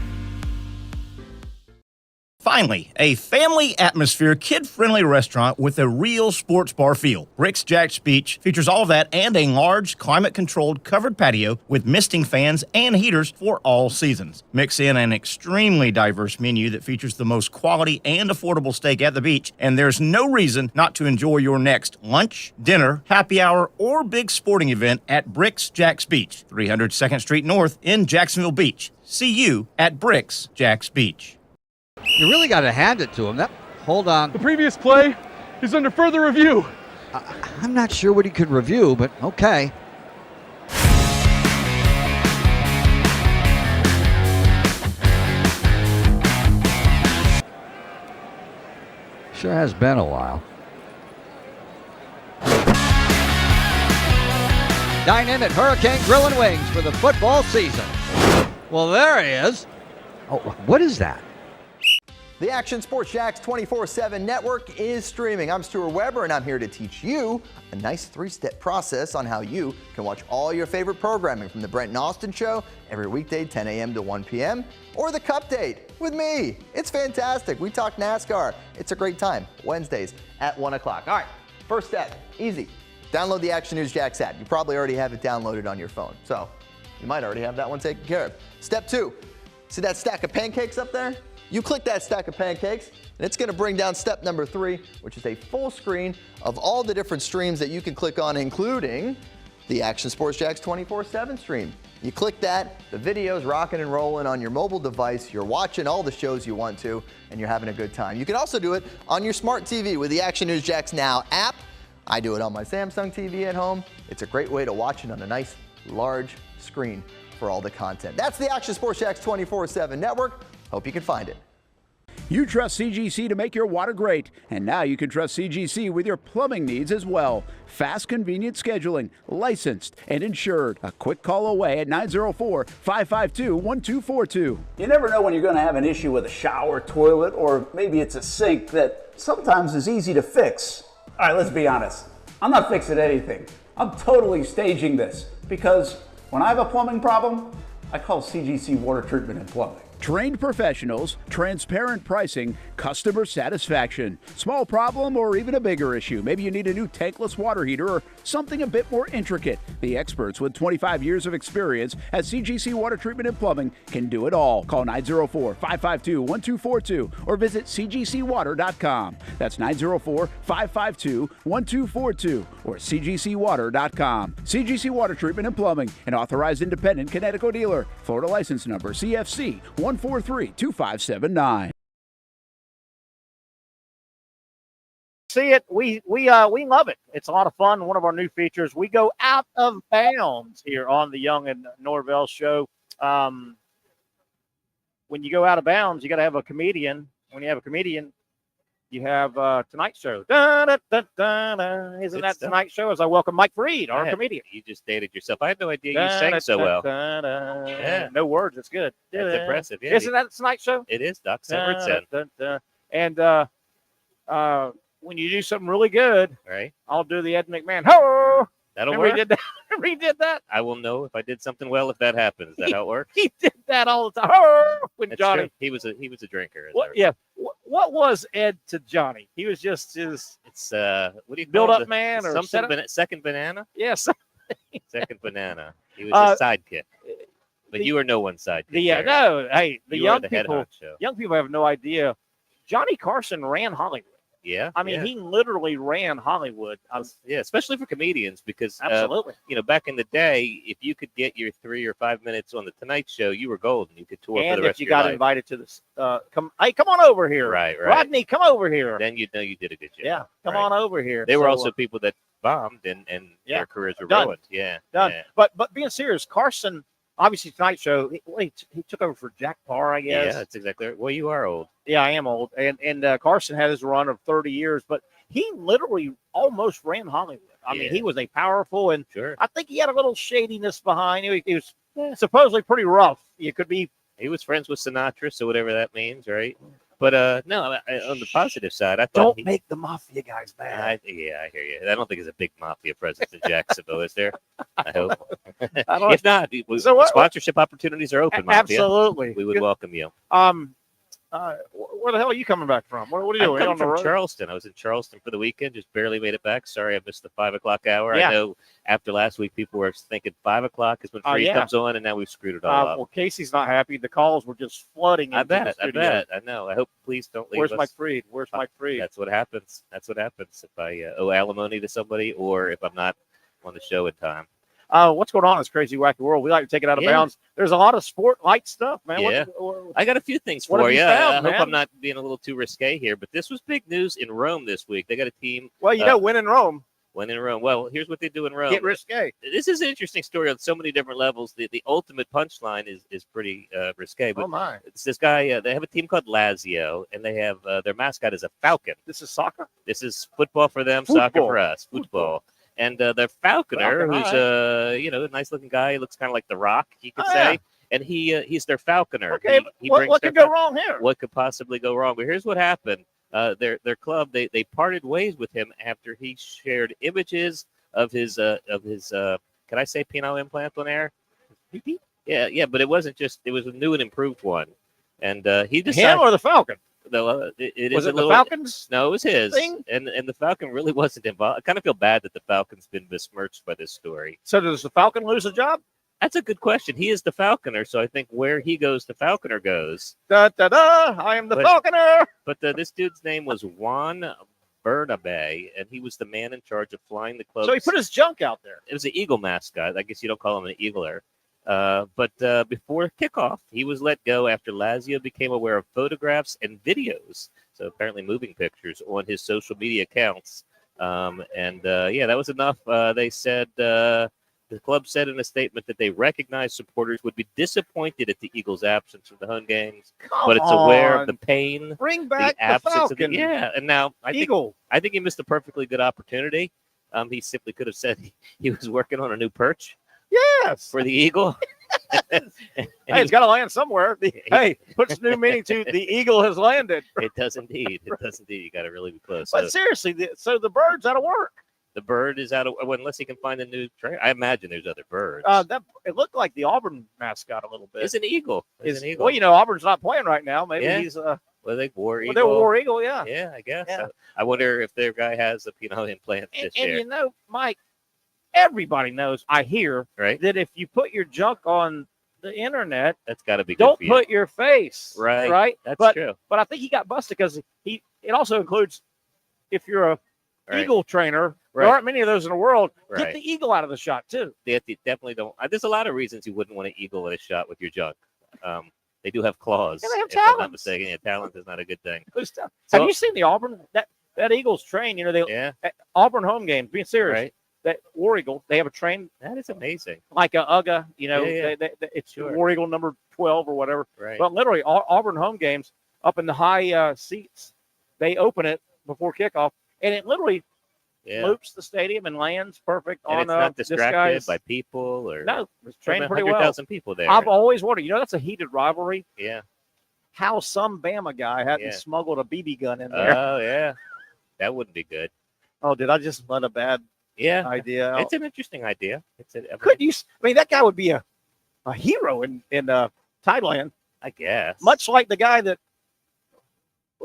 Speaker 5: Finally, a family atmosphere, kid-friendly restaurant with a real sports bar feel. Rick's Jack's Beach features all of that and a large, climate-controlled covered patio with misting fans and heaters for all seasons. Mix in an extremely diverse menu that features the most quality and affordable steak at the beach, and there's no reason not to enjoy your next lunch, dinner, happy hour, or big sporting event at Rick's Jack's Beach, 300 2nd Street North in Jacksonville Beach. See you at Rick's Jack's Beach.
Speaker 13: You really got to hand it to him. Hold on.
Speaker 7: The previous play is under further review.
Speaker 13: I'm not sure what he could review, but okay. Sure has been a while. Dine in at Hurricane Grill and Wings for the football season. Well, there he is. Oh, what is that?
Speaker 8: The Action Sports Jacks 24/7 network is streaming. I'm Stuart Weber, and I'm here to teach you a nice three-step process on how you can watch all your favorite programming from the Brent and Austin Show every weekday 10 a.m. to 1 p.m. or the Cup Date with me. It's fantastic. We talk NASCAR. It's a great time. Wednesdays at 1 o'clock. All right, first step, easy. Download the Action News Jacks app. You probably already have it downloaded on your phone, so you might already have that one taken care of. Step 2, see that stack of pancakes up there? You click that stack of pancakes, and it's going to bring down step number 3, which is a full screen of all the different streams that you can click on, including the Action Sports Jacks 24/7 stream. You click that, the video's rocking and rolling on your mobile device, you're watching all the shows you want to, and you're having a good time. You can also do it on your smart TV with the Action News Jacks Now app. I do it on my Samsung TV at home. It's a great way to watch it on a nice, large screen for all the content. That's the Action Sports Jacks 24/7 network. Hope you can find it.
Speaker 9: You trust CGC to make your water great, and now you can trust CGC with your plumbing needs as well. Fast, convenient scheduling, licensed and insured. A quick call away at 904-552-1242.
Speaker 10: You never know when you're going to have an issue with a shower, toilet, or maybe it's a sink that sometimes is easy to fix. All right, let's be honest. I'm not fixing anything. I'm totally staging this because when I have a plumbing problem, I call CGC Water Treatment and Plumbing.
Speaker 9: Trained professionals, transparent pricing, customer satisfaction. Small problem or even a bigger issue. Maybe you need a new tankless water heater or something a bit more intricate. The experts with 25 years of experience at CGC Water Treatment and Plumbing can do it all. Call 904-552-1242 or visit cgcwater.com. That's 904-552-1242 or cgcwater.com. CGC Water Treatment and Plumbing, an authorized independent Connecticut dealer. Florida license number CFC 1432579.
Speaker 2: See it, we love it. It's a lot of fun. One of our new features. We go out of bounds here on the Young and Norvelle show. When you go out of bounds, you got to have a comedian. When you have a comedian, you have Tonight Show. Da, da, da, da, da. Isn't that Tonight Show? As I welcome Mike Freed, our comedian.
Speaker 15: You just dated yourself. I had no idea you sang so well.
Speaker 2: Yeah. No words. It's good.
Speaker 15: That's impressive. Yeah,
Speaker 2: Isn't that Tonight Show?
Speaker 15: It is, Doc Severinsen.
Speaker 2: And when you do something really good,
Speaker 15: right?
Speaker 2: I'll do the Ed McMahon. Ho!
Speaker 15: That'll work.
Speaker 2: We did that.
Speaker 15: I will know if I did something well if that happens. Is that how it works?
Speaker 2: He did that all the time. Ho! When
Speaker 15: That's
Speaker 2: Johnny.
Speaker 15: true. He was a drinker.
Speaker 2: What was Ed to Johnny? He was just his.
Speaker 15: It's It's what do you
Speaker 2: build
Speaker 15: call
Speaker 2: up man or
Speaker 15: second banana?
Speaker 2: Yes.
Speaker 15: Second banana. He was a sidekick. But you were no one's sidekick.
Speaker 2: The young
Speaker 15: head
Speaker 2: people.
Speaker 15: honcho.
Speaker 2: Young people have no idea. Johnny Carson ran Hollywood.
Speaker 15: Yeah.
Speaker 2: I mean, he literally ran Hollywood.
Speaker 15: Yeah, especially for comedians because
Speaker 2: absolutely.
Speaker 15: Back in the day, if you could get your 3 or 5 minutes on the Tonight Show, you were golden. You could tour for the rest of your life.
Speaker 2: And if you got invited to this, come on over here.
Speaker 15: Right.
Speaker 2: Rodney, come over here.
Speaker 15: Then you'd know you did a good job.
Speaker 2: Yeah, come on over here.
Speaker 15: There were also people that bombed and their careers were ruined. Yeah.
Speaker 2: Done.
Speaker 15: Yeah.
Speaker 2: But being serious, Carson, obviously Tonight Show, he took over for Jack Parr, I guess.
Speaker 15: Yeah, that's exactly right. Well, you are old.
Speaker 2: Yeah, I am old. And Carson had his run of 30 years, but he literally almost ran Hollywood. I mean, he was a powerful, and I think he had a little shadiness behind him. He was supposedly pretty rough. It could be.
Speaker 15: He was friends with Sinatra, so whatever that means, right? But no, on the positive side, I thought
Speaker 2: don't make the mafia guys mad.
Speaker 15: I hear you. I don't think there's a big mafia presence in Jacksonville, is there? I hope. If not, sponsorship opportunities are open. Mafia.
Speaker 2: Absolutely,
Speaker 15: we would welcome you.
Speaker 2: Where the hell are you coming back from? What are you doing?
Speaker 15: I'm coming from Charleston. I was in Charleston for the weekend. Just barely made it back. Sorry, I missed the 5 o'clock hour.
Speaker 2: Yeah.
Speaker 15: I know after last week, people were thinking 5 o'clock is when Freed comes on, and now we've screwed it all up.
Speaker 2: Well, Casey's not happy. The calls were just flooding.
Speaker 15: I bet. I know. I hope police don't leave
Speaker 2: Where's
Speaker 15: us.
Speaker 2: Mike Freed? Where's Mike Freed?
Speaker 15: That's what happens. That's what happens if I owe alimony to somebody or if I'm not on the show in time.
Speaker 2: What's going on in this crazy, wacky world? We like to take it out of bounds. There's a lot of sport light stuff, man.
Speaker 15: Yeah. I got a few things
Speaker 2: what
Speaker 15: for
Speaker 2: have
Speaker 15: you.
Speaker 2: Found,
Speaker 15: I hope I'm not being a little too risque here, but this was big news in Rome this week. They got a team.
Speaker 2: Well, win in Rome.
Speaker 15: Win in Rome. Well, here's what they do in Rome.
Speaker 2: Get risque.
Speaker 15: This is an interesting story on so many different levels. The ultimate punchline is pretty risque. But
Speaker 2: my.
Speaker 15: It's this guy. They have a team called Lazio, and they have their mascot is a falcon.
Speaker 2: This is soccer?
Speaker 15: This is football for them, soccer for us. Football. And their falconer, who's a nice looking guy, he looks kind of like The Rock, you could say. And he's their falconer.
Speaker 2: Okay, what could go wrong here?
Speaker 15: What could possibly go wrong? But here's what happened. Their club they parted ways with him after he shared images of his can I say penile implant on air? Yeah, but it wasn't just, it was a new and improved one. And he decided,
Speaker 2: him or the falcon?
Speaker 15: No,
Speaker 2: was it the Falcons?
Speaker 15: No, it was his
Speaker 2: thing?
Speaker 15: And the Falcon really wasn't involved. I kind of feel bad that the Falcon's been besmirched by this story.
Speaker 2: So does the Falcon lose a job?
Speaker 15: That's a good question. He is the Falconer, so I think where he goes, the Falconer goes.
Speaker 2: Da da da! I am the Falconer.
Speaker 15: But this dude's name was Juan Bernabe, and he was the man in charge of flying the club.
Speaker 2: So he put his junk out there.
Speaker 15: It was an Eagle mascot. I guess you don't call him an Eagler. But before kickoff, he was let go after Lazio became aware of photographs and videos, so apparently moving pictures, on his social media accounts. That was enough. They said the club said in a statement that they recognize supporters would be disappointed at the Eagles' absence from the home games, but it's aware of the pain.
Speaker 2: Bring back
Speaker 15: the absence
Speaker 2: Falcon.
Speaker 15: and now I think he missed a perfectly good opportunity. He simply could have said he was working on a new perch.
Speaker 2: Yes,
Speaker 15: for the Eagle.
Speaker 2: Hey, it's got to land somewhere. Puts new meaning to the Eagle has landed.
Speaker 15: It does indeed. It does indeed. You got to really be close.
Speaker 2: But seriously, so the bird's out of work.
Speaker 15: The bird is out of, unless he can find a new trainer. I imagine there's other birds.
Speaker 2: It looked like the Auburn mascot a little bit.
Speaker 15: It's an eagle.
Speaker 2: Well, Auburn's not playing right now. Maybe he's
Speaker 15: well, they War Eagle.
Speaker 2: They were War Eagle, yeah.
Speaker 15: Yeah, I guess. Yeah. I wonder if their guy has a penile implant this year.
Speaker 2: And Mike, everybody knows, I hear, that if you put your junk on the internet,
Speaker 15: that's got to be
Speaker 2: don't
Speaker 15: good
Speaker 2: put your face.
Speaker 15: Right. That's true.
Speaker 2: But I think he got busted because it also includes if you're a Eagle trainer. There aren't many of those in the world. Get the eagle out of the shot too.
Speaker 15: They definitely don't. There's a lot of reasons you wouldn't want to eagle at a shot with your junk. They do have claws.
Speaker 2: Yeah, they have
Speaker 15: if
Speaker 2: talent.
Speaker 15: I'm not mistaken. Yeah, talent is not a good thing.
Speaker 2: Have you seen the Auburn that Eagles train? At Auburn home games. Being serious, that War Eagle, they have a train.
Speaker 15: That is amazing.
Speaker 2: Like a UGA, it's War Eagle number 12 or whatever.
Speaker 15: Right.
Speaker 2: But literally, Auburn home games up in the high seats, they open it before kickoff, and it literally loops the stadium and lands perfect
Speaker 15: and
Speaker 2: on
Speaker 15: it's not distracted
Speaker 2: this
Speaker 15: by people or
Speaker 2: it's trained pretty well.
Speaker 15: 100,000 people there.
Speaker 2: I've always wondered. That's a heated rivalry.
Speaker 15: Yeah.
Speaker 2: How some Bama guy hadn't smuggled a BB gun in there.
Speaker 15: Oh yeah, that wouldn't be good.
Speaker 2: Oh, did I just let a bad idea out?
Speaker 15: It's an interesting idea.
Speaker 2: Could you? I mean, that guy would be a hero in Thailand.
Speaker 15: I guess.
Speaker 2: Much like the guy that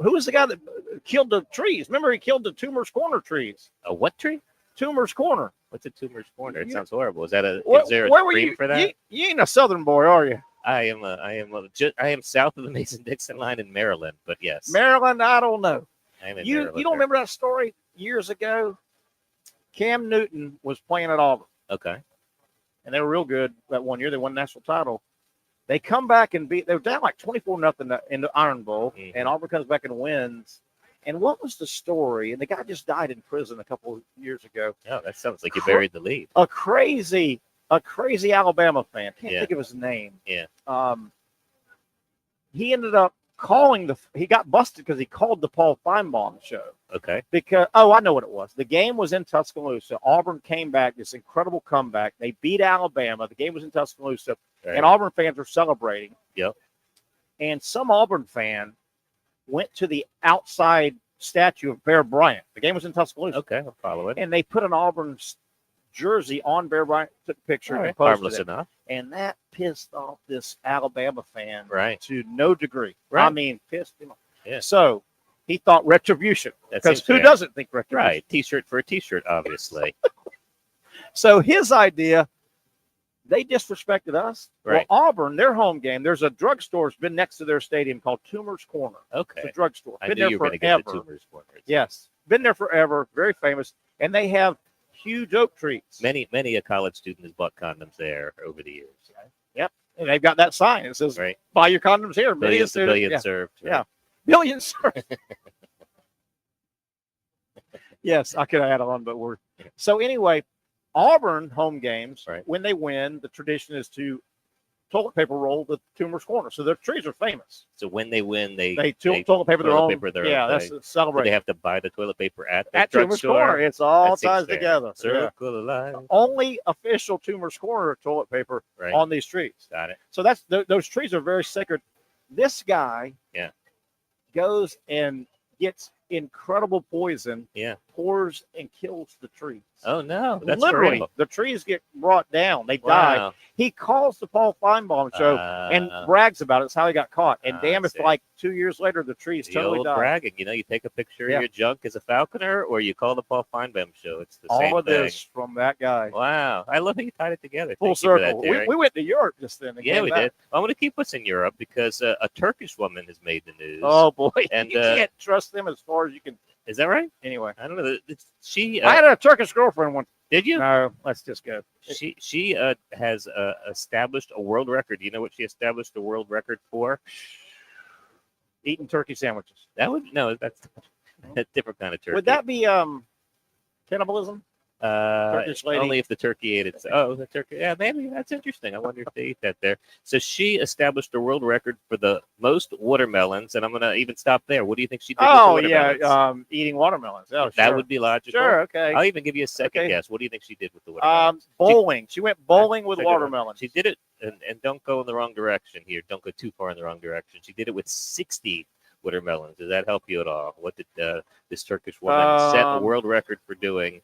Speaker 2: who was the guy that killed the trees? Remember, he killed the Tumor's Corner trees.
Speaker 15: A what tree?
Speaker 2: Tumor's Corner.
Speaker 15: What's a Tumor's Corner? It sounds horrible. Is there a
Speaker 2: Where were
Speaker 15: stream
Speaker 2: you?
Speaker 15: for that?
Speaker 2: You ain't a Southern boy, are you?
Speaker 15: I am south of the Mason-Dixon line in Maryland, but yes.
Speaker 2: Maryland, I don't know.
Speaker 15: I'm in
Speaker 2: You
Speaker 15: Maryland.
Speaker 2: don't remember that story years ago? Cam Newton was playing at Auburn.
Speaker 15: Okay.
Speaker 2: And they were real good that one year. They won the national title. They come back and they were down like 24-0 in the Iron Bowl, and Auburn comes back and wins. And what was the story? And the guy just died in prison a couple of years ago.
Speaker 15: Oh, that sounds like you buried the lead.
Speaker 2: A crazy Alabama fan. Can't think of his name.
Speaker 15: Yeah.
Speaker 2: He ended up calling he got busted because he called the Paul Feinbaum show.
Speaker 15: Okay.
Speaker 2: Because I know what it was. The game was in Tuscaloosa. Auburn came back, this incredible comeback. They beat Alabama. The game was in Tuscaloosa, and Auburn fans were celebrating.
Speaker 15: Yep.
Speaker 2: And some Auburn fan went to the outside statue of Bear Bryant. The game was in Tuscaloosa.
Speaker 15: Okay, I'll follow it.
Speaker 2: And they put an Auburn jersey on Bear Bryant, took a picture, and posted
Speaker 15: harmless
Speaker 2: it.
Speaker 15: enough.
Speaker 2: And that pissed off this Alabama fan to no degree.
Speaker 15: Right.
Speaker 2: I mean, pissed him off.
Speaker 15: Yeah.
Speaker 2: So he thought retribution.
Speaker 15: That
Speaker 2: Because
Speaker 15: seems
Speaker 2: who
Speaker 15: fair.
Speaker 2: doesn't think retribution?
Speaker 15: Right. T-shirt for a T-shirt, obviously.
Speaker 2: So his idea, they disrespected us.
Speaker 15: Right.
Speaker 2: Well, Auburn, their home game, there's a drugstore that's been next to their stadium called Tumor's Corner.
Speaker 15: Okay.
Speaker 2: It's a drugstore.
Speaker 15: I
Speaker 2: Been
Speaker 15: knew
Speaker 2: there
Speaker 15: you were going to
Speaker 2: forever.
Speaker 15: get the Tumor's Corner.
Speaker 2: Yes. Been there forever. Very famous. And they have huge oak trees.
Speaker 15: Many a college student has bought condoms there over the years.
Speaker 2: Yep. And they've got that sign. It says, buy your condoms here.
Speaker 15: Billions
Speaker 2: Millions
Speaker 15: served. Right?
Speaker 2: Yeah. Billions served. Yes, I could have added on, but we're. So anyway, Auburn home games, when they win, the tradition is to toilet paper roll the Tumor's Corner. So their trees are famous.
Speaker 15: So when they win, they
Speaker 2: toilet paper their own.
Speaker 15: paper their
Speaker 2: Yeah,
Speaker 15: own
Speaker 2: that's
Speaker 15: thing.
Speaker 2: a celebration.
Speaker 15: Do they have to buy the toilet paper at
Speaker 2: Tumor's Corner. It's all ties together.
Speaker 15: Circle of life.
Speaker 2: Only official Tumor's Corner toilet paper on these trees.
Speaker 15: Got it.
Speaker 2: So those trees are very sacred. This guy goes and gets incredible poison, pours and kills the trees.
Speaker 15: Oh no! That's
Speaker 2: literally
Speaker 15: real.
Speaker 2: the trees get brought down. They
Speaker 15: Wow.
Speaker 2: die. He calls the Paul Feinbaum show and brags about it. It's how he got caught. And damn, if like 2 years later the trees
Speaker 15: The
Speaker 2: totally
Speaker 15: old
Speaker 2: die.
Speaker 15: bragging. You know, you take a picture of your junk as a falconer, or you call the Paul Feinbaum show. It's the same
Speaker 2: All of
Speaker 15: thing.
Speaker 2: this from that guy.
Speaker 15: Wow, I love how you tied it together.
Speaker 2: Full
Speaker 15: Thank you for that,
Speaker 2: circle.
Speaker 15: Terry.
Speaker 2: We went to Europe just then. And
Speaker 15: Yeah,
Speaker 2: came
Speaker 15: we
Speaker 2: back.
Speaker 15: did. I'm going to keep us in Europe because a Turkish woman has made the news.
Speaker 2: Oh boy,
Speaker 15: And
Speaker 2: you can't trust them as far as you can.
Speaker 15: is that right?
Speaker 2: Anyway,
Speaker 15: I don't know. She
Speaker 2: I had a Turkish girlfriend once.
Speaker 15: did you?
Speaker 2: No, let's just go.
Speaker 15: She has established a world record. You know what she established a world record for?
Speaker 2: Eating turkey sandwiches.
Speaker 15: That would that's a different kind of turkey.
Speaker 2: Would that be cannibalism? Turkish lady?
Speaker 15: Only if the turkey ate it. Oh, the turkey. Yeah, maybe that's interesting. I wonder if they eat that there. So she established a world record for the most watermelons, and I'm gonna even stop there. What do you think she did?
Speaker 2: Oh
Speaker 15: with the watermelons?
Speaker 2: yeah, eating watermelons. Oh,
Speaker 15: that
Speaker 2: sure.
Speaker 15: would be logical.
Speaker 2: Sure, okay.
Speaker 15: I'll even give you a second
Speaker 2: Okay.
Speaker 15: guess. What do you think she did with the watermelons?
Speaker 2: Bowling. She went bowling with
Speaker 15: That's a good one.
Speaker 2: watermelons.
Speaker 15: She did it, and don't go in the wrong direction here. Don't go too far in the wrong direction. She did it with 60 watermelons. Does that help you at all? What did this Turkish woman set a world record for doing?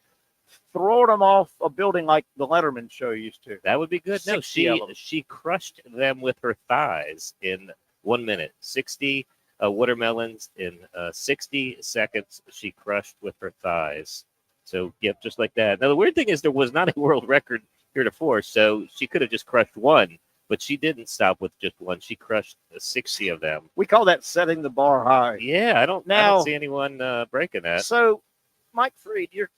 Speaker 2: Throwing them off a building like the Letterman show used to.
Speaker 15: That would be good. No,
Speaker 2: 60 of them.
Speaker 15: she crushed them with her thighs in 1 minute. 60 watermelons in 60 seconds. She crushed with her thighs. So yep, just like that. Now the weird thing is there was not a world record heretofore, so she could have just crushed one, but she didn't stop with just one. She crushed 60 of them.
Speaker 2: We call that setting the bar high.
Speaker 15: Yeah, I don't
Speaker 2: Now-
Speaker 15: see anyone breaking that.
Speaker 2: So, Mike Freed, you're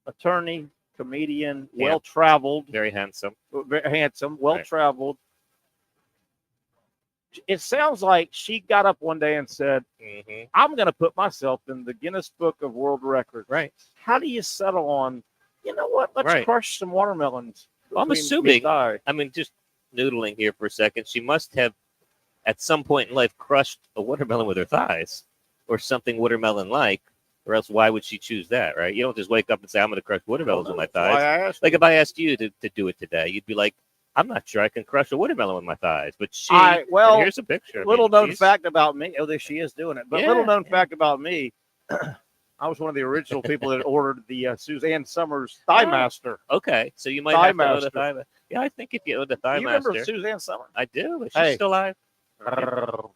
Speaker 2: attorney, comedian,
Speaker 15: Yeah.
Speaker 2: well-traveled,
Speaker 15: Very handsome.
Speaker 2: very handsome, well-traveled. It sounds like she got up one day and said, I'm going to put myself in the Guinness Book of World Records.
Speaker 15: Right.
Speaker 2: How do you settle on, you know what, let's
Speaker 15: Right.
Speaker 2: crush some watermelons.
Speaker 15: Well, I'm
Speaker 2: between
Speaker 15: assuming,
Speaker 2: me and I.
Speaker 15: I mean, just noodling here for a second, she must have at some point in life crushed a watermelon with her thighs or something watermelon-like, or else why would she choose that, right? You don't just wake up and say, I'm going to crush watermelons with my
Speaker 2: That's why
Speaker 15: thighs.
Speaker 2: I asked
Speaker 15: Like
Speaker 2: you.
Speaker 15: if I asked you to do it today, you'd be like, I'm not sure I can crush a watermelon with my thighs. But she,
Speaker 2: well,
Speaker 15: and here's a picture. I mean,
Speaker 2: Little known
Speaker 15: she's-
Speaker 2: fact about me. Oh, there she is doing it. But
Speaker 15: Yeah,
Speaker 2: little known fact about me. I was one of the original people that ordered the Suzanne Summers Thigh Master.
Speaker 15: Okay, so you might
Speaker 2: Thigh
Speaker 15: have to own a
Speaker 2: Master.
Speaker 15: Thigh. Yeah, I think if you owned a Thigh
Speaker 2: You remember
Speaker 15: Master.
Speaker 2: Suzanne Summers?
Speaker 15: I do. Is she still alive?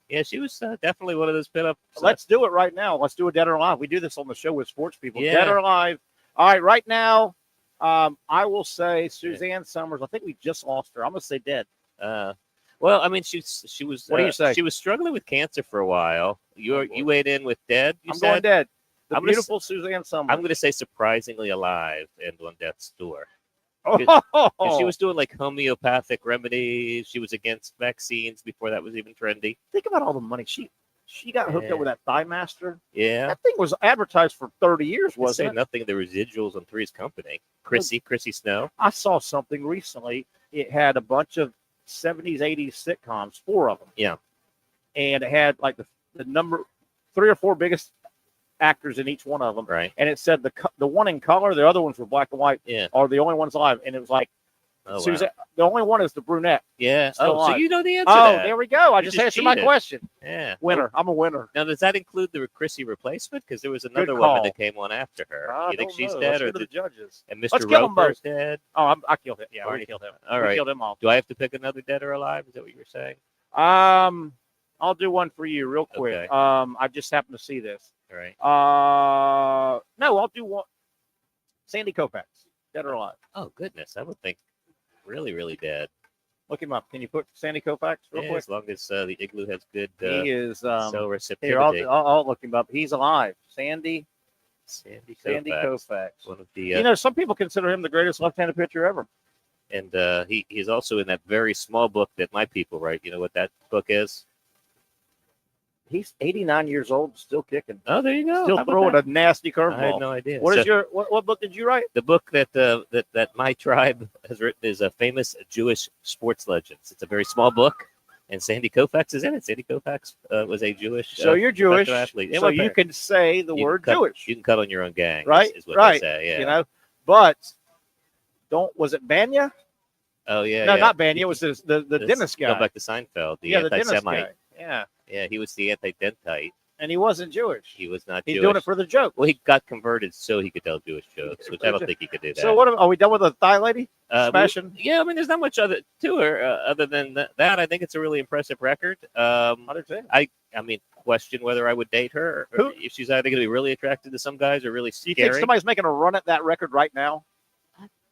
Speaker 15: Yeah, she was definitely one of those pinup.
Speaker 2: Let's do it right now. Let's do a Dead or Alive. We do this on the show with sports people.
Speaker 15: Yeah.
Speaker 2: Dead or Alive. All right, right now, I will say Suzanne Summers. I think we just lost her. I'm going to say dead.
Speaker 15: Well, I mean, she was.
Speaker 2: What do you say?
Speaker 15: She was struggling with cancer for a while. You weighed in with dead.
Speaker 2: I'm going dead. The beautiful Suzanne Summers.
Speaker 15: I'm going to say surprisingly alive and on death's door.
Speaker 2: Oh.
Speaker 15: And she was doing like homeopathic remedies. She was against vaccines before that was even trendy.
Speaker 2: Think about all the money she got hooked up with that Thigh Master.
Speaker 15: Yeah,
Speaker 2: that thing was advertised for 30 years, wasn't it?
Speaker 15: Nothing. The residuals on Three's Company. Chrissy Snow.
Speaker 2: I saw something recently. It had a bunch of 70s, 80s sitcoms, 4 of them.
Speaker 15: Yeah,
Speaker 2: and it had like the number 3 or 4 biggest actors in each one of them.
Speaker 15: Right.
Speaker 2: And it said the one in color, the other ones were black and white.
Speaker 15: Yeah.
Speaker 2: Are the only ones alive. And it was like, Suzanne, the only one is the brunette.
Speaker 15: Yeah.
Speaker 2: Still alive.
Speaker 15: So you know the answer.
Speaker 2: Oh,
Speaker 15: to that.
Speaker 2: there we go. I just answered my question.
Speaker 15: Yeah.
Speaker 2: Winner. I'm a winner.
Speaker 15: Now, does that include the Chrissy replacement? Because there was another woman that came on after her. You think she's dead,
Speaker 2: or the judges?
Speaker 15: And Mr. Roper's dead.
Speaker 2: Oh, I killed him. Yeah, I already killed him.
Speaker 15: All right.
Speaker 2: We killed him all.
Speaker 15: Do I have to pick another dead or alive? Is that what you were saying?
Speaker 2: I'll do one for you real quick.
Speaker 15: Okay.
Speaker 2: I just happened to see this.
Speaker 15: All right.
Speaker 2: No, I'll do one. Sandy Koufax, dead or alive?
Speaker 15: Oh goodness, I would think really, really dead.
Speaker 2: Look him up. Can you put Sandy Koufax real quick?
Speaker 15: As long as the Igloo has good.
Speaker 2: He is
Speaker 15: cell receptivity.
Speaker 2: Here, I'll look him up. He's alive. Sandy Koufax.
Speaker 15: One of the.
Speaker 2: You know, some people consider him the greatest left-handed pitcher ever.
Speaker 15: And he's also in that very small book that my people write. You know what that book is?
Speaker 2: He's 89 years old, still kicking.
Speaker 15: Oh, there you go.
Speaker 2: Still throwing a nasty curveball.
Speaker 15: I had no idea.
Speaker 2: What book did you write?
Speaker 15: The book that my tribe has written is a famous Jewish sports legends. It's a very small book, and Sandy Koufax is in it. Sandy Koufax was a Jewish.
Speaker 2: So you're Jewish,
Speaker 15: athlete.
Speaker 2: so you can say the word Jewish.
Speaker 15: You can cut on your own gang,
Speaker 2: right?
Speaker 15: Is what they say. Yeah.
Speaker 2: You know, but was it Banya?
Speaker 15: Oh yeah.
Speaker 2: No,
Speaker 15: yeah.
Speaker 2: not Banya. It was the dentist guy.
Speaker 15: Go back to Seinfeld. The
Speaker 2: dentist guy. Yeah.
Speaker 15: Yeah, he was the anti-dentite.
Speaker 2: And he wasn't Jewish.
Speaker 15: He was not
Speaker 2: He's
Speaker 15: Jewish.
Speaker 2: doing it for the joke.
Speaker 15: Well, he got converted so he could tell Jewish jokes, which I don't think he could do that.
Speaker 2: So are we done with the thigh lady? Smashing?
Speaker 15: Yeah, I mean, there's not much other to her other than that. I think it's a really impressive record. I mean, question whether I would date her. Or if she's either going to be really attracted to some guys or really scary.
Speaker 2: Do you think somebody's making a run at that record right now?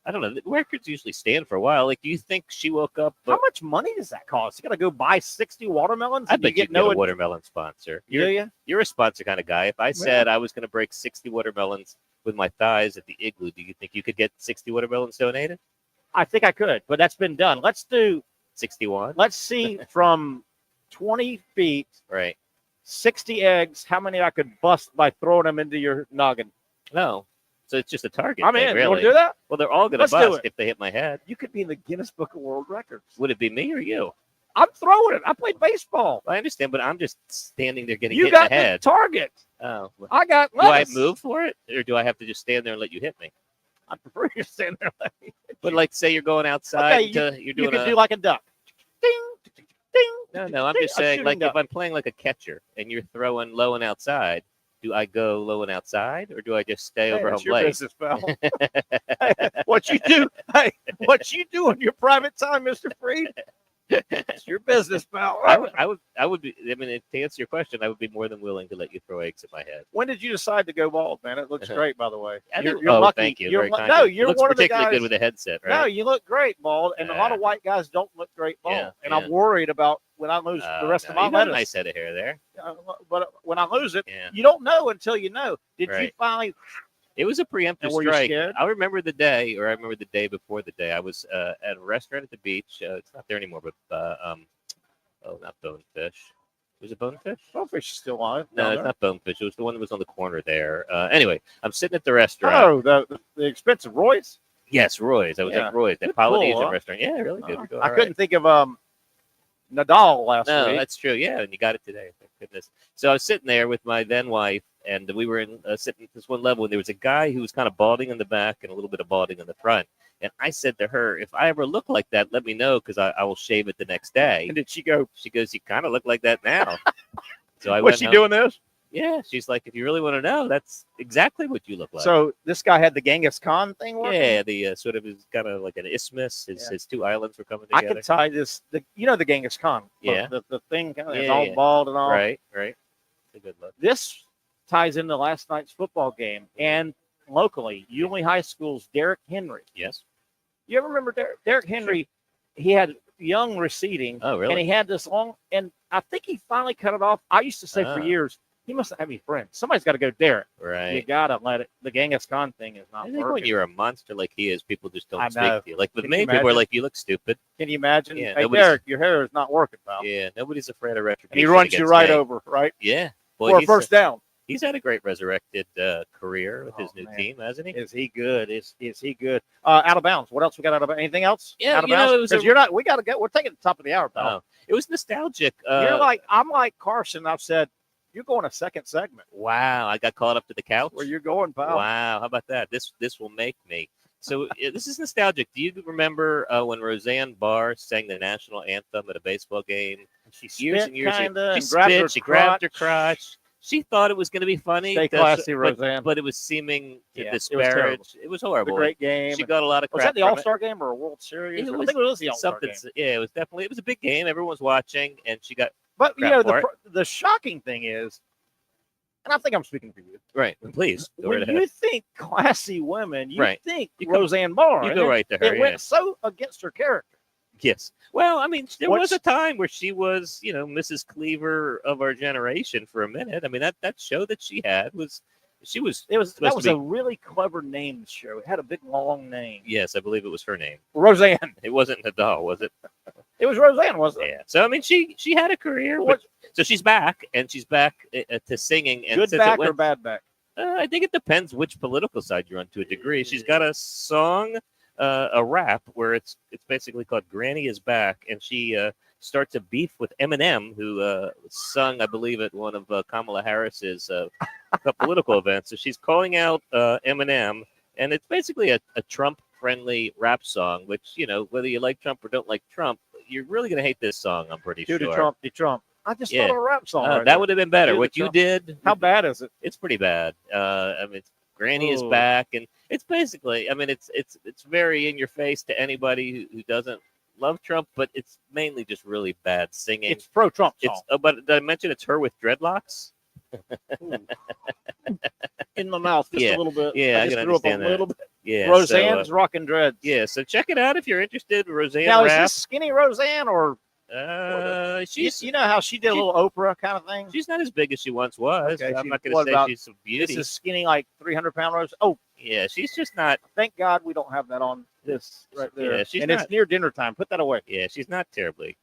Speaker 15: I don't know. The records usually stand for a while. Like, do you think she woke up?
Speaker 2: How much money does that cost? You got to go buy 60 watermelons?
Speaker 15: I bet you get a watermelon sponsor. You're a sponsor kind of guy. If I said I was going to break 60 watermelons with my thighs at the Igloo, do you think you could get 60 watermelons donated?
Speaker 2: I think I could, but that's been done. Let's do
Speaker 15: 61.
Speaker 2: Let's see from 20 feet,
Speaker 15: right?
Speaker 2: 60 eggs. How many I could bust by throwing them into your noggin?
Speaker 15: No. So it's just a target.
Speaker 2: I'm in.
Speaker 15: Really.
Speaker 2: You want to do that?
Speaker 15: Well, they're all going to bust if they hit my head.
Speaker 2: You could be in the Guinness Book of World Records.
Speaker 15: Would it be me or you?
Speaker 2: I'm throwing it. I played baseball.
Speaker 15: I understand, but I'm just standing there getting hit in the head.
Speaker 2: You got the target.
Speaker 15: Oh.
Speaker 2: I got
Speaker 15: lettuce. Do I move for it, or do I have to just stand there and let you hit me?
Speaker 2: I prefer you stand there and let me hit
Speaker 15: But like, say you're going outside.
Speaker 2: Okay,
Speaker 15: you're doing
Speaker 2: you can do like a duck. Ding, ding.
Speaker 15: No, I'm just saying, like, if I'm playing like a catcher and you're throwing low and outside, do I go low and outside, or do I just stay over home plate?
Speaker 2: Business, pal. What you do? Hey, what you do in your private time, Mr. Freed? It's your business, pal.
Speaker 15: I would be. I mean, to answer your question, I would be more than willing to let you throw eggs at my head.
Speaker 2: When did you decide to go bald, man? It looks great, by the way.
Speaker 15: You're
Speaker 2: lucky.
Speaker 15: Thank you.
Speaker 2: You're
Speaker 15: Very kind.
Speaker 2: No, you're
Speaker 15: looks
Speaker 2: one of the
Speaker 15: particularly
Speaker 2: guys.
Speaker 15: Good with a headset, right?
Speaker 2: No, you look great bald, and a lot of white guys don't look great bald. And I'm worried about when I lose the rest of my
Speaker 15: you got
Speaker 2: lettuce.
Speaker 15: a nice head of hair there.
Speaker 2: But when I lose it, you don't know until you know. Did you finally?
Speaker 15: It was a preemptive
Speaker 2: were you
Speaker 15: strike.
Speaker 2: scared?
Speaker 15: I remember the day, or I remember the day before the day. I was at a restaurant at the beach. It's not there anymore, but not Bonefish. Was it Bonefish?
Speaker 2: Bonefish is still alive.
Speaker 15: No, it's not Bonefish. It was the one that was on the corner there. Anyway, I'm sitting at the restaurant.
Speaker 2: Oh, the expensive Roy's?
Speaker 15: Yes, Roy's. I was at Roy's, that Polynesian restaurant. Yeah, really good.
Speaker 2: I couldn't think of Nadal last week.
Speaker 15: No, that's true. Yeah, and you got it today. Thank goodness. So I was sitting there with my then wife, and we were sitting at this one level, and there was a guy who was kind of balding in the back and a little bit of balding in the front. And I said to her, if I ever look like that, let me know, because I will shave it the next day.
Speaker 2: And did she go?
Speaker 15: She goes, you kind of look like that now. So I
Speaker 2: was she doing this?
Speaker 15: Yeah, she's like, if you really want to know, that's exactly what you look like.
Speaker 2: So this guy had the Genghis Khan thing working?
Speaker 15: Yeah, the sort of is kind of like an isthmus. His two islands were coming
Speaker 2: I
Speaker 15: together.
Speaker 2: could tie this. The Genghis Khan.
Speaker 15: Yeah.
Speaker 2: The thing kind of
Speaker 15: Yeah,
Speaker 2: is all
Speaker 15: yeah.
Speaker 2: bald and all.
Speaker 15: Right. It's a good look.
Speaker 2: This ties into last night's football game and locally, Yulee High School's Derrick Henry.
Speaker 15: Yes.
Speaker 2: You ever remember Derrick Henry? Sure. He had young receding.
Speaker 15: Oh, really?
Speaker 2: And he had this long, and I think he finally cut it off. I used to say for years, he must have any friends. Somebody's got to go Derrick.
Speaker 15: Right.
Speaker 2: You got to let it. The Genghis Khan thing is not
Speaker 15: I think
Speaker 2: working.
Speaker 15: when you're a monster like he is, people just don't
Speaker 2: I
Speaker 15: speak
Speaker 2: know.
Speaker 15: to you. Like with
Speaker 2: Can
Speaker 15: me,
Speaker 2: you
Speaker 15: people are
Speaker 2: imagine?
Speaker 15: like, you look stupid.
Speaker 2: Can you imagine?
Speaker 15: Yeah,
Speaker 2: Hey,
Speaker 15: nobody's-
Speaker 2: Derrick, your hair is not working, pal.
Speaker 15: Yeah, nobody's afraid of retribution.
Speaker 2: And he runs you
Speaker 15: against
Speaker 2: right
Speaker 15: me.
Speaker 2: over, right?
Speaker 15: Yeah.
Speaker 2: For a
Speaker 15: he's
Speaker 2: first down.
Speaker 15: He's had a great resurrected career with his new team, hasn't he?
Speaker 2: Is he good? Is he good? Out of bounds. What else we got out of bounds? Anything else?
Speaker 15: Yeah,
Speaker 2: out of
Speaker 15: you know,
Speaker 2: bounds?
Speaker 15: it was
Speaker 2: 'Cause
Speaker 15: a-
Speaker 2: you're not. We got to go. We're taking the top of the hour, pal.
Speaker 15: Oh, it was nostalgic.
Speaker 2: I'm like Carson. I've said you're going a second segment.
Speaker 15: Wow, I got caught up to the couch.
Speaker 2: Where you're going, pal?
Speaker 15: Wow, how about that? This will make me. So this is nostalgic. Do you remember when Roseanne Barr sang the national anthem at a baseball game?
Speaker 2: She
Speaker 15: years
Speaker 2: spit
Speaker 15: and years.
Speaker 2: kinda
Speaker 15: She
Speaker 2: and grabbed her
Speaker 15: spit. She grabbed her
Speaker 2: crotch.
Speaker 15: crotch. She thought it was going to be funny.
Speaker 2: Stay classy,
Speaker 15: but,
Speaker 2: Roseanne.
Speaker 15: But it was seeming to
Speaker 2: Yeah, it was terrible.
Speaker 15: disparage. It was horrible.
Speaker 2: The great game.
Speaker 15: She got a lot of crap.
Speaker 2: Was that the
Speaker 15: from it.
Speaker 2: All-Star game or a World Series?
Speaker 15: It
Speaker 2: I
Speaker 15: was
Speaker 2: think it was the All-Star
Speaker 15: something.
Speaker 2: game.
Speaker 15: Yeah, it was definitely. It was a big game. Everyone was watching, and she got.
Speaker 2: But
Speaker 15: crap for it.
Speaker 2: the shocking thing is, and I think I'm speaking for you.
Speaker 15: Right. Please go
Speaker 2: When
Speaker 15: right
Speaker 2: you
Speaker 15: ahead.
Speaker 2: think classy women, you
Speaker 15: Right.
Speaker 2: think
Speaker 15: You come-
Speaker 2: Roseanne Barr.
Speaker 15: you
Speaker 2: and
Speaker 15: go
Speaker 2: it-
Speaker 15: right to her,
Speaker 2: It
Speaker 15: yeah.
Speaker 2: went so against her character.
Speaker 15: Yes. Well, I mean, there was
Speaker 2: What's-
Speaker 15: a time where she was, Mrs. Cleaver of our generation for a minute. I mean, that show that she had was, she was.
Speaker 2: That was
Speaker 15: supposed to
Speaker 2: a
Speaker 15: be-
Speaker 2: really clever name show. It had a big long name.
Speaker 15: Yes, I believe it was her name.
Speaker 2: Roseanne.
Speaker 15: It wasn't Nadal, was it?
Speaker 2: It was Roseanne, wasn't it?
Speaker 15: Yeah. So I mean, she had a career. But, so she's back, and she's back to singing. And
Speaker 2: Good
Speaker 15: since it
Speaker 2: back or
Speaker 15: went-
Speaker 2: bad back?
Speaker 15: I think it depends which political side you're on to a degree. She's got a song, a rap, where it's basically called "Granny Is Back," and she starts a beef with Eminem, who sung, I believe, at one of Kamala Harris's political events. So she's calling out Eminem, and it's basically a Trump-friendly rap song. Which whether you like Trump or don't like Trump, you're really gonna hate this song. I'm pretty
Speaker 2: Do
Speaker 15: sure.
Speaker 2: the Trump. I just thought of a rap song. right
Speaker 15: that
Speaker 2: there.
Speaker 15: would have been better.
Speaker 2: Do the
Speaker 15: What you
Speaker 2: Trump.
Speaker 15: did.
Speaker 2: How bad is it?
Speaker 15: It's pretty bad. I mean, Granny is
Speaker 2: Ooh.
Speaker 15: back, and it's basically. I mean, it's very in your face to anybody who doesn't love Trump, but it's mainly just really bad singing.
Speaker 2: It's pro-Trump song.
Speaker 15: It's. But did I mention it's her with dreadlocks?
Speaker 2: In my mouth, just a little bit.
Speaker 15: Yeah,
Speaker 2: I
Speaker 15: I
Speaker 2: just
Speaker 15: can
Speaker 2: threw up a
Speaker 15: understand that.
Speaker 2: little bit.
Speaker 15: Yeah,
Speaker 2: Roseanne's rocking dreads.
Speaker 15: Yeah, so check it out if you're interested. Roseanne
Speaker 2: Now, is
Speaker 15: rap.
Speaker 2: this skinny Roseanne or?
Speaker 15: She's.
Speaker 2: You know how she did a little Oprah kind of thing.
Speaker 15: She's not as big as she once was.
Speaker 2: Okay,
Speaker 15: I'm not going
Speaker 2: what
Speaker 15: to say
Speaker 2: about-
Speaker 15: she's a beauty.
Speaker 2: This is skinny, like 300-pound Rose. Oh,
Speaker 15: yeah, she's just not.
Speaker 2: thank God we don't have that on this right there.
Speaker 15: Yeah, she's
Speaker 2: and
Speaker 15: not-
Speaker 2: it's near dinner time. Put that away.
Speaker 15: Yeah, she's not terribly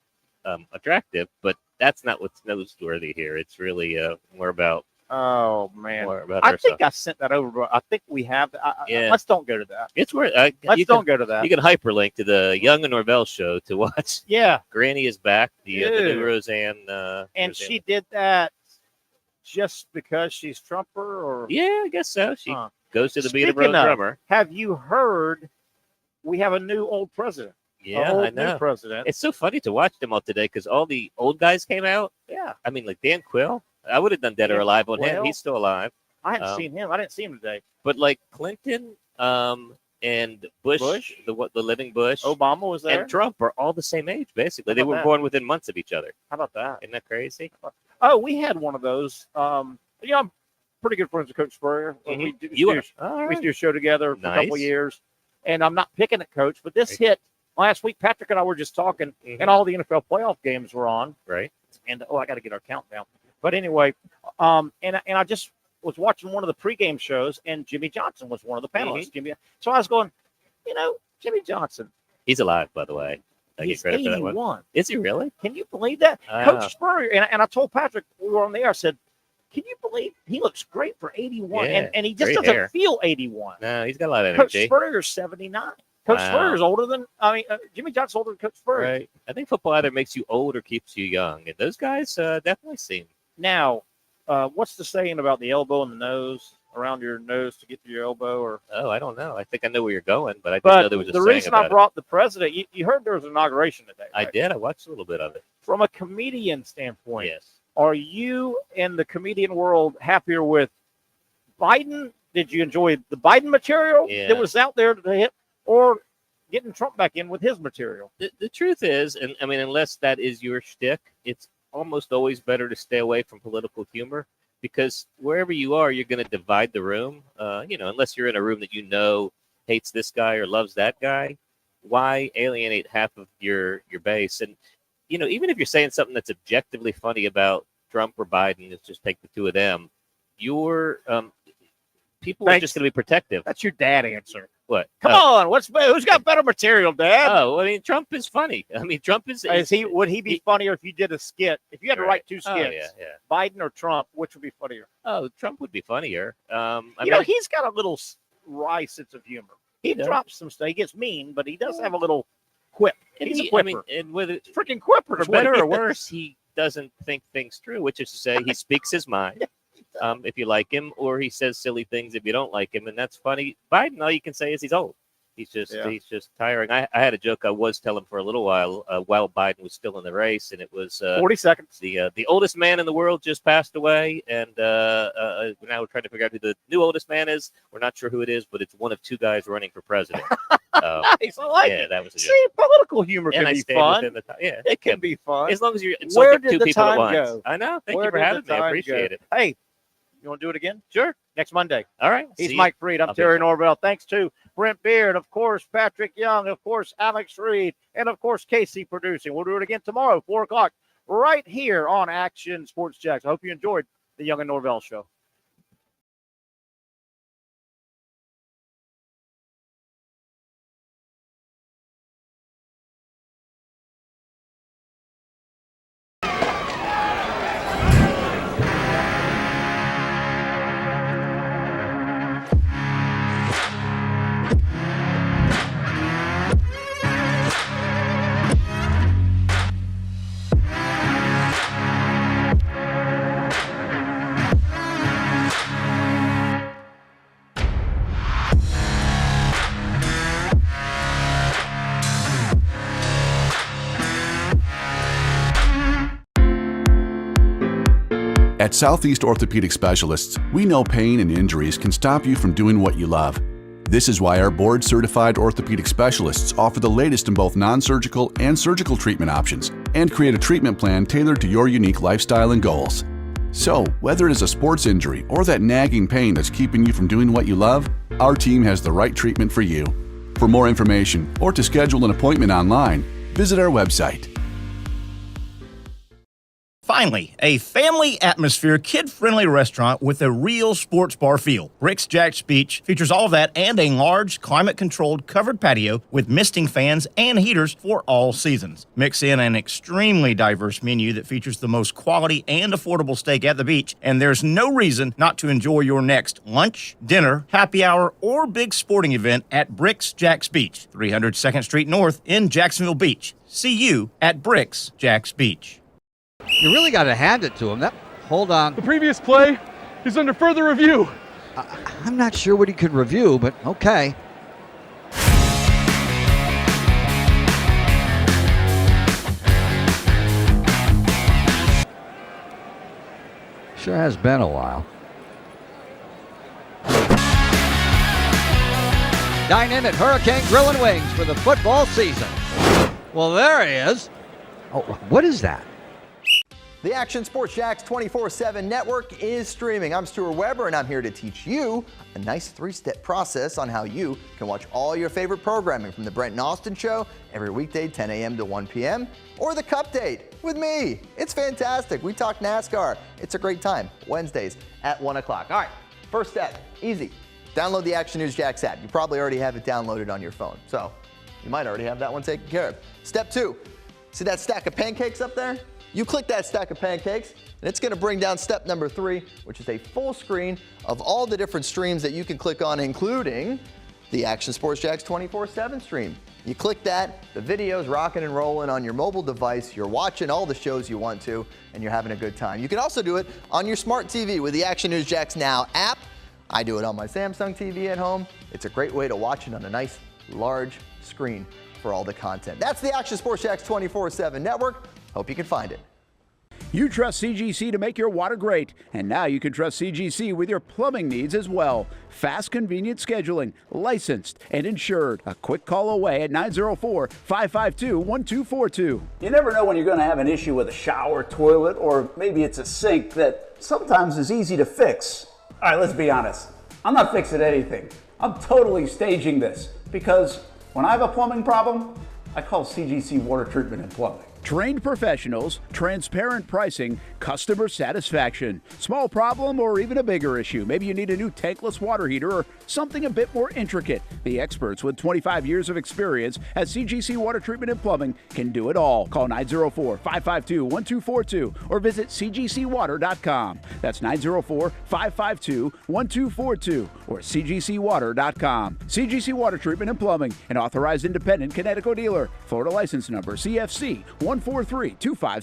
Speaker 15: attractive, but that's not what's newsworthy here. It's really more about.
Speaker 2: Oh man,
Speaker 15: More about
Speaker 2: I
Speaker 15: her
Speaker 2: think
Speaker 15: stuff.
Speaker 2: I sent that over. But I think we have.
Speaker 15: Yeah.
Speaker 2: Let's don't go to that.
Speaker 15: It's worth.
Speaker 2: Let's don't go to that.
Speaker 15: You can hyperlink to the Young and Norvelle show to watch.
Speaker 2: Yeah,
Speaker 15: Granny is back. The new
Speaker 2: Ew.
Speaker 15: Roseanne.
Speaker 2: and
Speaker 15: Roseanne.
Speaker 2: she did that just because she's Trumper, or
Speaker 15: Yeah, I guess so. She
Speaker 2: Huh.
Speaker 15: goes to the beat of her
Speaker 2: Speaking
Speaker 15: own
Speaker 2: of,
Speaker 15: drummer.
Speaker 2: have you heard? We have a new old president.
Speaker 15: Yeah,
Speaker 2: old
Speaker 15: I know.
Speaker 2: New president.
Speaker 15: It's so funny to watch them all today because all the old guys came out.
Speaker 2: Yeah,
Speaker 15: I mean, like Dan Quill. I would have done Dead or
Speaker 2: Dan
Speaker 15: Alive on him.
Speaker 2: Quill?
Speaker 15: He's still alive.
Speaker 2: I hadn't seen him. I didn't see him today.
Speaker 15: But like Clinton, and Bush, the living Bush,
Speaker 2: Obama was there.
Speaker 15: and Trump are all the same age, basically.
Speaker 2: How
Speaker 15: They
Speaker 2: about
Speaker 15: were
Speaker 2: that?
Speaker 15: born within months of each other.
Speaker 2: How about that?
Speaker 15: Isn't that crazy?
Speaker 2: Oh, we had one of those. I'm pretty good friends with Coach Spurrier.
Speaker 15: Mhm.
Speaker 2: We do,
Speaker 15: You
Speaker 2: we
Speaker 15: are. All
Speaker 2: we
Speaker 15: right.
Speaker 2: used to do a show together for a couple
Speaker 15: Nice.
Speaker 2: years, and I'm not picking at Coach, but this hit last week. Patrick and I were just talking,
Speaker 15: Mhm.
Speaker 2: and all the NFL playoff games were on.
Speaker 15: Right.
Speaker 2: And I got to get our countdown. But anyway, and I just was watching one of the pregame shows, and Jimmy Johnson was one of the panelists. So I was going, Jimmy Johnson.
Speaker 15: He's alive, by the way. I
Speaker 2: He's
Speaker 15: get credit for that
Speaker 2: 81.
Speaker 15: one. Is he really?
Speaker 2: Can you believe that?
Speaker 15: Wow.
Speaker 2: Coach Spurrier, and I told Patrick, we were on the air, I said, can you believe he looks great for 81?
Speaker 15: Yeah,
Speaker 2: and he just
Speaker 15: great
Speaker 2: doesn't
Speaker 15: hair.
Speaker 2: feel 81.
Speaker 15: No, he's got a lot of
Speaker 2: Coach
Speaker 15: energy.
Speaker 2: Spurrier's 79. Coach
Speaker 15: Wow.
Speaker 2: Spurrier's older than, Jimmy Johnson's older than Coach Spurrier.
Speaker 15: Right. I think football either makes you old or keeps you young, and those guys definitely seem.
Speaker 2: Now, what's the saying about the elbow and the nose, around your nose to get to your elbow? Or
Speaker 15: Oh, I don't know. I think I know where you're going, but I didn't know
Speaker 2: But
Speaker 15: there was a
Speaker 2: the
Speaker 15: saying
Speaker 2: reason
Speaker 15: about
Speaker 2: I
Speaker 15: it.
Speaker 2: brought the president, you heard there was an inauguration today.
Speaker 15: I
Speaker 2: right?
Speaker 15: did. I watched a little bit of it.
Speaker 2: From a comedian standpoint,
Speaker 15: Yes.
Speaker 2: Are you in the comedian world happier with Biden? Did you enjoy the Biden material that was out there to hit, or getting Trump back in with his material?
Speaker 15: The truth is, and I mean, unless that is your shtick, it's almost always better to stay away from political humor, because wherever you are, you're going to divide the room. Unless you're in a room that hates this guy or loves that guy, why alienate half of your base? And even if you're saying something that's objectively funny about Trump or Biden, let's just take the two of them. People are just going to be protective.
Speaker 2: That's your dad answer.
Speaker 15: What?
Speaker 2: Come on, who's got better material, Dad?
Speaker 15: Oh, I mean, Trump is funny. I mean, Trump is
Speaker 2: would he be funnier if you did a skit? If you had to write two skits, Biden or Trump, which would be funnier?
Speaker 15: Oh, Trump would be funnier.
Speaker 2: He's got a little wry sense of humor. He drops some stuff. He gets mean, but he does have a little quip. He's a quipper.
Speaker 15: And whether it's
Speaker 2: freaking quipper,
Speaker 15: for better or worse, he doesn't think things through, which is to say, he speaks his mind. If you like him, or he says silly things if you don't like him, and that's funny. Biden, all you can say is he's old. He's just tiring. I had a joke I was telling for a little while Biden was still in the race, and it was
Speaker 2: 40 seconds.
Speaker 15: The oldest man in the world just passed away, and now we're trying to figure out who the new oldest man is. We're not sure who it is, but it's one of two guys running for president.
Speaker 2: Nice, I like it.
Speaker 15: That was a joke.
Speaker 2: See, political humor can be fun.
Speaker 15: It
Speaker 2: can be fun.
Speaker 15: As long as you're
Speaker 2: Where did
Speaker 15: two
Speaker 2: the
Speaker 15: people at
Speaker 2: time
Speaker 15: once.
Speaker 2: go?
Speaker 15: I know. Thank you for having me. I appreciate it.
Speaker 2: Hey, you want to do it again?
Speaker 15: Sure.
Speaker 2: Next Monday.
Speaker 15: All right.
Speaker 2: He's Mike Freed. I'm Terry Norvelle. Thanks to Brent Beaird, of course, Patrick Young, of course, Alex Reed, and of course, Casey producing. We'll do it again tomorrow, 4 o'clock, right here on Action Sports Jacks. I hope you enjoyed the Young and Norvelle show.
Speaker 4: At Southeast Orthopedic Specialists, we know pain and injuries can stop you from doing what you love. This is why our board-certified orthopedic specialists offer the latest in both non-surgical and surgical treatment options and create a treatment plan tailored to your unique lifestyle and goals. So, whether it is a sports injury or that nagging pain that's keeping you from doing what you love, our team has the right treatment for you. For more information or to schedule an appointment online, visit our website.
Speaker 5: Finally, a family atmosphere, kid-friendly restaurant with a real sports bar feel. Bricks Jack's Beach features all of that and a large, climate-controlled covered patio with misting fans and heaters for all seasons. Mix in an extremely diverse menu that features the most quality and affordable steak at the beach, and there's no reason not to enjoy your next lunch, dinner, happy hour, or big sporting event at Bricks Jack's Beach, 300 2nd Street North in Jacksonville Beach. See you at Bricks Jack's Beach.
Speaker 13: You really got to hand it to him. Hold on.
Speaker 7: The previous play is under further review.
Speaker 13: I'm not sure what he could review, but okay. Sure has been a while. Dine in at Hurricane Grill and Wings for the football season. Well, there he is. Oh, what is that?
Speaker 8: The Action Sports Jacks 24/7 network is streaming. I'm Stuart Weber, and I'm here to teach you a nice 3-step process on how you can watch all your favorite programming from the Brent and Austin Show every weekday 10 a.m. to 1 p.m. or the Cup Date with me. It's fantastic. We talk NASCAR. It's a great time. Wednesdays at 1 o'clock. All right, first step, easy. Download the Action News Jacks app. You probably already have it downloaded on your phone, so you might already have that one taken care of. Step 2, see that stack of pancakes up there? You click that stack of pancakes, and it's going to bring down step number 3, which is a full screen of all the different streams that you can click on, including the Action Sports Jacks 24/7 stream. You click that, the video's rocking and rolling on your mobile device. You're watching all the shows you want to, and you're having a good time. You can also do it on your smart TV with the Action News Jacks Now app. I do it on my Samsung TV at home. It's a great way to watch it on a nice, large screen for all the content. That's the Action Sports Jacks 24/7 network. Hope you can find it.
Speaker 9: You trust CGC to make your water great, and now you can trust CGC with your plumbing needs as well. Fast, convenient scheduling, licensed and insured. A quick call away at 904-552-1242.
Speaker 10: You never know when you're going to have an issue with a shower, toilet, or maybe it's a sink that sometimes is easy to fix. All right, let's be honest. I'm not fixing anything. I'm totally staging this because when I have a plumbing problem, I call CGC Water Treatment and Plumbing.
Speaker 9: Trained professionals, transparent pricing, customer satisfaction. Small problem or even a bigger issue. Maybe you need a new tankless water heater or something a bit more intricate. The experts with 25 years of experience at CGC Water Treatment and Plumbing can do it all. Call 904-552-1242 or visit cgcwater.com. That's 904-552-1242 or cgcwater.com. CGC Water Treatment and Plumbing, an authorized independent Connecticut dealer. Florida license number CFC 14325.